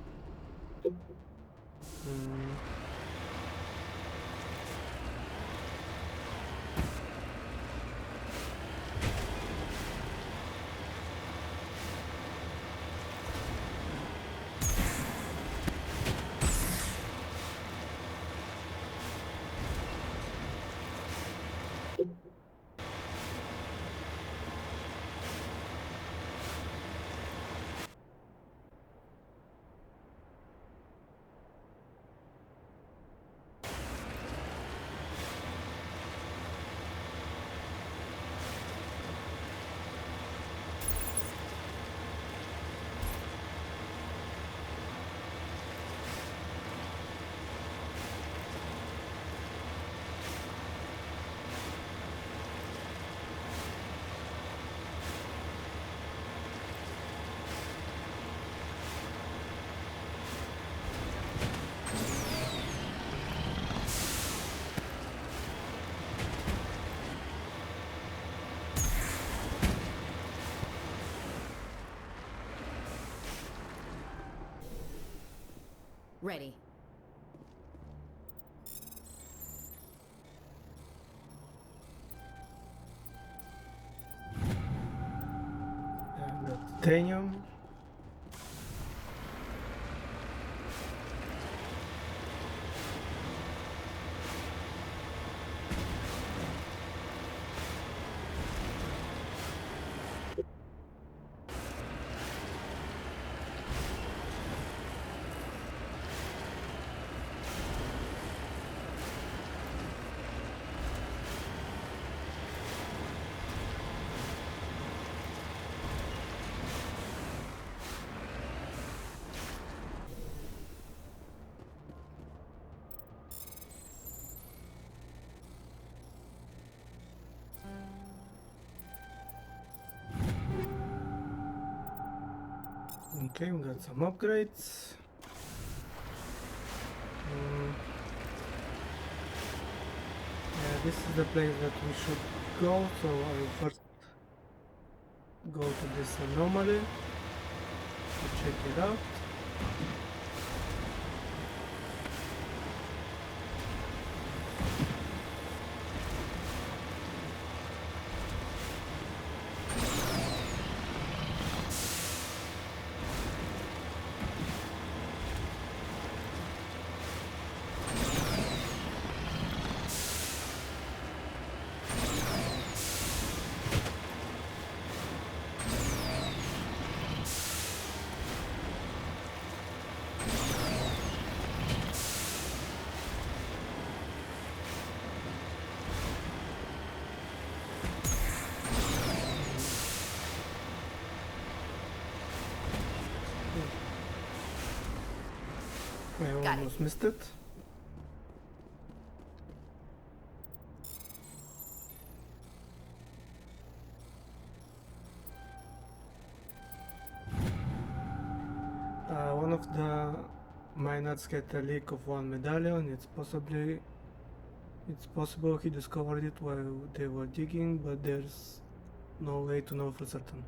Ready. And the titanium. Okay, we got some upgrades. Yeah, this is the place that we should go, so I will first go to this anomaly to check it out. I almost missed it. One of the miners get a leak of one medallion. It's possible he discovered it while they were digging, but there's no way to know for certain.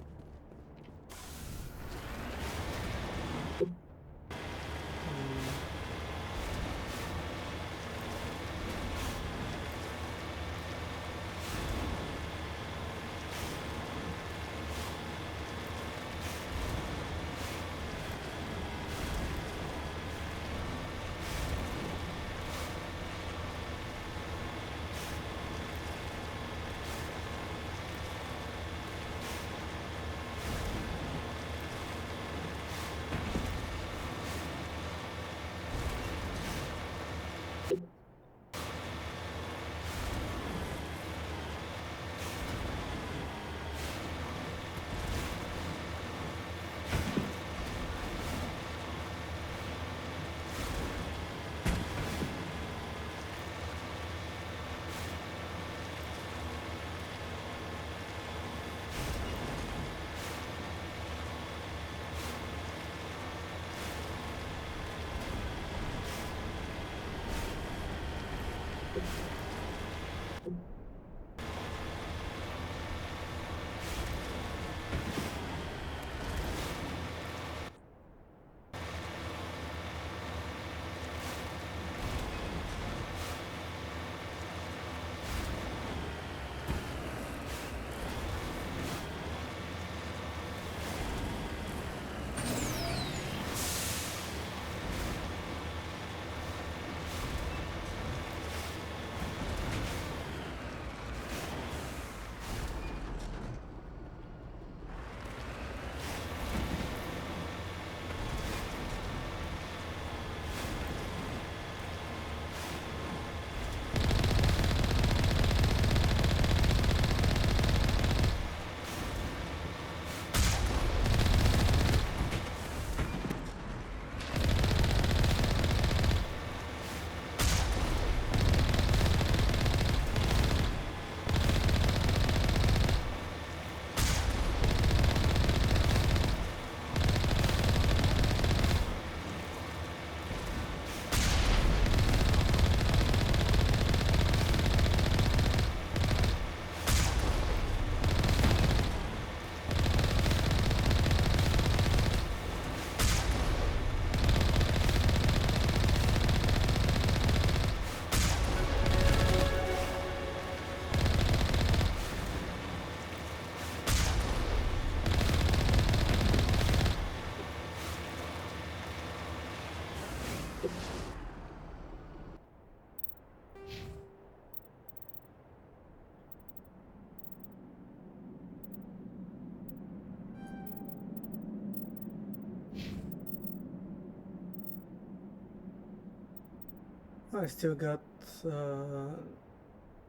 I still got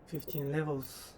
15 levels.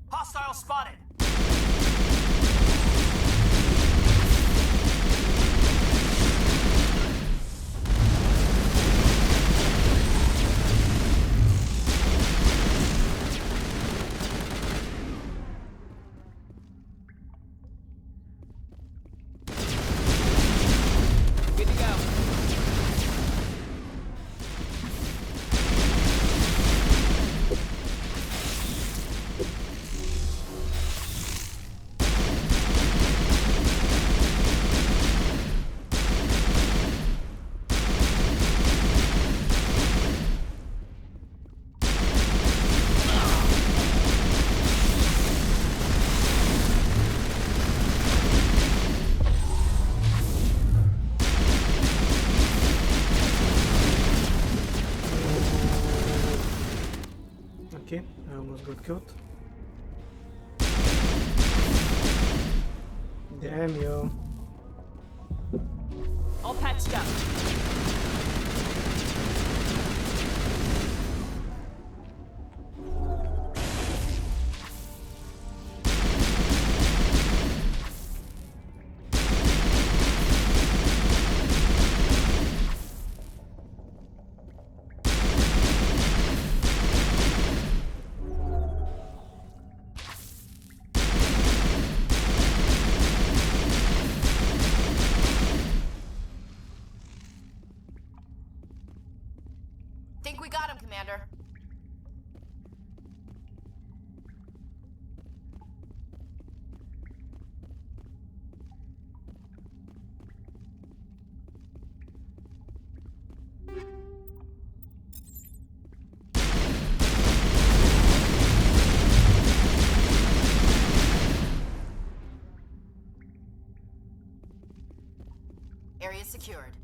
Hostile spotted! Good to go. Okay, I almost got killed. Damn you. All patched up. Think we got him, Commander. Area secured.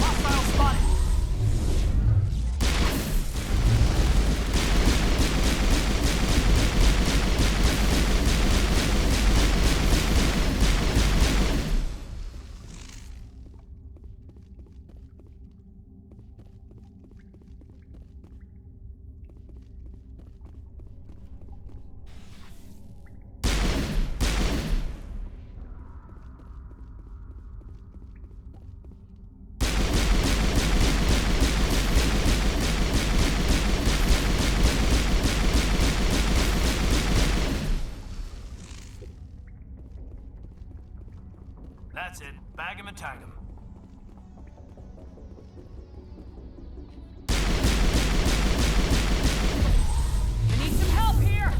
Hostile spotted! That's it. Bag him and tag him. I need some help here!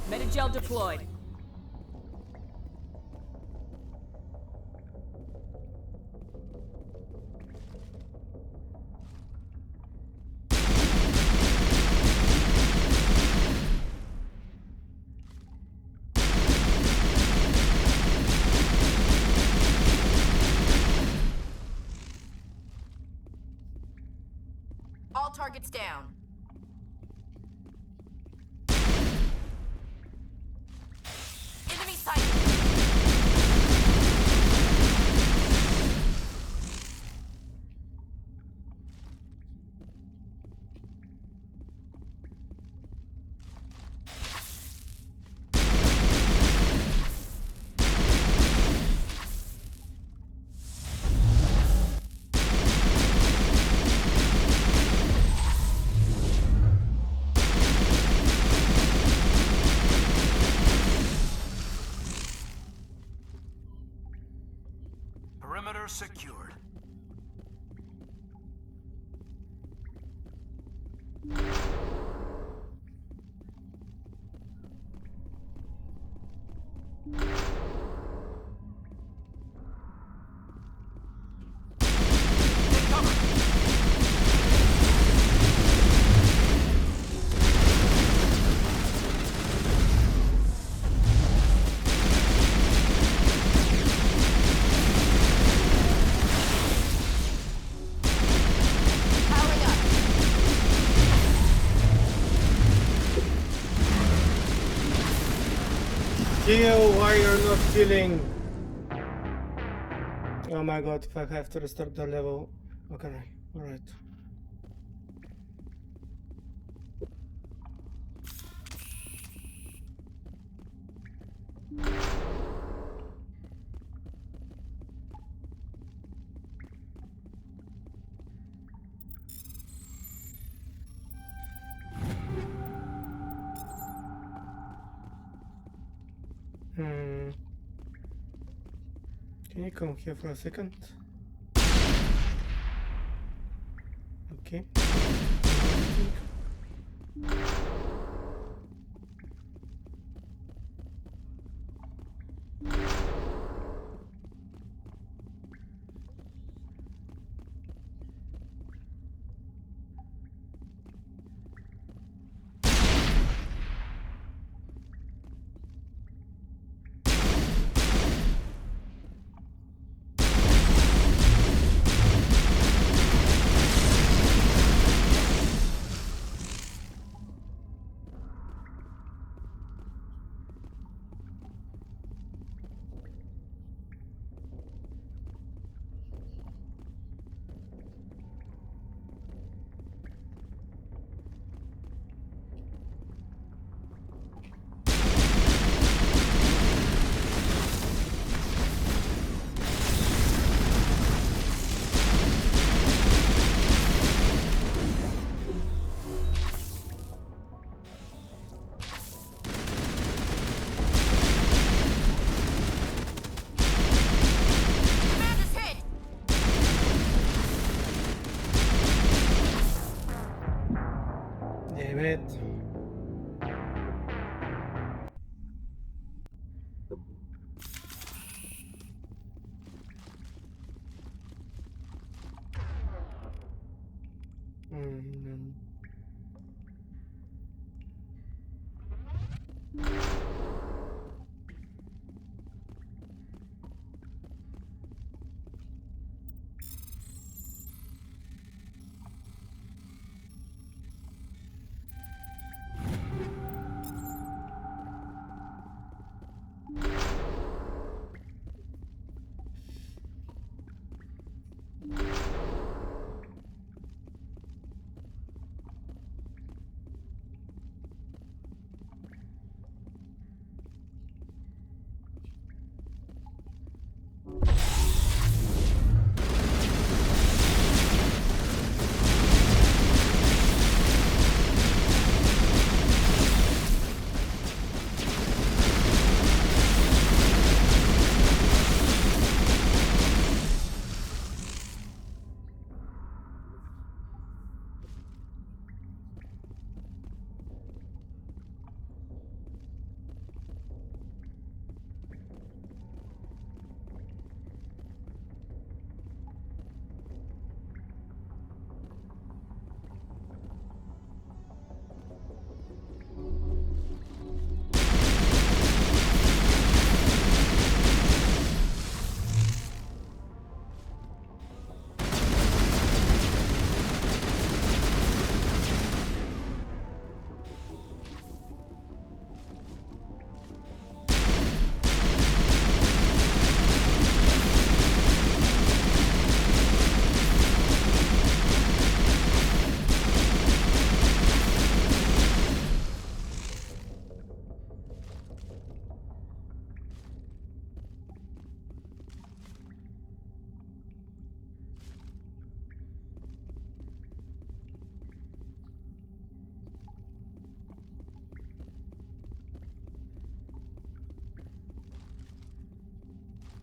Metagel deployed. All targets down. Enemy sighted. Perimeter secured. Kill, why you're not killing? Oh my god, if I have to restart the level. Okay, alright. Can you come here for a second? Okay. Damn it.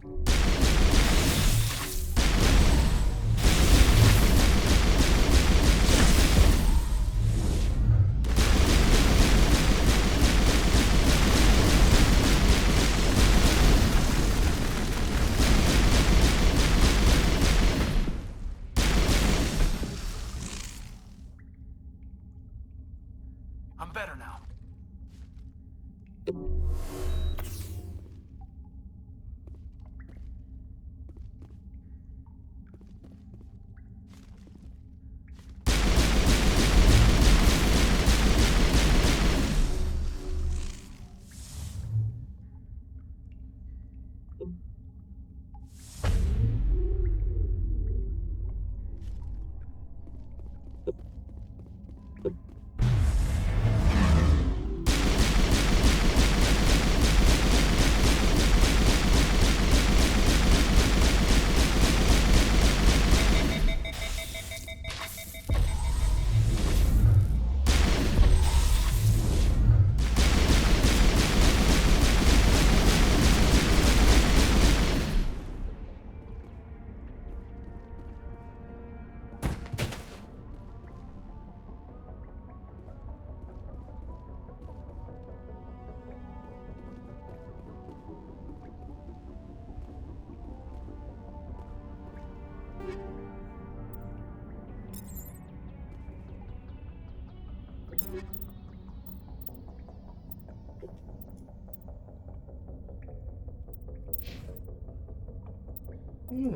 I'm better now.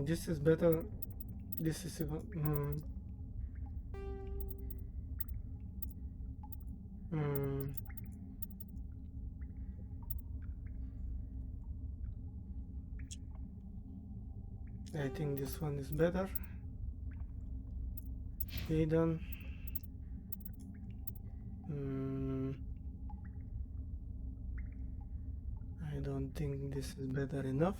This is better. This is even. I think this one is better. Hidden. I don't think this is better enough.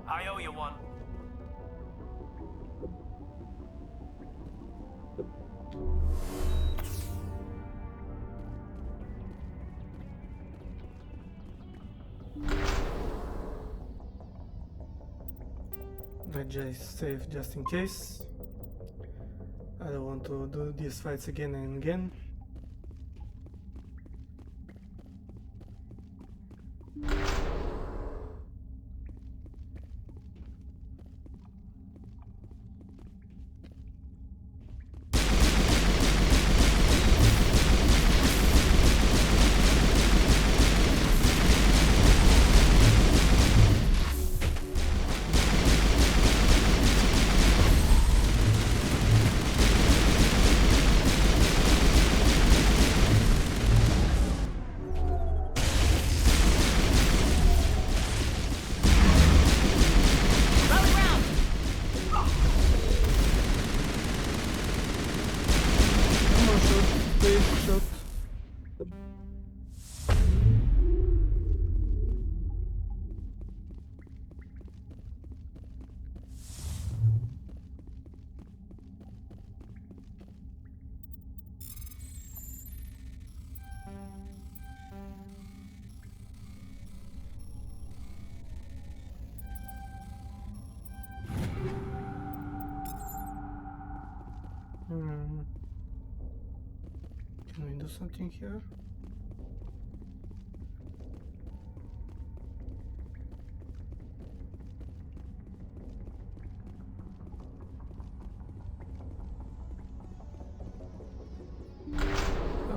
I owe you one. I just save just in case. I don't want to do these fights again and again. something here.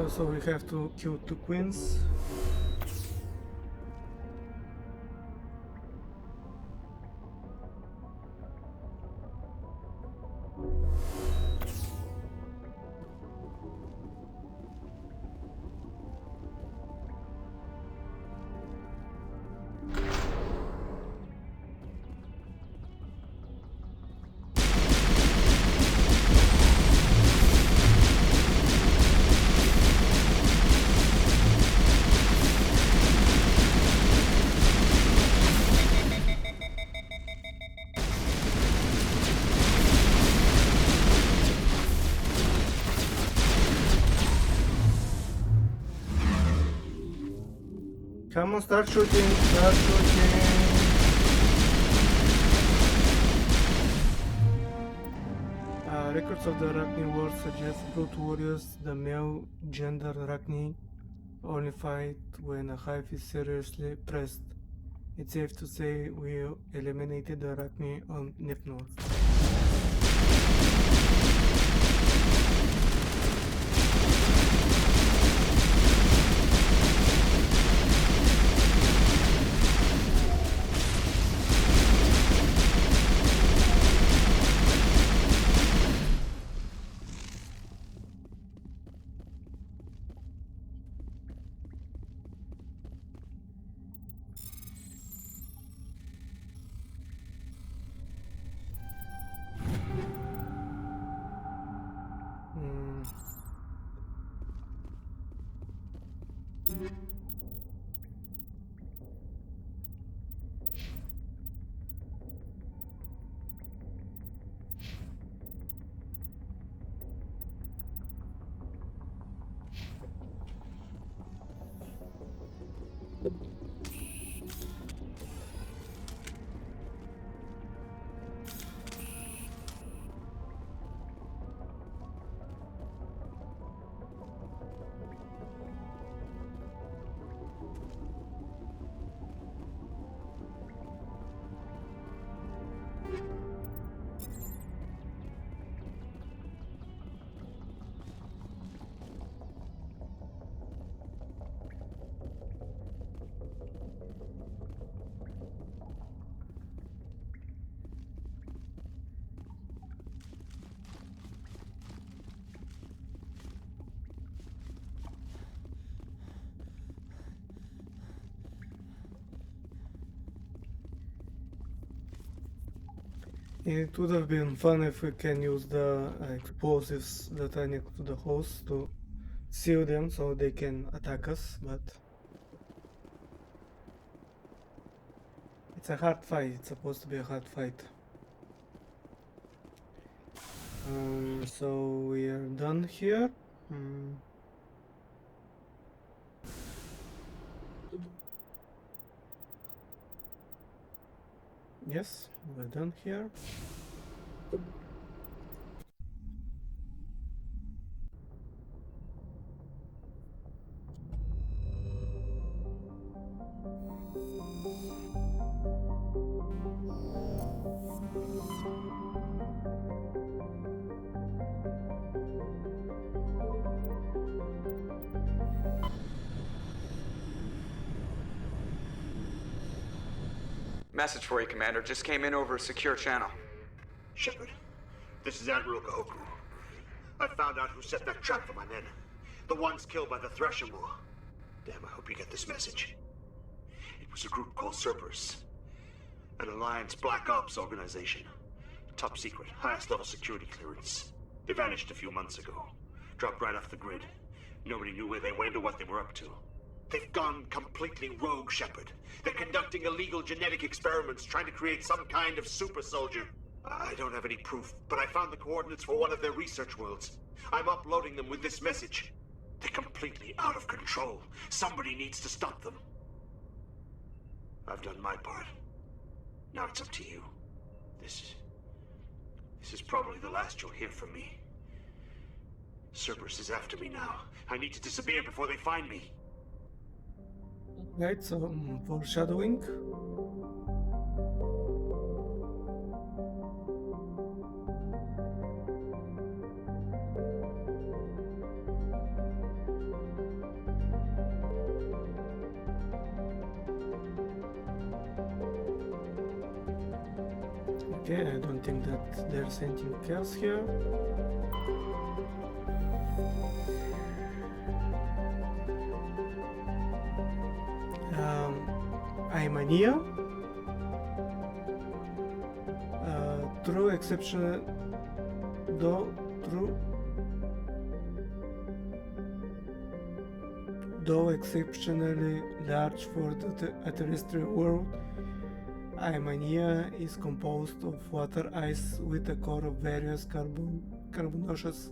So we have to kill 2 queens. Come on, start shooting, start shooting. Records of the Arachne War suggest brute warriors, the male gender Arachne, only fight when a hive is seriously pressed. It's safe to say we eliminated the Arachne on Nif North. It would have been fun if we can use the explosives that are next to the host to seal them so they can attack us, but it's a hard fight. It's supposed to be a hard fight. So we are done here. Yes, we're done here. Message for you, Commander. Just came in over a secure channel. Shepard, this is Admiral Kahoku. I found out who set that trap for my men. The ones killed by the Thresher War. Damn, I hope you get this message. It was a group called Cerberus. An Alliance Black Ops organization. Top secret, highest level security clearance. They vanished a few months ago. Dropped right off the grid. Nobody knew where they went or what they were up to. They've gone completely rogue, Shepard. They're conducting illegal genetic experiments, trying to create some kind of super soldier. I don't have any proof, but I found the coordinates for one of their research worlds. I'm uploading them with this message. They're completely out of control. Somebody needs to stop them. I've done my part. Now it's up to you. This is probably the last you'll hear from me. Cerberus is after me now. I need to disappear before they find me. Right, so foreshadowing. Okay, I don't think that there's anything else here. Imania. True exceptional, though exceptionally large for a terrestrial world, Imania is composed of water ice with a core of various carbonaceous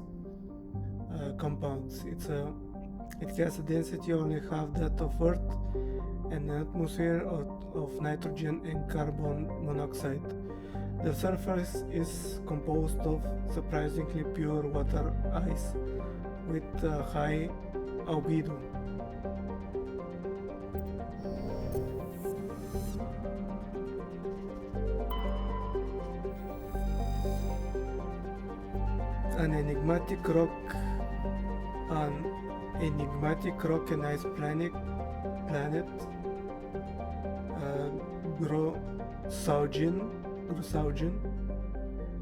compounds. It has a density only half that of Earth and an atmosphere of nitrogen and carbon monoxide. The surface is composed of surprisingly pure water ice with a high albedo. An enigmatic rock and ice planet Grosaugen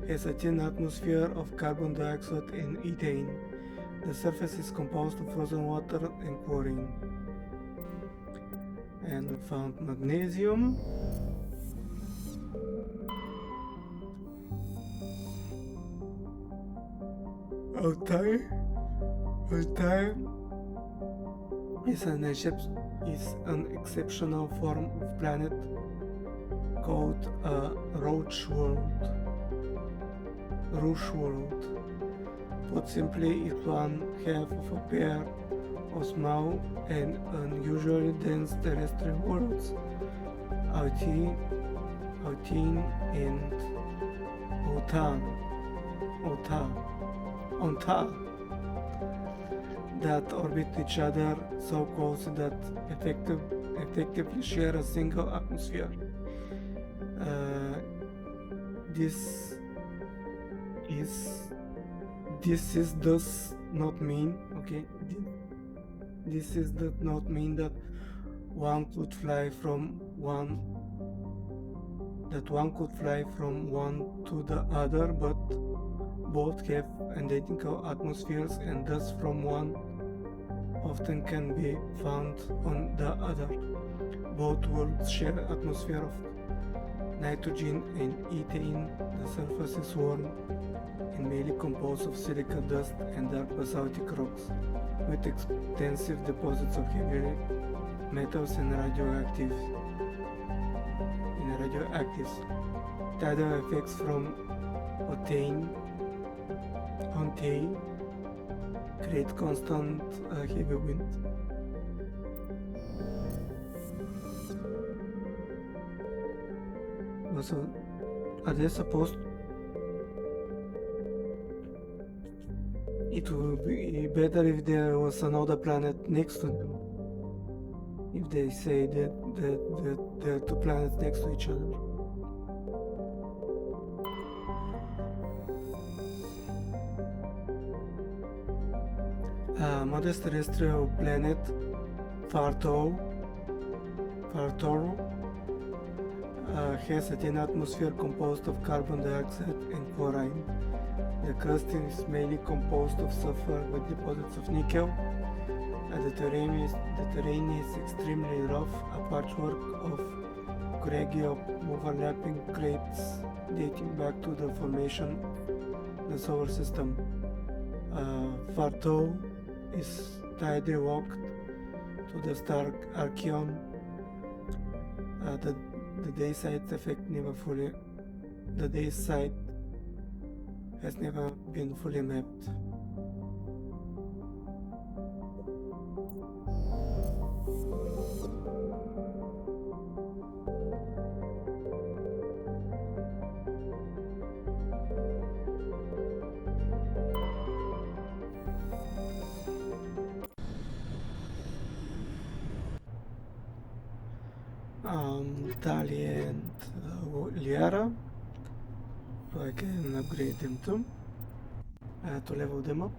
has a thin atmosphere of carbon dioxide and ethane. The surface is composed of frozen water and chlorine. And we found magnesium. Altai is an exceptional form of planet called a Roche world. Put simply, it's one half of a pair of small and unusually dense terrestrial worlds, Altai and Onta, that orbit each other so close that effectively share a single atmosphere. This does not mean that one could fly from one to the other, but both have identical atmospheres, and thus from one often can be found on the other. Both worlds share atmosphere of nitrogen and ethane. The surface is warm and mainly composed of silica dust and dark basaltic rocks, with extensive deposits of heavy metals and radioactives. Tidal effects from Ontai create constant heavy wind. Also, are they supposed? It would be better if there was another planet next to them. If they say that there are two planets next to each other. Modest terrestrial planet Fartoro has a thin atmosphere composed of carbon dioxide and chlorine. The crust is mainly composed of sulfur with deposits of nickel. The terrain is extremely rough, a patchwork of craggy overlapping crates dating back to the formation of the solar system. Fartoro is tightly locked to the star Archeon. The day side has never been fully mapped. Tali and Liara, so I can upgrade them too, to level them up.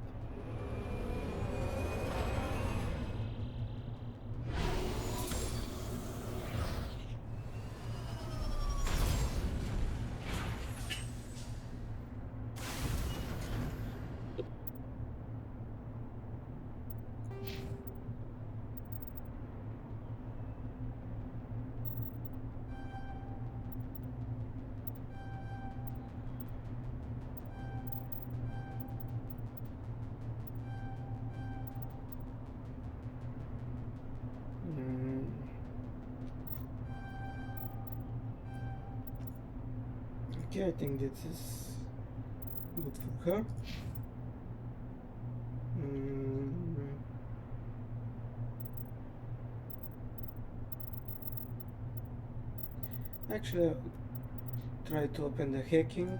Okay, I think this is good for her. Actually, I'll try to open the hacking.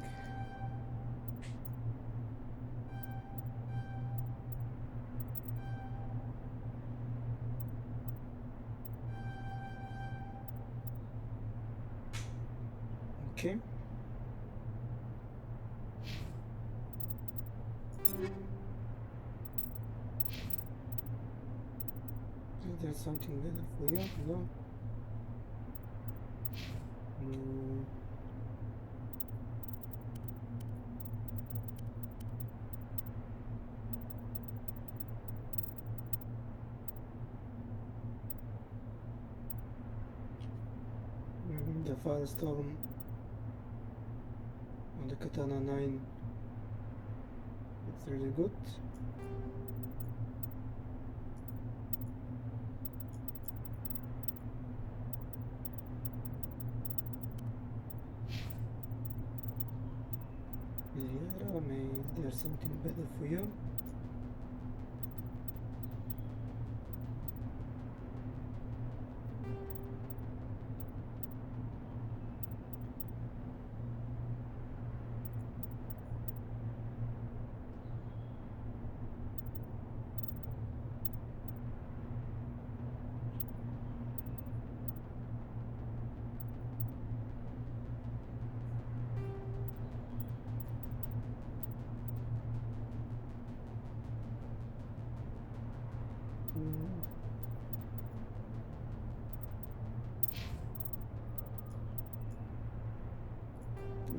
Okay. Is there something better for you? No. The Firestorm on the Katana 9, it's really good. Liara, maybe there's something better for you.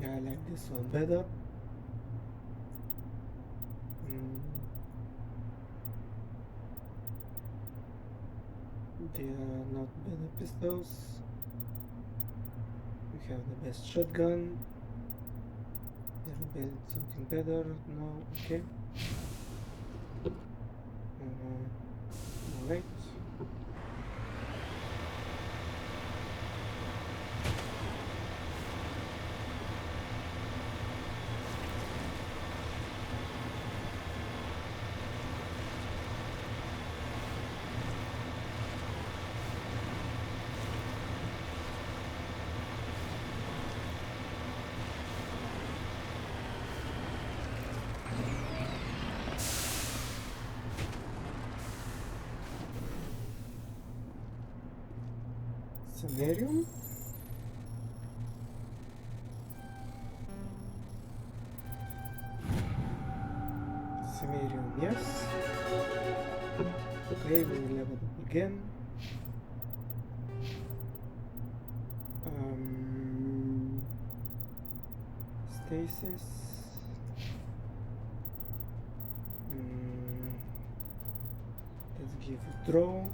Yeah, I like this one better. They are not better pistols. We have the best shotgun. There something better? No, okay. Alright. Scenario? Scenario, yes. Okay, we level up again. Stasis. Let's give you draw.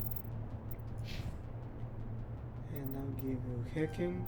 And I'll give you hacking.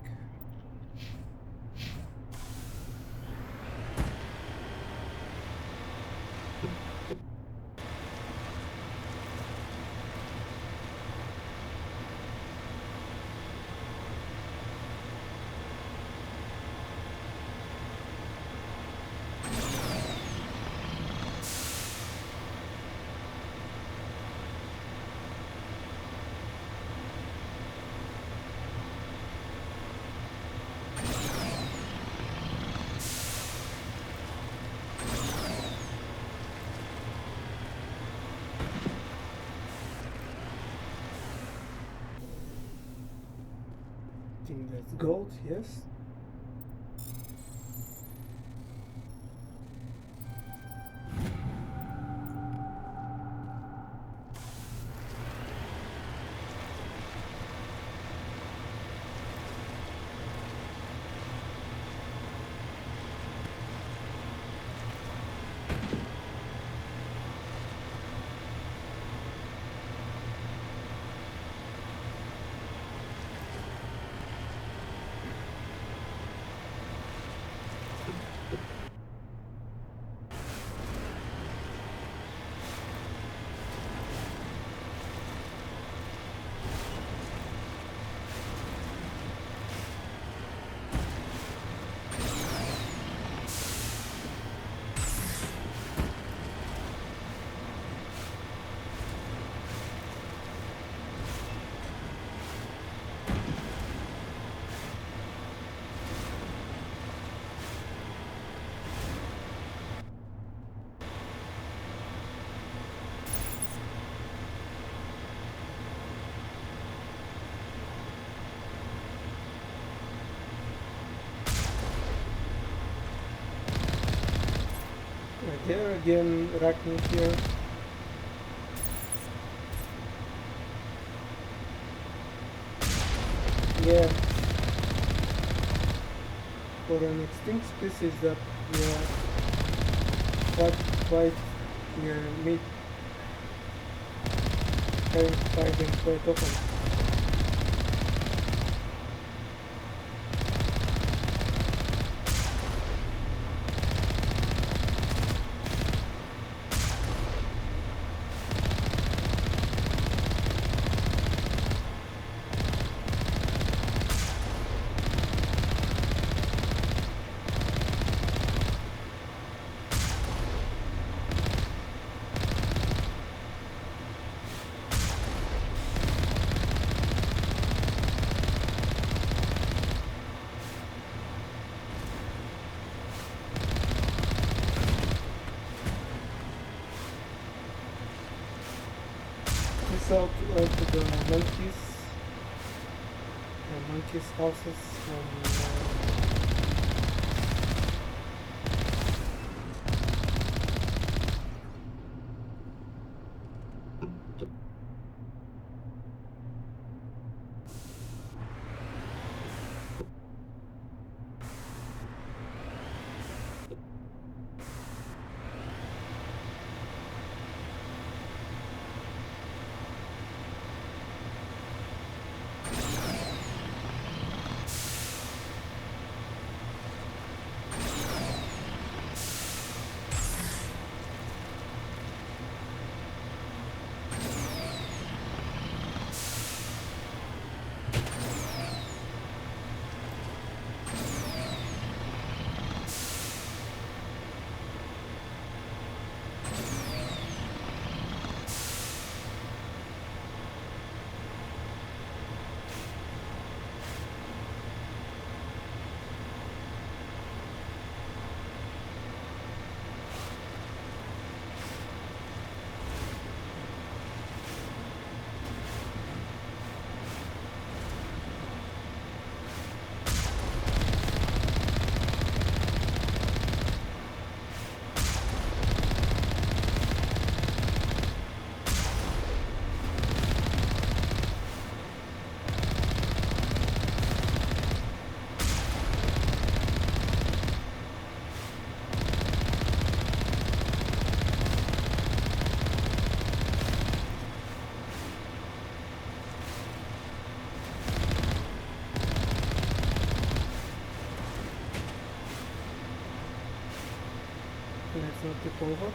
think that's gold, yes. Right there again, Arachne here. Yeah. For an extinct species that we are quite near meat, having to fight them quite often. Out to the monkeys' houses from let's not tip over.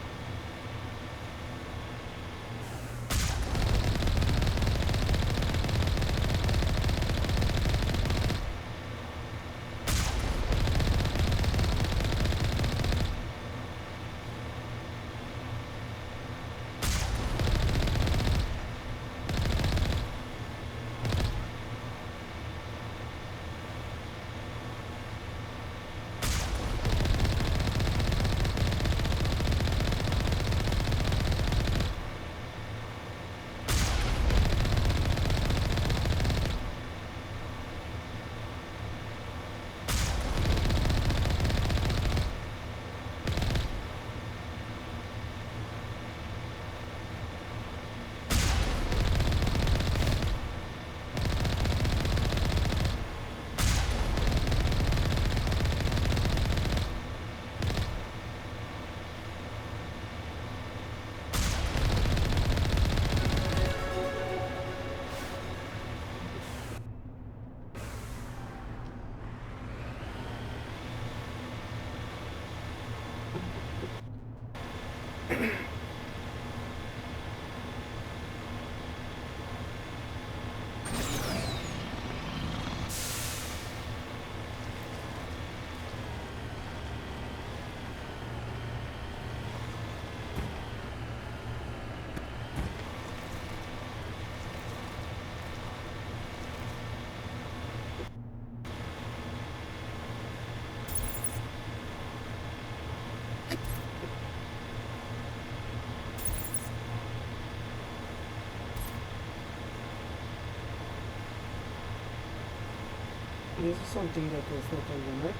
This is something that was not on the map.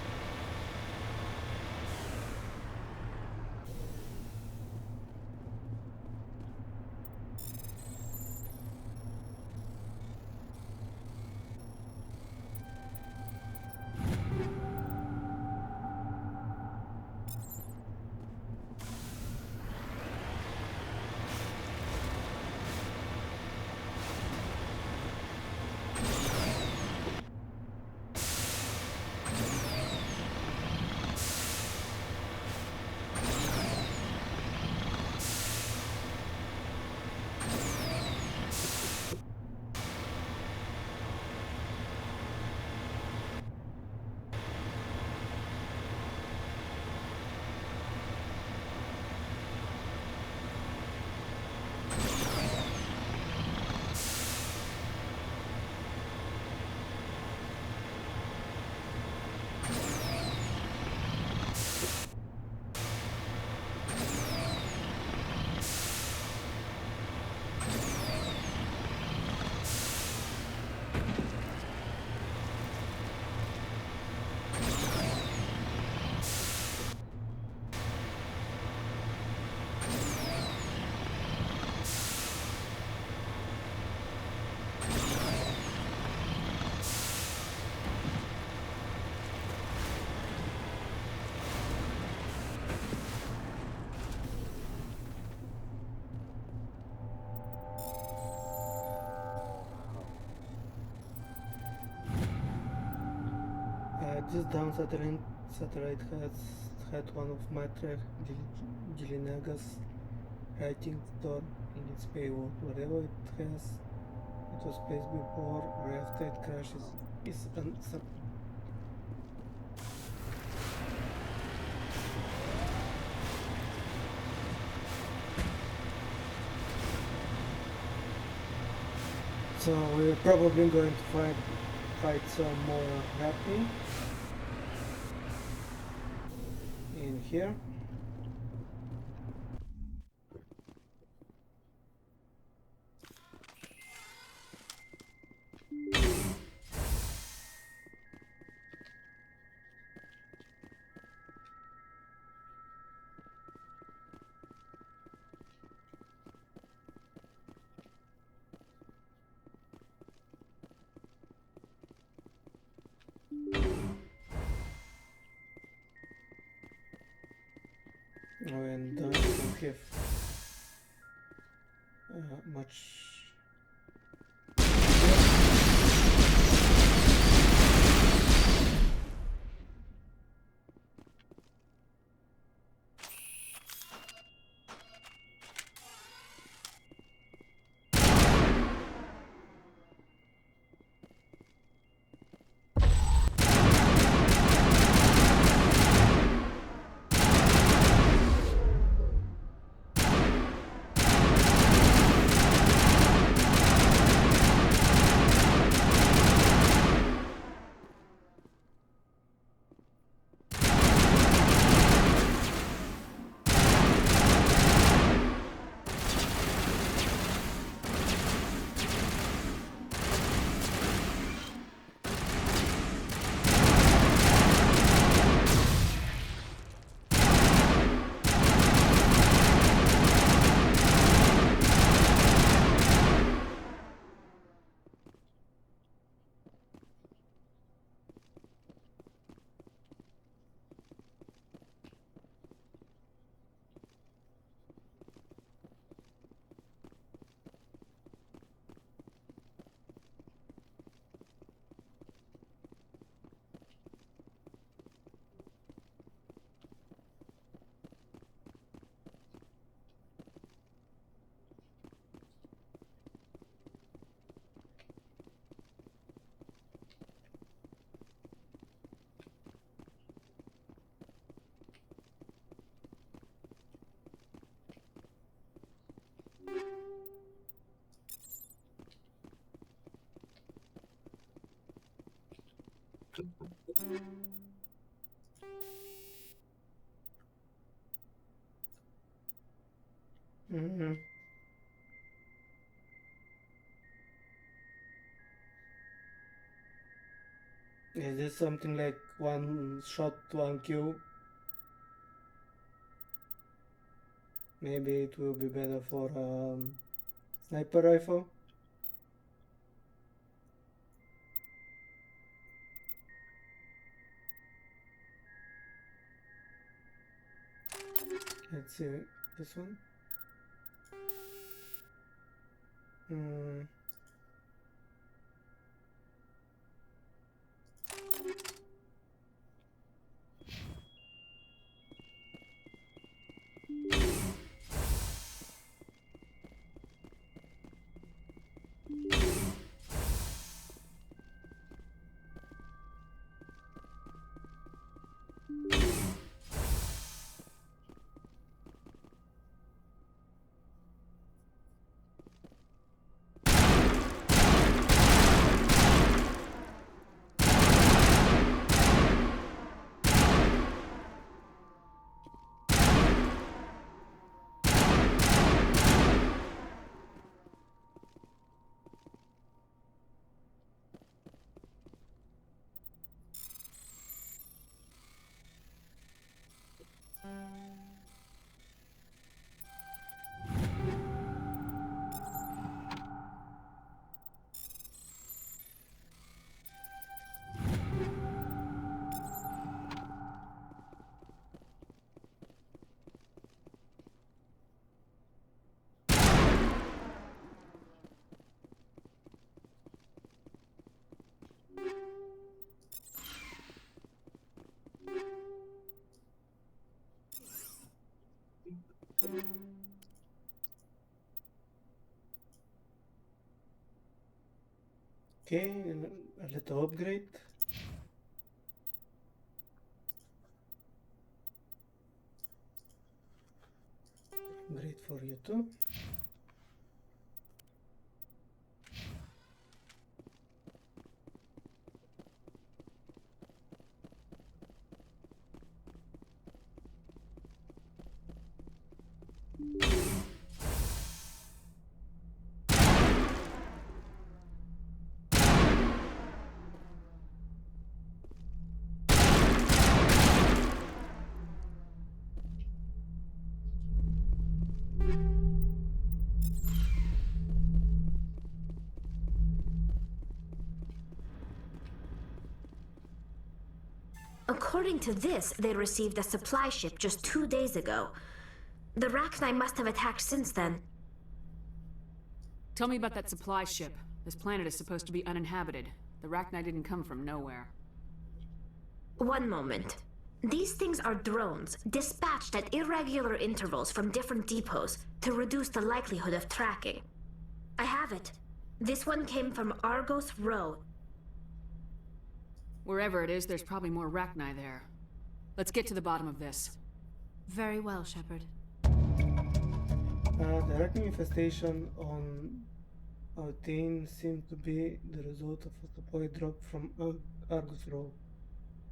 This down satellite has had one of Matra Gilinaga's writing stored in its payload. Whatever it has, it was placed before or after it crashes is so we're probably going to fight some more Rappi in here. And I don't have much. Mm-hmm. Is this something like one shot, one kill? Maybe it will be better for sniper rifle. Let's see this one. Okay, a little upgrade. Great for you too. According to this, they received a supply ship just 2 days ago. The Rachni must have attacked since then. Tell me about that supply ship. This planet is supposed to be uninhabited. The Rachni didn't come from nowhere. One moment. These things are drones, dispatched at irregular intervals from different depots to reduce the likelihood of tracking. I have it. This one came from Argos Row. Wherever it is, there's probably more Rachni there. Let's get to the bottom of this. Very well, Shepard. The Rachni infestation on Altain seemed to be the result of a supply drop from Argus Row.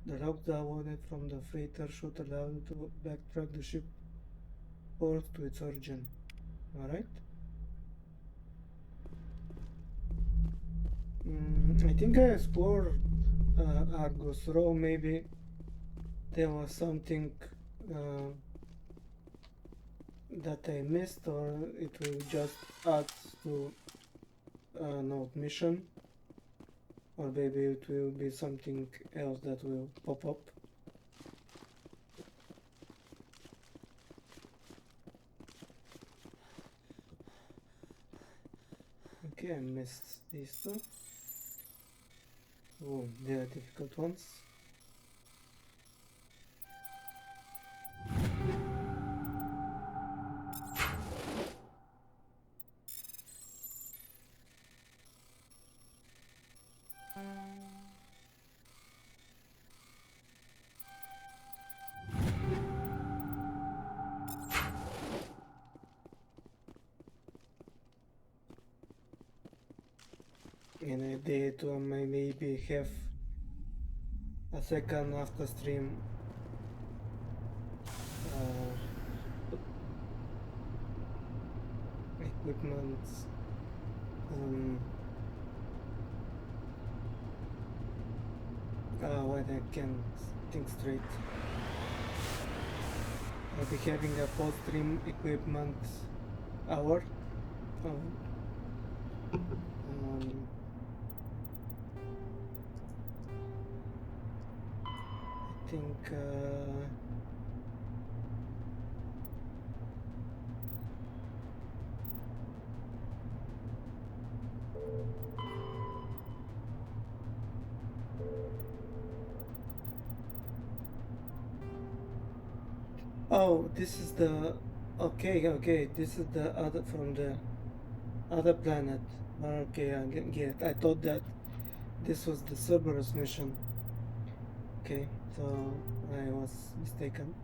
The logs downloaded from the freighter should allow you to backtrack the ship port to its origin. Alright? I think I explored Argus Row. Maybe there was something that I missed, or it will just add to an mission, or maybe it will be something else that will pop up. Okay, I missed these two. Oh, they are difficult ones. And I did to maybe have a second after stream equipment Why I can't think straight. I'll be having a post-stream equipment hour. I think oh, this is the okay. This is the other from the other planet. Okay, I get it. I thought that this was the Cerberus mission. Okay, so I was mistaken.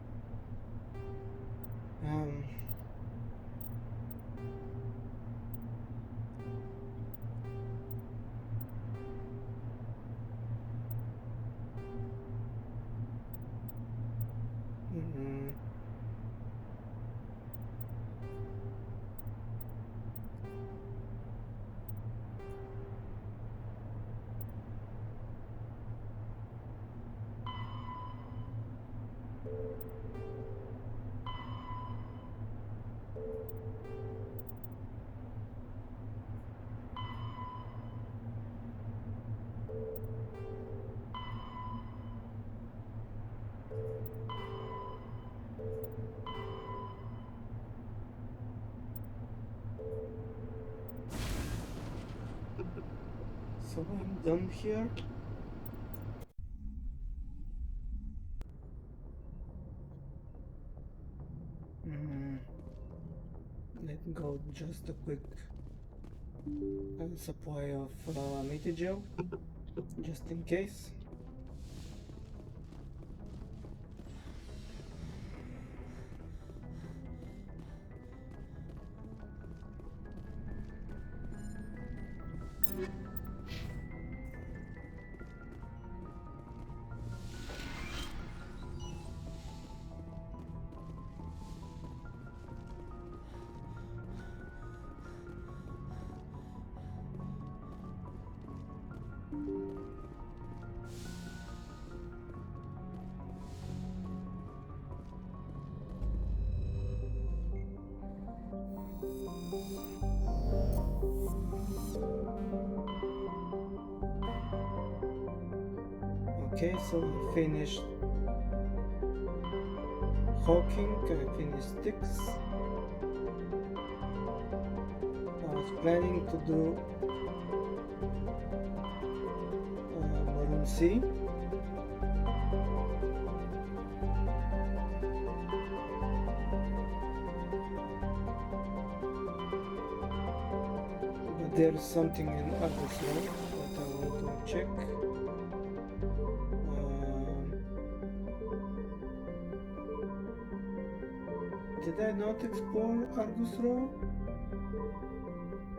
So I'm done here. Let go just a quick supply of anti-gel, just in case. Okay, so I finished Hawking, I finished Styx. I was planning to do Maroon Sea. But there is something in Argus Road that I want to check. Did I not explore Argus Row?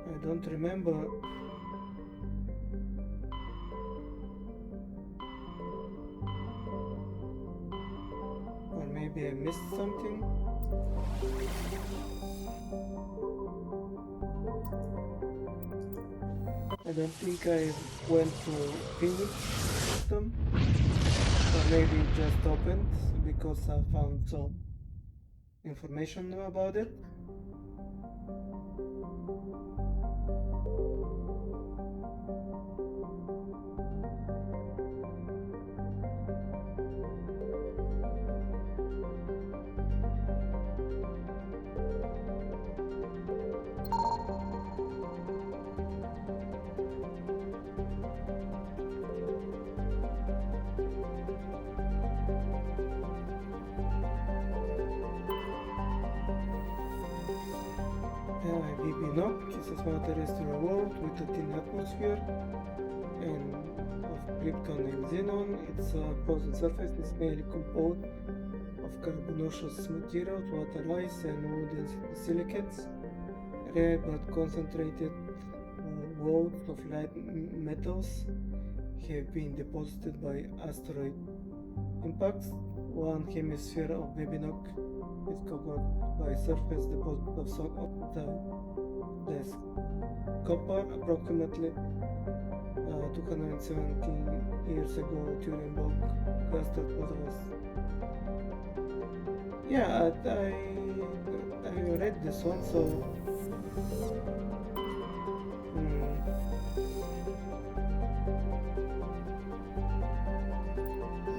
I don't remember. Or maybe I missed something? I don't think I went to Phoenix system. Or maybe it just opened because I found some information about it. BB-Nock is a small terrestrial world with a thin atmosphere and of krypton and xenon. Its frozen surface is mainly composed of carbonaceous materials, water ice, and wooden silicates. Rare but concentrated loads of light metals have been deposited by asteroid impacts. One hemisphere of BB-Nock is covered by surface deposits of the copper. Approximately 217 years ago, Turing casted what was. Yeah, I read this one, so.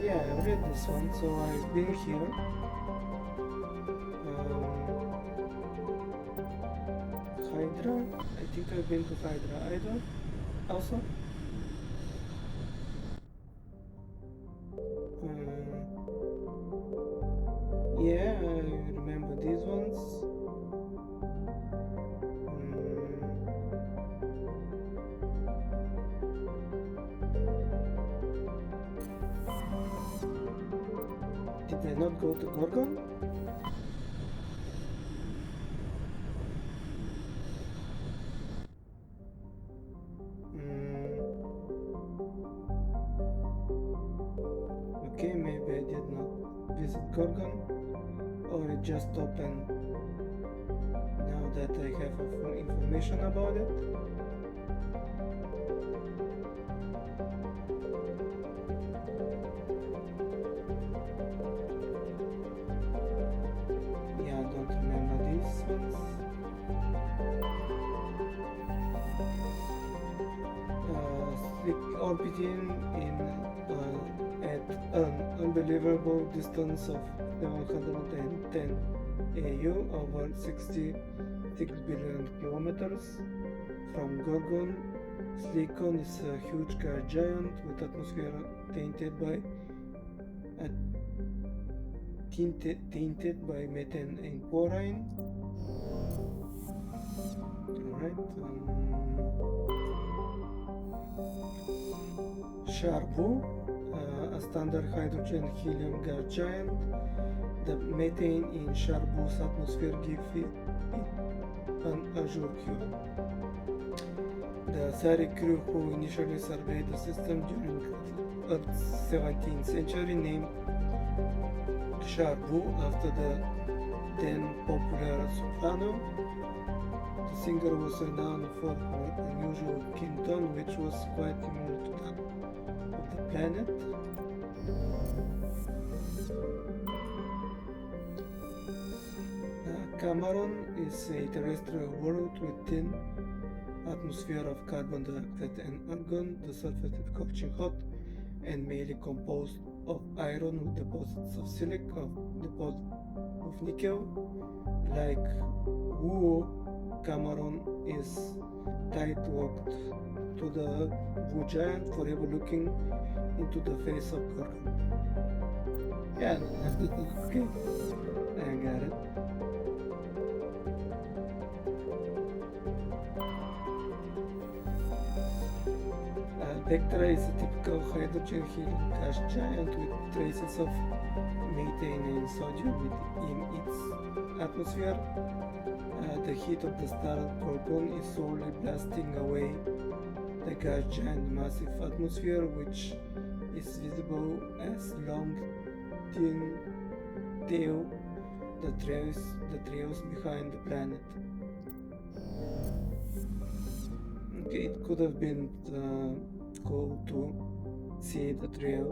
Yeah, I read this one, so I've been here. Hydra? I think I've been to Hydra either. Also? Yeah, I remember these ones. Did I not go to Gorgon? Okay, maybe I did not visit Gorgon, or it just opened now that I have information about it. Yeah, I don't remember these ones. Slick orbiting at an unbelievable distance of 710 AU over 66 billion kilometers from Gorgon. Slicon is a huge gas giant with atmosphere tainted by methane and chlorine. Alright. Sharbu, a standard hydrogen helium gas giant. The methane in Sharbu's atmosphere gives it an azure hue. The Sari crew who initially surveyed the system during the 17th century named Sharbu after the then popular soprano. The singer was renowned for her unusual skin tone, which was quite similar to that of the planet. Cameron is a terrestrial world with thin atmosphere of carbon dioxide and argon. The surface is scorching hot and mainly composed of iron with deposits of silica, deposits of nickel. Like Wu, Cameron is tight-locked to the blue giant, forever looking into the face of Gorgon. Yeah, okay, I got it. Vectra is a typical hydrogen helium gas giant with traces of methane and sodium in its atmosphere. The heat of the star Gorgon is slowly blasting away the gas giant's massive atmosphere, which is visible as long, thin tail that trails behind the planet. Okay, it could have been cool to see the trail.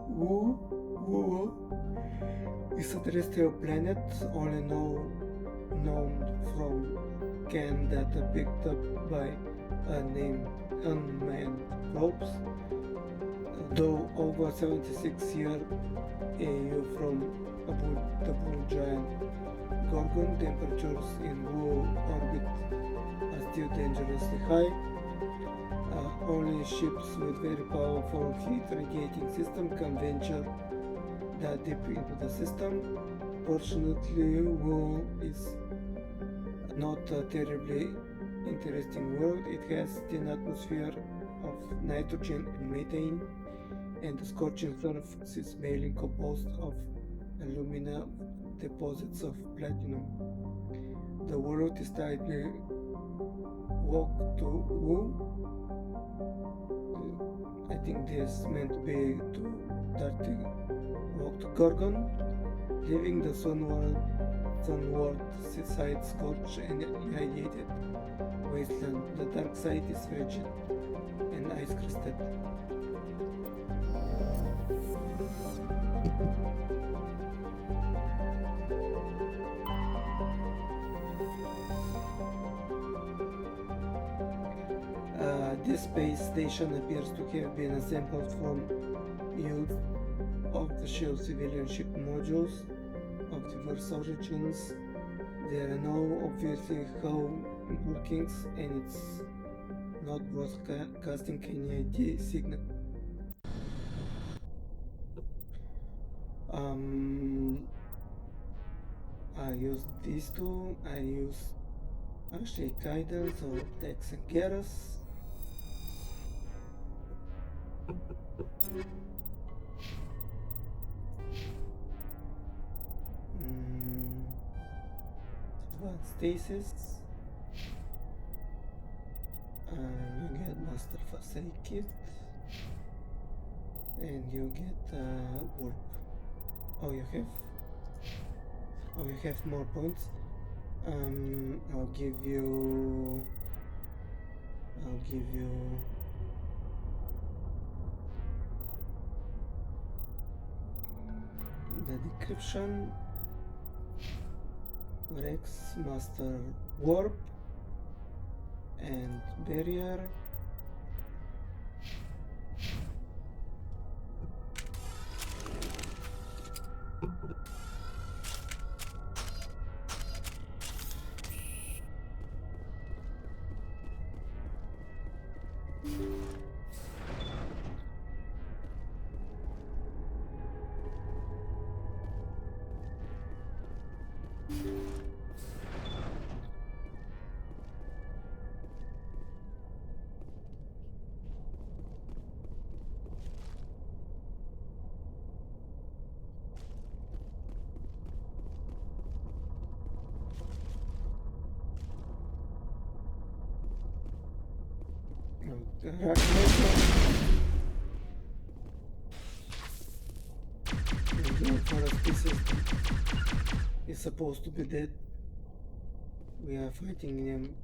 Wu is a terrestrial planet only known from scan data picked up by unmanned probes. Though over 76 years AU from the blue giant Gorgon, temperatures in Wu orbit are still dangerously high. Only ships with very powerful heat radiating system can venture that deep into the system. Fortunately, Wu is not a terribly interesting world. It has thin atmosphere of nitrogen and methane, and the scorching surface is mainly composed of alumina deposits of platinum. The world is tightly locked to Wu. I think this meant to be to dirty locked Gorgon, leaving the sunward side scorched and irradiated, wasteland. The dark side is frigid and ice crusted. This space station appears to have been assembled from used off-the-shelf civilian ship modules of diverse origins. There are no obviously home workings, and it's not worth casting any ID signal. I use these two. I use actually Kaidels or Dex and Geras. Advanced stasis. You get Master First Aid Kit. And you get warp. Oh, you have more points. I'll give you the decryption, Rex, Master Warp, and Barrier. For a species that is supposed to be dead, we are fighting them.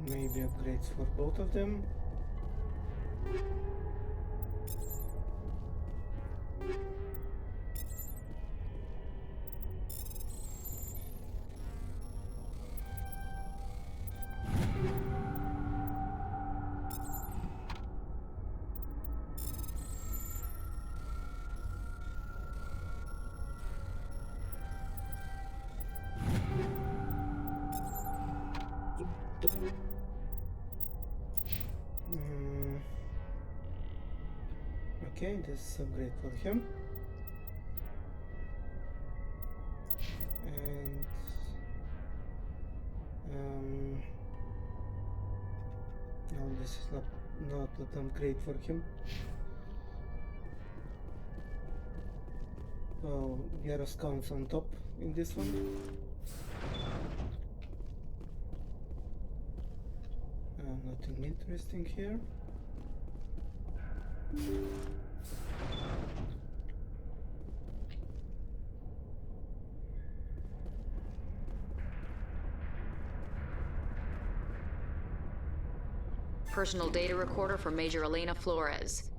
Maybe upgrades for both of them. Okay, this is upgrade for him. And no, this is not an upgrade for him. Oh, Gyros counts on top in this one. Nothing interesting here. Personal data recorder for Major Elena Flores.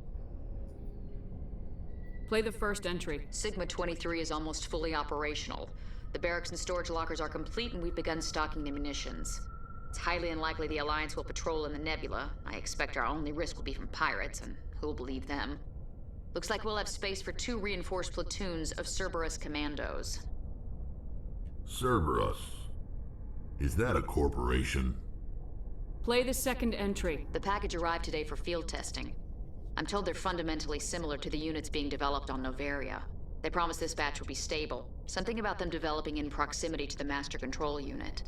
Play the first entry. Sigma 23 is almost fully operational. The barracks and storage lockers are complete, and we've begun stocking the munitions. It's highly unlikely the Alliance will patrol in the nebula. I expect our only risk will be from pirates, and who'll believe them? Looks like we'll have space for 2 reinforced platoons of Cerberus commandos. Cerberus? Is that a corporation? Play the second entry. The package arrived today for field testing. I'm told they're fundamentally similar to the units being developed on Noveria. They promised this batch would be stable. Something about them developing in proximity to the master control unit.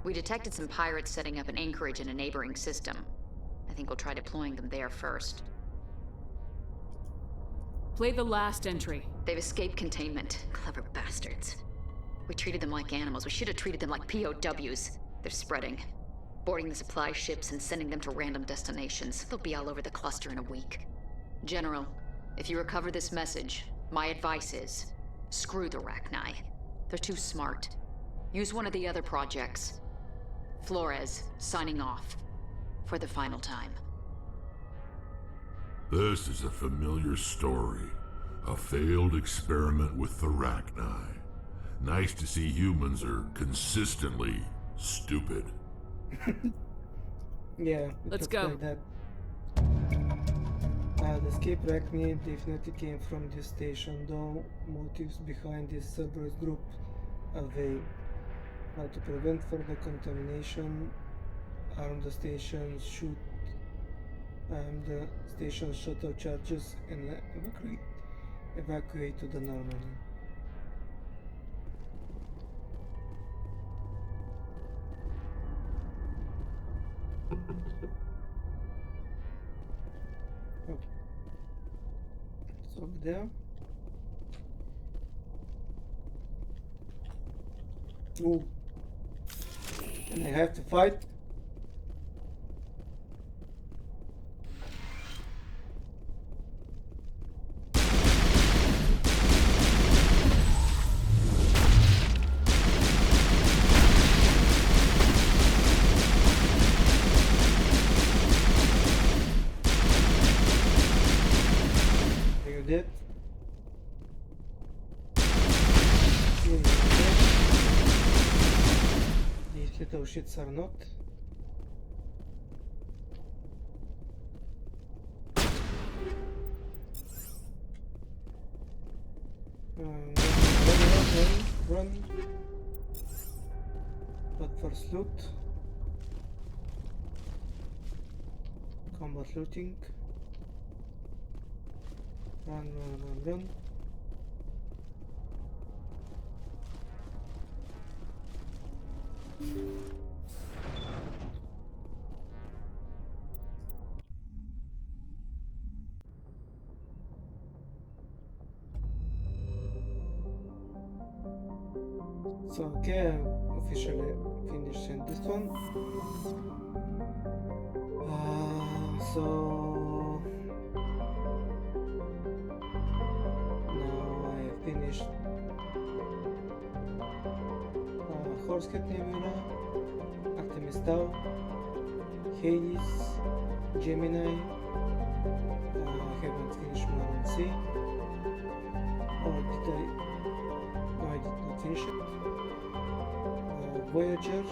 We detected some pirates setting up an anchorage in a neighboring system. I think we'll try deploying them there first. Play the last entry. They've escaped containment. Clever bastards. We treated them like animals. We should have treated them like POWs. They're spreading. Boarding the supply ships and sending them to random destinations. They'll be all over the cluster in a week. General, if you recover this message, my advice is, screw the Rachni. They're too smart. Use one of the other projects. Flores, signing off. For the final time. This is a familiar story. A failed experiment with the Rachni. Nice to see humans are consistently stupid. Yeah, let's go. Like that. The escape Rachni definitely came from this station, though motives behind this Cerberus group are vague. To prevent further contamination, arm the station, shoot the station shuttle charges, and evacuate to the Normandy. Oh. It's over there. Ooh. And I have to fight. Are you dead? These little shits are not. Run. But first loot. Combat looting. Run. So okay, officially finishing this one. So now I finished Horsehead Nebula, Artemis Tau, Hades, Gemini. I haven't finished Maron C. Or did I? No, I did not finish it. Voyager,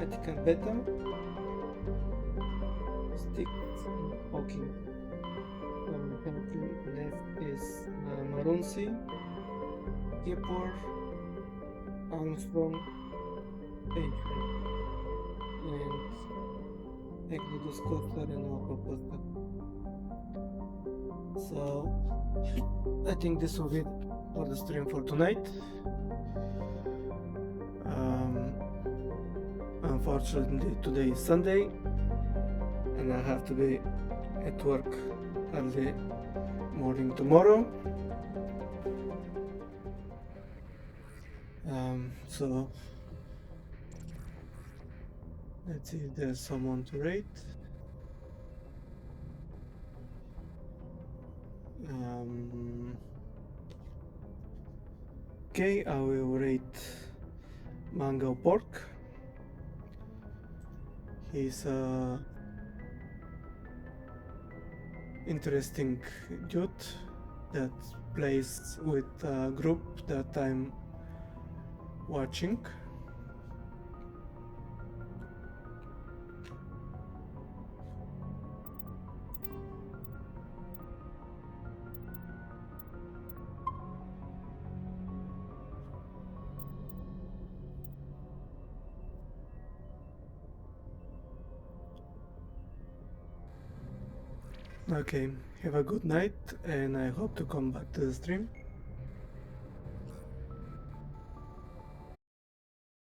Attica Beta, Stick, Hawking. Currently left is Maron C, Kepler, Armstrong, Adrian, and Exodus Kotler and Alpha Costa. So I think this will be for the stream for tonight. Unfortunately today is Sunday and I have to be at work early morning tomorrow. So let's see if there's someone to rate. Okay, I will rate Mango Pork. He's a interesting dude that plays with a group that I'm watching. Okay, have a good night and I hope to come back to the stream.